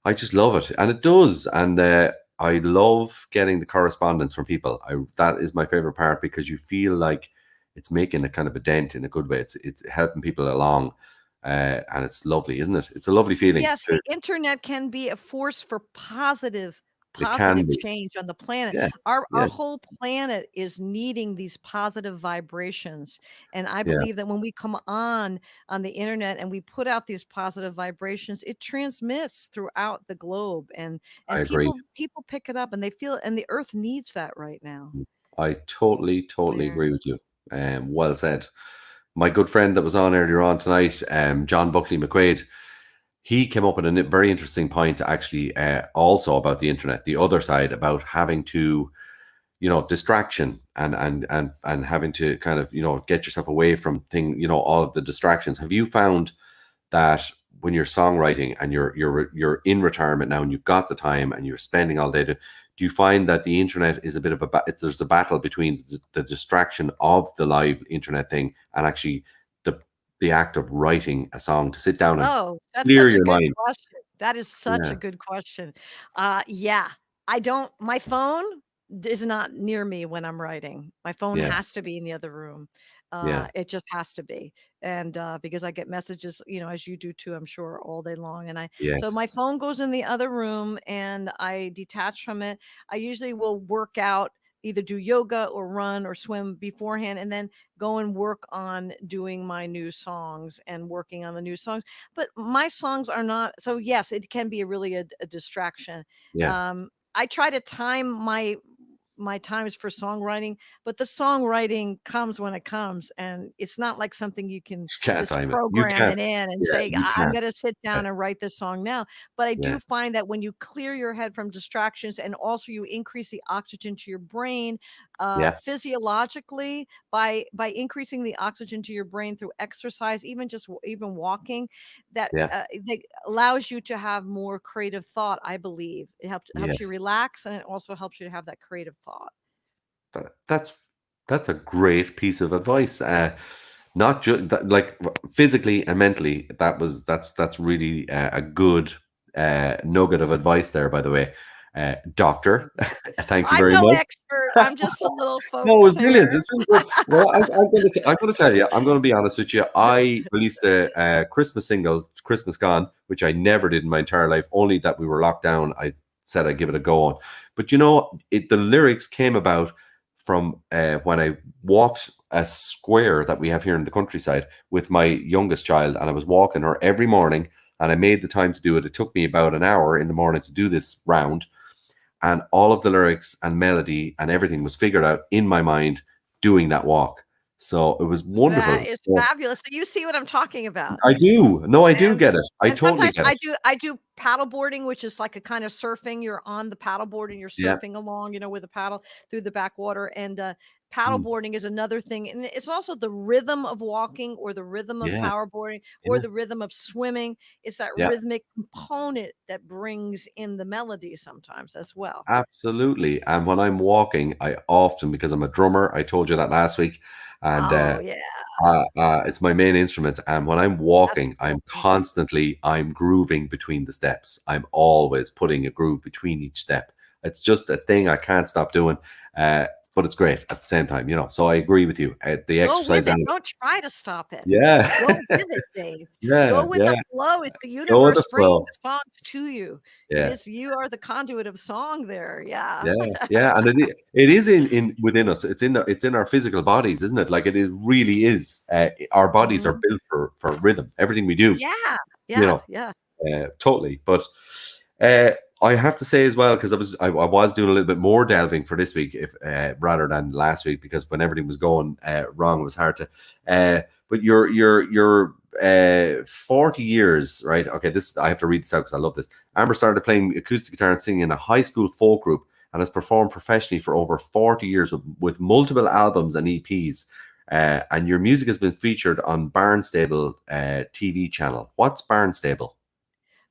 I just love it, and it does. And I love getting the correspondence from people. That is my favorite part because you feel like it's making a kind of a dent in a good way. It's helping people along, and it's lovely, isn't it? It's a lovely feeling. Yes, the internet can be a force for It can positive be. change on the planet. Yeah, Our yeah, whole planet is needing these positive vibrations. And I yeah. believe that when we come on the internet and we put out these positive vibrations, it transmits throughout the globe, I and agree. people pick it up and they feel it, and the earth needs that right now. I totally Yeah. agree with you. Well said. My good friend that was on earlier on tonight, John Buckley McQuaid, he came up with a very interesting point actually, also about the internet, the other side about having to, distraction and having to kind of, get yourself away from all of the distractions. Have you found that when you're songwriting and you're in retirement now and you've got the time and you're spending all day do you find that the internet is a bit of there's a battle between the distraction of the live internet thing and actually the act of writing a song to sit down and Oh, that's clear such a your good mind? question. That is such a Yeah, good question. Yeah, I don't my phone is not near me when I'm writing. My phone yeah, has to be in the other room. yeah. It just has to be. And because I get messages, as you do too, I'm sure, all day long. And so my Yes, phone goes in the other room and I detach from it. I usually will work out, either do yoga or run or swim beforehand, and then go and work on doing my new songs and working on the new songs. But my songs are not, so yes, it can be really a distraction. yeah, I try to time my time is for songwriting, but the songwriting comes when it comes, and it's not like something you can Can't just time it. You program can't. it in and Yeah, say, you I'm can't. going to sit down and write this song now. But I Yeah. do find that when you clear your head from distractions and also you increase the oxygen to your brain, Yeah. physiologically, by increasing the oxygen to your brain through exercise, even just even walking, that Yeah. that allows you to have more creative thought. I believe it helps you Yes. relax, and it also helps you to have that creative thought. That's a great piece of advice. Not just like physically and mentally. That's really a good nugget of advice there. By the way, doctor, thank you I'm very no much. expert. I'm just a little No, folk it was brilliant. singer. It's really good. Well, I'm going to tell you. I'm going to be honest with you. I released a Christmas single, "Christmas Gone," which I never did in my entire life. Only that we were locked down, I said I'd give it a go on. But you know, the lyrics came about from when I walked a square that we have here in the countryside with my youngest child, and I was walking her every morning, and I made the time to do it. It took me about an hour in the morning to do this round, and all of the lyrics and melody and everything was figured out in my mind doing that walk. So it was wonderful. That is So fabulous. So you see what I'm talking about. I do. No, I do And get it. I and totally sometimes get it. I do paddleboarding, which is like a kind of surfing. You're on the paddleboard and you're Yeah. surfing along, with a paddle through the backwater. And Mm. paddleboarding is another thing. And it's also the rhythm of walking, or the rhythm of Yeah. powerboarding, or Yeah. the rhythm of swimming. It's that Yeah. rhythmic component that brings in the melody sometimes as well. Absolutely. And when I'm walking, I often, because I'm a drummer, I told you that last week, and Oh yeah, it's my main instrument. And when I'm that's walking, cool. I'm grooving between the steps. I'm always putting a groove between each step. It's just a thing I can't stop doing. But it's great at the same time, So I agree with you. The Go with exercise it. and Don't try to stop it. yeah, Just go with it, Dave. yeah, Go with yeah. the flow. It's the Go with the universe bringing flow. the songs to you. It Yeah. is You are the conduit of song there. Yeah. Yeah, yeah, and it is in within us. It's in our physical bodies, isn't it? Like it is really is. Our bodies are Mhm. built for rhythm. Everything we do, Yeah. you Yeah. know, Yeah. totally. But I have to say as well, because I was doing a little bit more delving for this week, if rather than last week, because when everything was going wrong, it was hard to. But your 40 years, right? Okay, this I have to read this out because I love this. Amber started playing acoustic guitar and singing in a high school folk group and has performed professionally for over 40 years with multiple albums and EPs. And your music has been featured on Barnstable TV channel. What's Barnstable?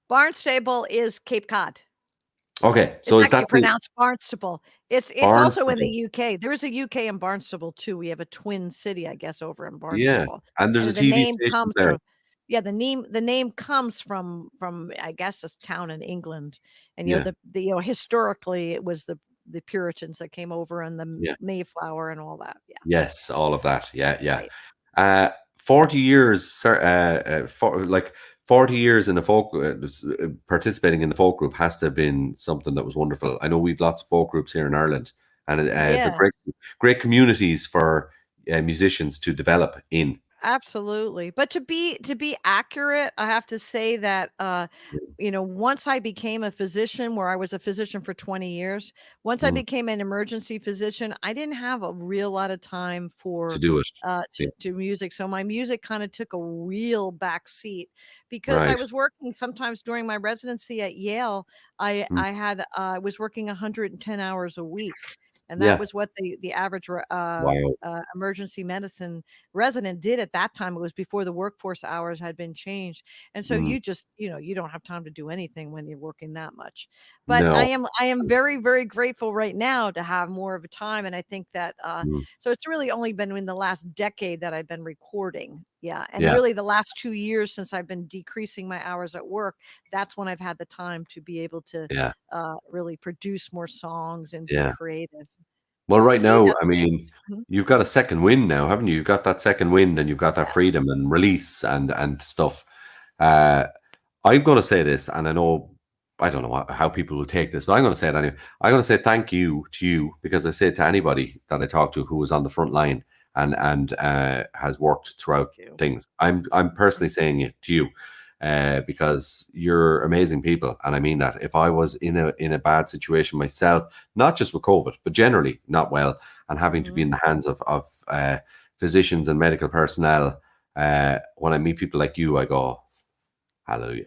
Barnstable is Cape Cod. Okay, It's so is actually that the pronounced Barnstable. It's also in Barnstable? the UK. There is a UK in Barnstable too. We have a twin city, I guess, over in Yeah, Barnstable. and there's a And the TV name station comes there. from yeah, the name comes from I guess this town in England. And Yeah, historically it was the Puritans that came over, and the yeah. Mayflower and all that. Yeah, Yes, all of that. Yeah, yeah. right. 40 years, sir, for like 40 years in a folk, participating in the folk group has to have been something that was wonderful. I know we've lots of folk groups here in Ireland, and they're Yeah. great communities for musicians to develop in. Absolutely. But to be accurate, I have to say that once I became a physician, where I was a physician for 20 years, once I Mm, became an emergency physician, I didn't have a real lot of time to for do it. Yeah, to music. So my music kind of took a real back seat because I right. was working sometimes during my residency at Yale. I Mm, I had was working 110 hours a week. And that yeah. was what the average Wow. emergency medicine resident did at that time. It was before the workforce hours had been changed. And so Mm, you don't have time to do anything when you're working that much. But I no. am I am very, very grateful right now to have more of a time. And I think that Mm, so it's really only been in the last decade that I've been recording. Yeah. And yeah. really the last 2 years since I've been decreasing my hours at work, that's when I've had the time to be able to Yeah. really produce more songs and be Yeah. creative. Well, right I think now, that's I mean, Mhm. you've got a second wind now, haven't you? You've got that second wind, and you've got that Yes. freedom and release and stuff. Uh, I'm going to say this, and I don't know how people will take this, but I'm going to say it anyway. I'm going to say thank you to you, because I say to anybody that I talk to who was on the front line and has worked throughout Thank you. things. I'm personally saying it to you. because you're amazing people, and I mean that. If I was in a bad situation myself, not just with COVID, but generally not well, and having to be in the hands of physicians and medical personnel, when I meet people like you, I go, hallelujah.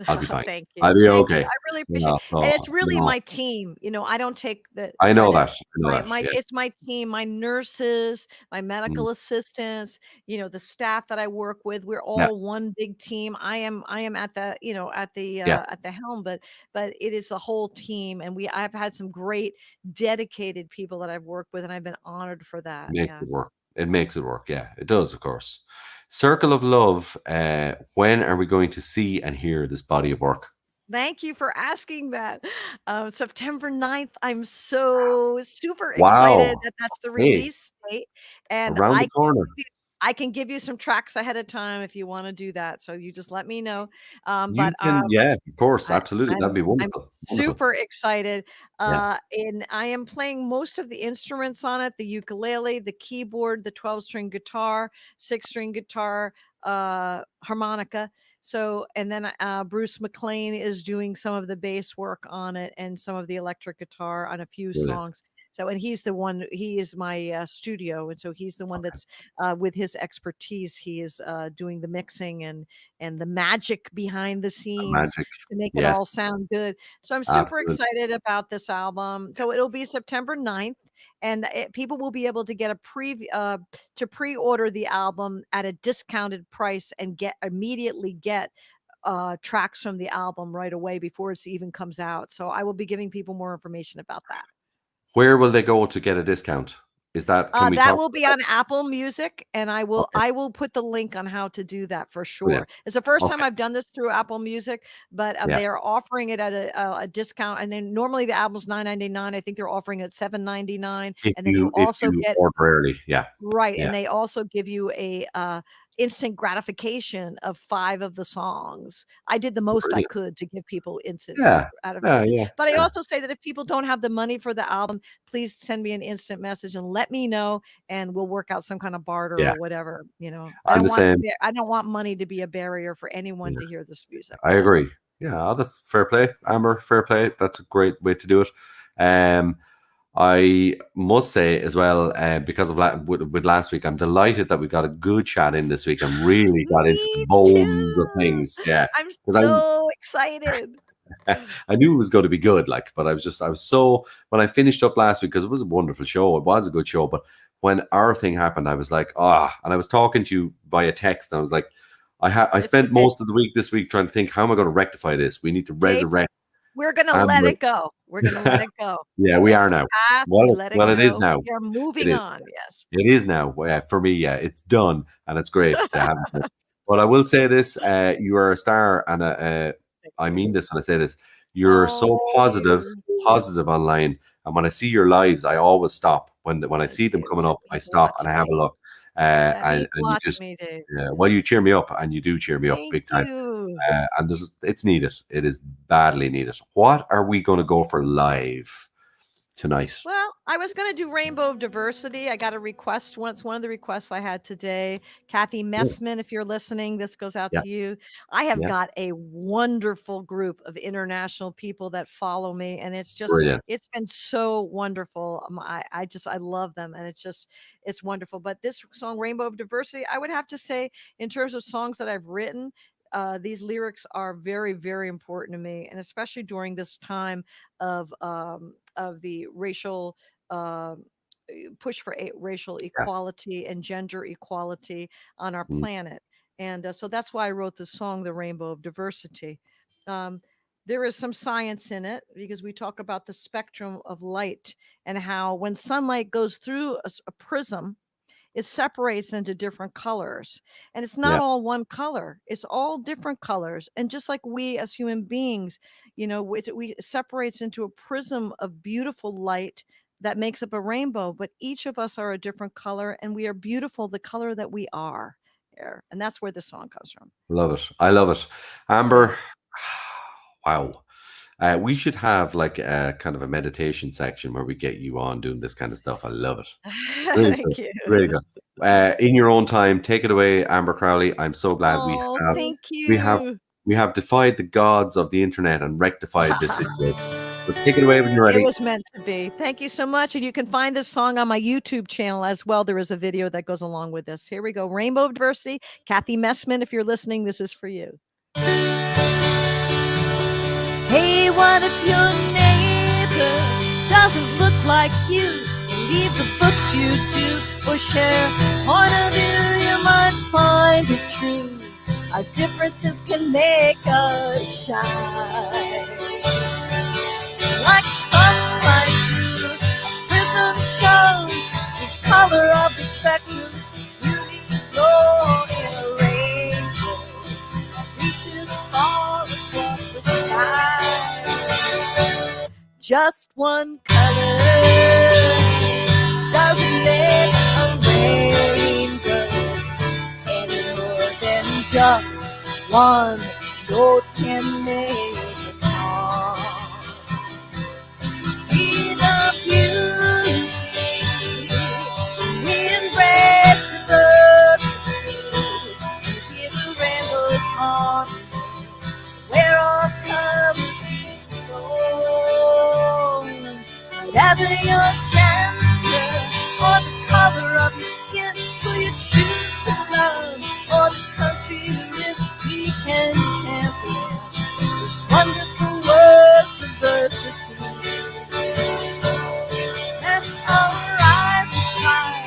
I'll be fine. Thank you. I'll be Thank you. okay. I really appreciate it. So, And it's really you know, my team. I don't take the I know credit. that. I know that. My Yeah. It's my team, my nurses, my Mm, medical assistants, the staff that I work with. We're yeah. all one big team. I am at the, Yeah. at the helm, but it is the whole team. And I've had some great dedicated people that I've worked with, and I've been honored for that. Makes Yeah. it work. It makes it work. Yeah, it does, of course. Circle of Love. When are we going to see and hear this body of work? Thank you for asking that. September 9th, I'm so super excited Wow. that that's the Hey, release date. And around the corner. I can give you some tracks ahead of time if you want to do that. So you just let me know. You can, yeah, of course, I, absolutely. That'd be I'm wonderful. Wonderful. super excited. Yeah. And I am playing most of the instruments on it: the ukulele, the keyboard, the 12-string guitar, 6-string guitar, harmonica. So, and then Bruce McLean is doing some of the bass work on it and some of the electric guitar on a few Brilliant. songs. So, and he is my studio. And so he's the one Okay. that's with his expertise, he is doing the mixing and the magic behind the scenes Magic. to make it Yes, all sound good. So I'm super absolutely. excited about this album. So it'll be September 9th, and people will be able to get to pre-order the album at a discounted price and immediately get tracks from the album right away before it even comes out. So I will be giving people more information about that. Where will they go to get a discount? Is that, can we That talk will be about on Apple Music, and I Okay, will put the link on how to do that for sure. brilliant. It's the first time Okay, I've done this through Apple Music, but yeah. they are offering it at a discount. And then normally the album's $9.99. I think they're offering it at $7.99, and then you If also you get order early, yeah, right, yeah, and they also give you a instant gratification of 5 of the songs. I did the most I brilliant. could to give people instant Yeah, gratification. yeah, But I yeah. also say that if people don't have the money for the album, please send me an instant message and let me know, and we'll work out some kind of barter Yeah, or whatever. I'm the same. I don't want money to be a barrier for anyone Yeah, to hear this music. I agree. Yeah, that's fair play, Amber. Fair play. That's a great way to do it. Um, I must say as well, because of with last week, I'm delighted that we got a good chat in this week and really got into the Me bones of too. things. Yeah, I'm because so excited. I knew it was going to be good, but I was so, when I finished up last week, because it was a wonderful show, it was a good show, but when our thing happened, I was like, and I was talking to you via text, and I was like, I It's spent okay. most of the week this week trying to think, how am I going to rectify this? We need to Jason, resurrect we're gonna let Amber. it go. We're gonna let it go. Yeah, we It's are the now. past. We Well, let it it is go. now. We are It moving is. on. Yes. It is now. For me, yeah, it's done, and it's great to have it. But I will say this: you are a star, and I mean this when I say this. You're so Oh, positive online, and when I see your lives, I always stop. When I thank see them you. coming That up, I means a stop lot and to I have a me. look. That And means a you lot to just, me, Dave. well, you cheer me up, and you do cheer me up Thank big time. you. And it's needed. It is badly needed. What are we going to go for live tonight? Well, I was going to do Rainbow of Diversity. I got a request once. One of the requests I had today, Kathy Yeah, Messman, if you're listening, this goes out yeah, to you. I have yeah. got a wonderful group of international people that follow me, and it's Brilliant. been so wonderful. I love them, and it's wonderful. But this song, Rainbow of Diversity, I would have to say, in terms of songs that I've written, these lyrics are very, very important to me, and especially during this time of the racial push for racial Yeah. equality and gender equality on our Mm, planet. And so that's why I wrote the song, The Rainbow of Diversity. Um, there is some science in it because we talk about the spectrum of light and how when sunlight goes through a prism, it separates into different colors, and it's not yeah. all one color, it's all different colors. And just like we as human beings, it separates into a prism of beautiful light that makes up a rainbow, but each of us are a different color, and we are beautiful the color that we are there. And that's where the song comes from. Love it. I love it. Yeah. Amber, wow. We should have like a kind of a meditation section where we get you on doing this kind of stuff. I love it. Really good. Thank you. Really good. In your own time, take it away, Amber Crowley. I'm so glad Oh, thank we have you. We have defied the gods of the internet and rectified this situation. But take it away when you're ready. It was meant to be. Thank you so much. And you can find this song on my YouTube channel as well. There is a video that goes along with this. Here we go. Rainbow of Diversity. Kathy Messman, if you're listening, this is for you. Hey, what if your neighbor doesn't look like you? Leave the books you do or share point of view, you might find it true. Our differences can make us shine. Like sunlight through a prism shows each color of the spectrum. Beauty glow in a rainbow that reaches far across the sky. Just one color doesn't make a rainbow any more than just one note can make a song. See the beauty, we embrace diversity, and hear the rainbow's harmony, where all colors flow. Whatever your gender or the color of your skin, who you choose to love or the country you live, we can champion this wonderful world's diversity. Let's all rise with pride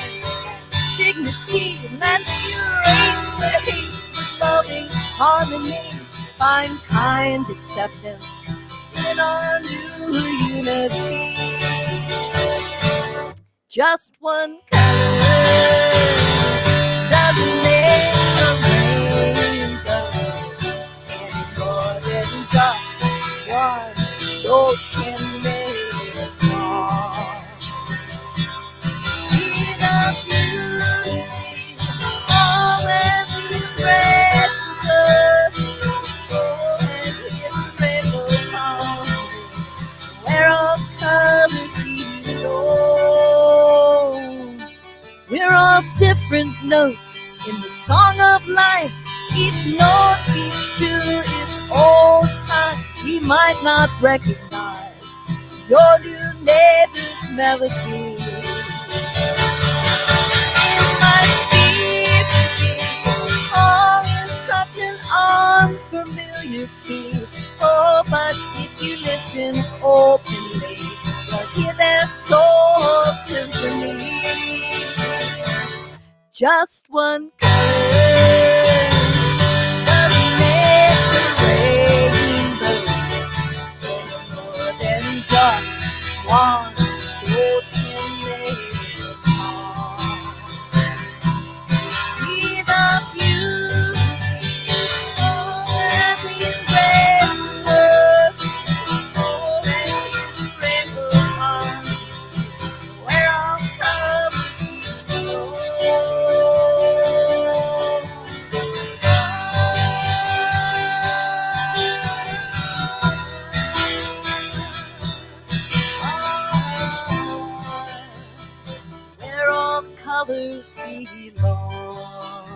and dignity, and let's erase the hate with loving harmony. Find kind acceptance in our new unity. Just one color doesn't make a rainbow any more than just one note can make a song. See the beauty, all that we embrace with us, oh, and hear the rainbow's song, where all colors flow. We're all different notes in the song of life. Each note beats to its own time. We might not recognize your new neighbor's melody. It might seem to be all in such an unfamiliar key. Oh, but if you listen openly, you'll hear their soul symphony. Just one color doesn't make a rainbow any more than just one note can make a song. See the beauty, oh, and we embrace the earth, oh, and the rainbow's harmony, where all colors flow. Where all colors belong.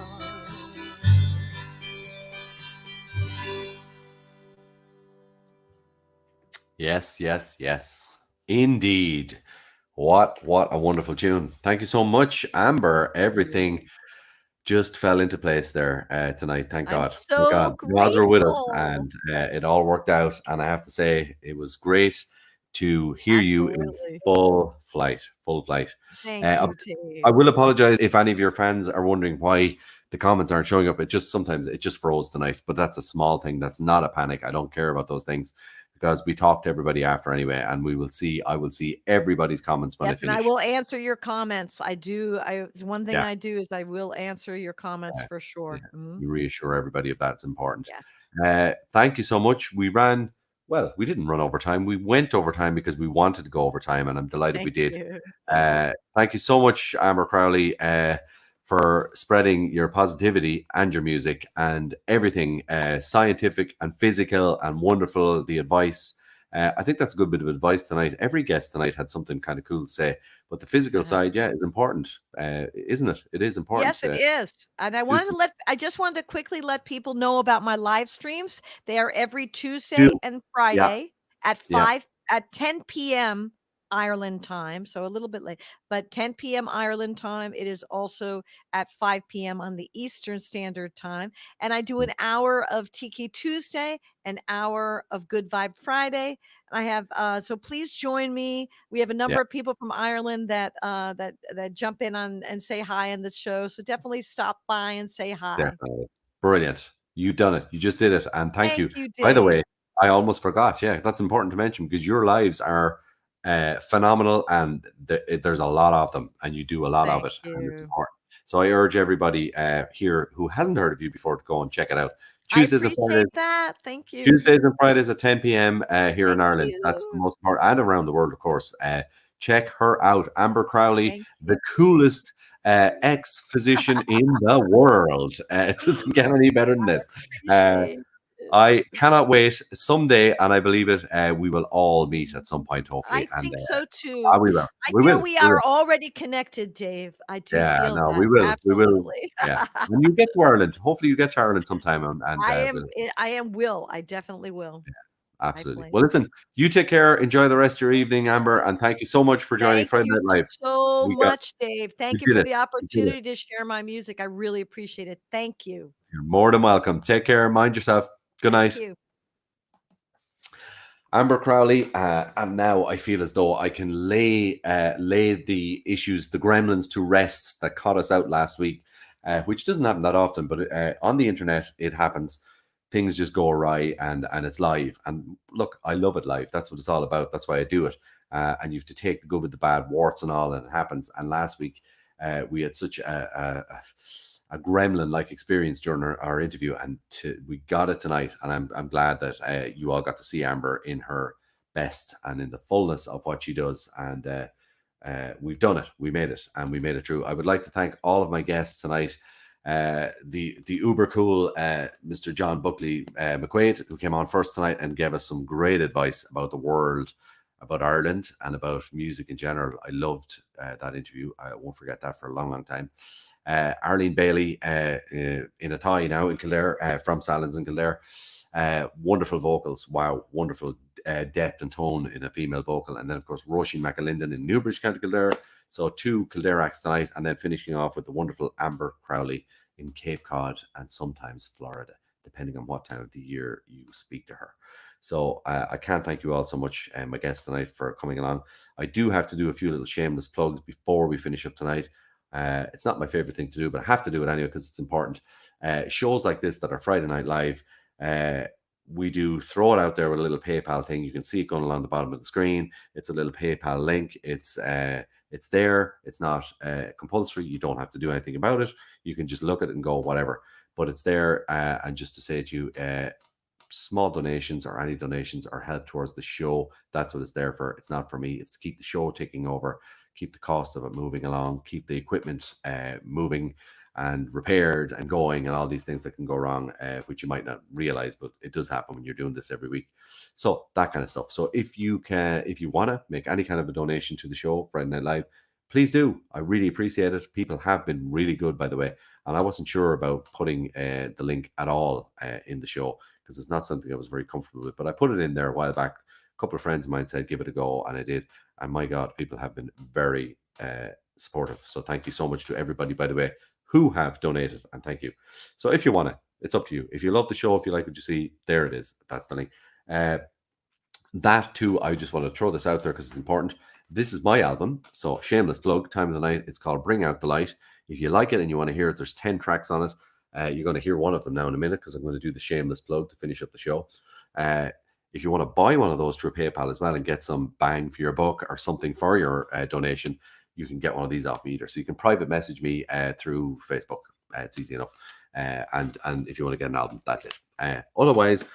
Yes, yes, yes. Indeed. What a wonderful tune. Thank you so much, Amber. Everything just fell into place there tonight. Thank I'm God. so Thank God. You guys were with us, grateful. and it all worked out. And I have to say, it was great to hear you in Absolutely. full flight. Full flight. Thank Uh, you, T. I will apologize if any of your fans are wondering why the comments aren't showing up. It just sometimes it just froze tonight, but that's a small thing. That's not a panic. I don't care about those things because we talk to everybody after anyway, and we will see. I will see everybody's comments when Yes, I and I finish. will answer your comments. I do. One thing Yeah. I do is I will answer your comments Yeah. for sure. Yeah. Mhm. We reassure everybody if that's important. Yes. Thank you so much. We ran. Well, we didn't run overtime. We went overtime because we wanted to go overtime, and I'm delighted we Thank did. you. Thank you so much, Amber Crowley, for spreading your positivity and your music and everything scientific and physical and wonderful. The advice I think that's a good bit of advice tonight. Every guest tonight had something kind of cool to say, but the physical side, yeah, is important, isn't it? It is important. Yes, it is. And I just wanted to quickly let people know about my live streams. They are every Tuesday Do and yeah, Friday at yeah, 10 p.m. Ireland time, so a little bit late, but 10 p.m. Ireland time. It is also at 5 p.m. on the Eastern Standard Time. And I do an hour of Tiki Tuesday, an hour of Good Vibe Friday. I have so please join me. We have a yeah. number of people from Ireland that jump in on and say hi in the show. So definitely stop by and say hi. Definitely. Brilliant. You've done it. You just did it. And thank you. Thank you, By the Dave. way, I almost forgot. Yeah, that's important to mention because your lives are phenomenal and there's a lot of them and you do a lot of Thank it. And it's you. important. So I urge everybody here who hasn't heard of you before to go and check it out. I Tuesdays and Fridays. appreciate that. Thank you. Tuesdays and Fridays at 10 p.m. Here in Thank Ireland. That's the you. most part, and around the world, of course. Check her out, Amber Crowley, Thank the coolest ex-physician in the world. It doesn't get any better than this. Appreciate it. I cannot wait. Someday, and I believe it, we will all meet at some point, hopefully. I think so too. We will. I We feel will. we We are will. already connected, Dave. I do Yeah, feel no, that. we will. We will. Absolutely. Yeah. When you get to Ireland, hopefully you get to Ireland sometime. And I definitely will. absolutely. plan. Well, listen, you take care. Enjoy the rest of your evening, Amber, and thank you so much for joining Thank Friday you Night Live. so We got- much, Dave. Thank you you did for it. the You did it. opportunity to share my music. I really appreciate it. Thank you. You're more than welcome. Take care. Mind yourself. Good night. Thank you. Amber Crowley, and now I feel as though I can lay the issues, the gremlins to rest that caught us out last week, which doesn't happen that often, but on the internet it happens. Things just go awry, and it's live. And look, I love it live. That's what it's all about. That's why I do it. And you have to take the good with the bad, warts and all, and it happens. And last week we had such a gremlin-like experience during our interview, and we got it tonight. And I'm glad that you all got to see Amber in her best and in the fullness of what she does. And we've done it. We made it, and we made it through. I would like to thank all of my guests tonight. The uber cool Mr. John Buckley McQuaid, who came on first tonight and gave us some great advice about the world, about Ireland, and about music in general. I loved that interview. I won't forget that for a long, long time. Arlene Bailey in a tie now in Kildare, from Salins in Kildare. Wonderful vocals. Wow, wonderful depth and tone in a female vocal. And then, of course, Roisin McAlinden in Newbridge, County Kildare. So 2 Kildare acts tonight, and then finishing off with the wonderful Amber Crowley in Cape Cod and sometimes Florida, depending on what time of the year you speak to her. So I can't thank you all so much, my guests tonight, for coming along. I do have to do a few little shameless plugs before we finish up tonight. It's not my favorite thing to do, but I have to do it anyway because it's important. Shows like this that are Friday Night Live, we do throw it out there with a little PayPal thing. You can see it going along the bottom of the screen. It's a little PayPal link. It's there. It's not compulsory. You don't have to do anything about it. You can just look at it and go whatever. But it's there. And just to say to you, small donations or any donations are help towards the show. That's what it's there for. It's not for me. It's to keep the show ticking over, keep the cost of it moving along, keep the equipment moving and repaired and going, and all these things that can go wrong, which you might not realize, but it does happen when you're doing this every week. So that kind of stuff. So if you want to make any kind of a donation to the show, Friday Night Live, please do. I really appreciate it. People have been really good, by the way. And I wasn't sure about putting the link at all in the show because it's not something I was very comfortable with. But I put it in there a while back. A couple of friends of mine said, give it a go. And I did. And my God, people have been very supportive. So thank you so much to everybody, by the way, who have donated. And thank you. So if you want to, it's up to you. If you love the show, if you like what you see, there it is. That's the link. That too, I just want to throw this out there because it's important. This is my album, so shameless plug, time of the night. It's called Bring Out the Light. If you like it and you want to hear it, there's 10 tracks on it. You're going to hear one of them now in a minute because I'm going to do the shameless plug to finish up the show. If you want to buy one of those through PayPal as well and get some bang for your buck or something for your donation, you can get one of these off me either. So you can private message me through Facebook. It's easy enough. And if you want to get an album, that's it. Otherwise,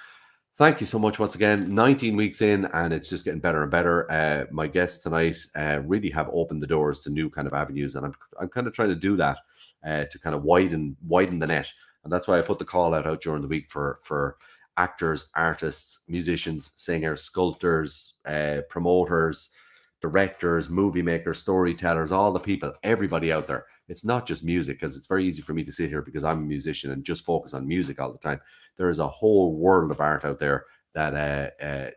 thank you so much once again. 19 weeks in, and it's just getting better and better. My guests tonight really have opened the doors to new kind of avenues, and I'm kind of trying to do that to kind of widen the net. And that's why I put the call out during the week for actors, artists, musicians, singers, sculptors, promoters, directors, movie makers, storytellers, all the people, everybody out there. It's not just music, because it's very easy for me to sit here because I'm a musician and just focus on music all the time. There is a whole world of art out there that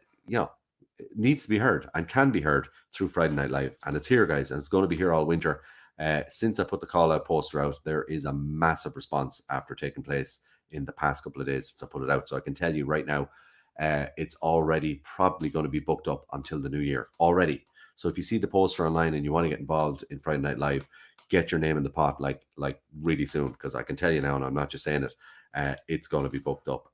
needs to be heard and can be heard through Friday Night Live. And it's here, guys, and it's going to be here all winter. Since I put the call out poster out, there is a massive response after taking place in the past couple of days since I put it out. So I can tell you right now, it's already probably going to be booked up until the new year already. So if you see the poster online and you want to get involved in Friday Night Live, get your name in the pot like really soon, because I can tell you now, and I'm not just saying it, it's going to be booked up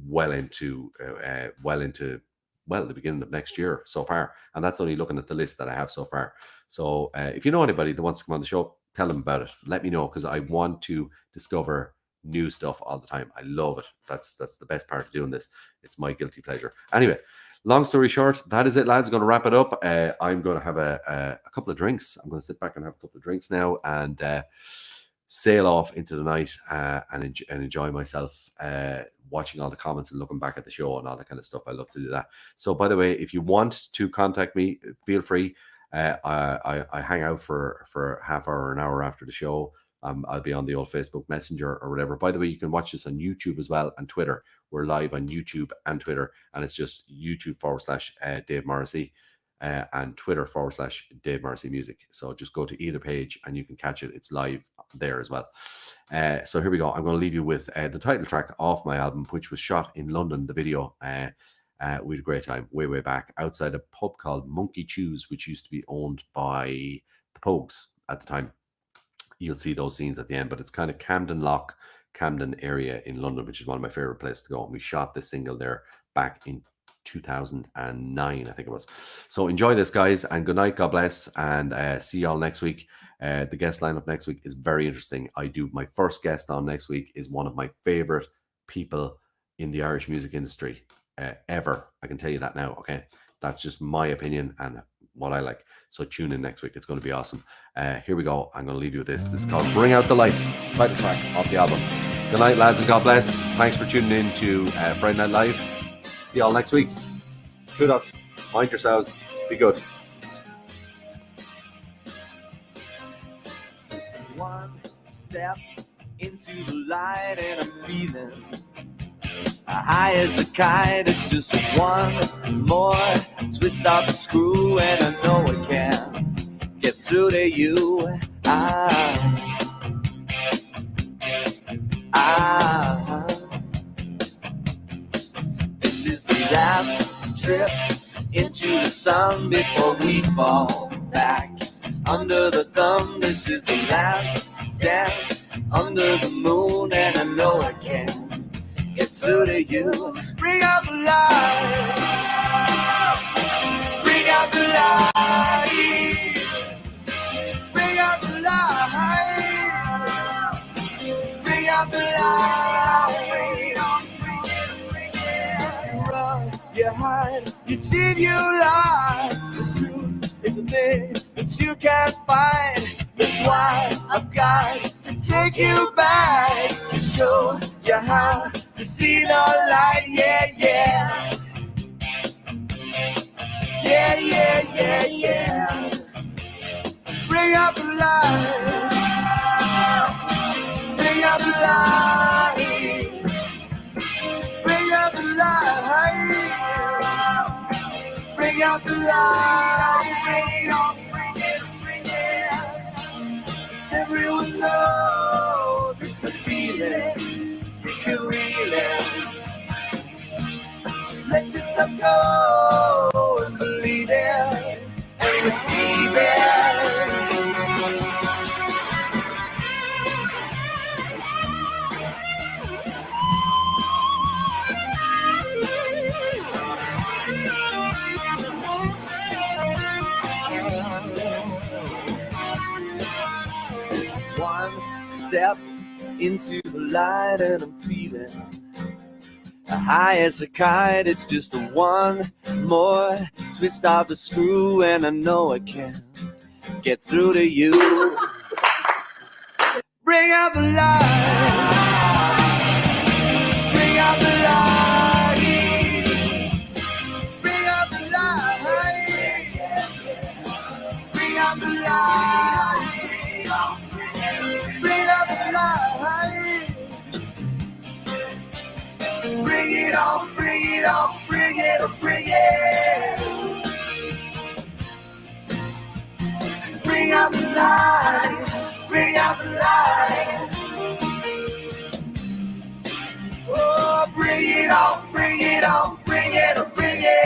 well into the beginning of next year so far. And that's only looking at the list that I have so far. So if you know anybody that wants to come on the show, tell them about it. Let me know, because I want to discover new stuff all the time. I love it. That's the best part of doing this. It's my guilty pleasure. Anyway, long story short, that is it, lads. I'm going to wrap it up. I'm going to have a couple of drinks. I'm going to sit back and have a couple of drinks now and sail off into the night and enjoy myself watching all the comments and looking back at the show and all that kind of stuff. I love to do that. So, by the way, if you want to contact me, feel free. I hang out for half hour, an hour after the show. I'll be on the old Facebook Messenger or whatever. By the way, you can watch this on YouTube as well and Twitter. We're live on YouTube and Twitter, and it's just YouTube/Dave Morrissey and Twitter/Dave Morrissey Music. So just go to either page and you can catch it. It's live there as well. So here we go. I'm going to leave you with the title track off my album, which was shot in London. The video, we had a great time way back outside a pub called Monkey Chews, which used to be owned by the Pogues at the time. You'll see those scenes at the end, but it's kind of Camden Lock, Camden area in London, which is one of my favorite places to go. And we shot this single there back in 2009, I think it was. So enjoy this, guys, and good night, God bless, and see y'all next week. The guest lineup next week is very interesting. My first guest on next week is one of my favorite people in the Irish music industry ever. I can tell you that now. Okay, that's just my opinion and what I like. So tune in next week. It's going to be awesome. Here we go. I'm going to leave you with this. This is called Bring Out the Light, title track off the album. Good night, lads, and God bless. Thanks for tuning in to Friday Night Live. See y'all next week. Kudos. Mind yourselves. Be good. It's just one step into the light and I'm feeling high as a kite. It's just one more twist of the screw and I know I can get through to you. This is the last trip into the sun before we fall back under the thumb. This is the last dance under the moon and I know I can get through to you. Bring out the light. Bring out the light. Bring out the light. Bring out the light. You run, you hide, you cheat, you lie. The truth is a thing that you can't find. That's why I've got to take you back to show you how to see the light. Yeah, yeah. Yeah, yeah, yeah, yeah. Bring out the light. Bring out the light. Bring out the light. Bring out the light. Bring it. Everyone knows it's a feeling you can really just let yourself go and believe it and receive it. Step into the light and I'm feeling high as a kite. It's just one more twist of the screw and I know I can get through to you. Bring out the light. Bring out the light. it on, bring it on, bring it. Bring out the light, bring out the light. Oh, bring it on, bring it on, bring it on, bring it.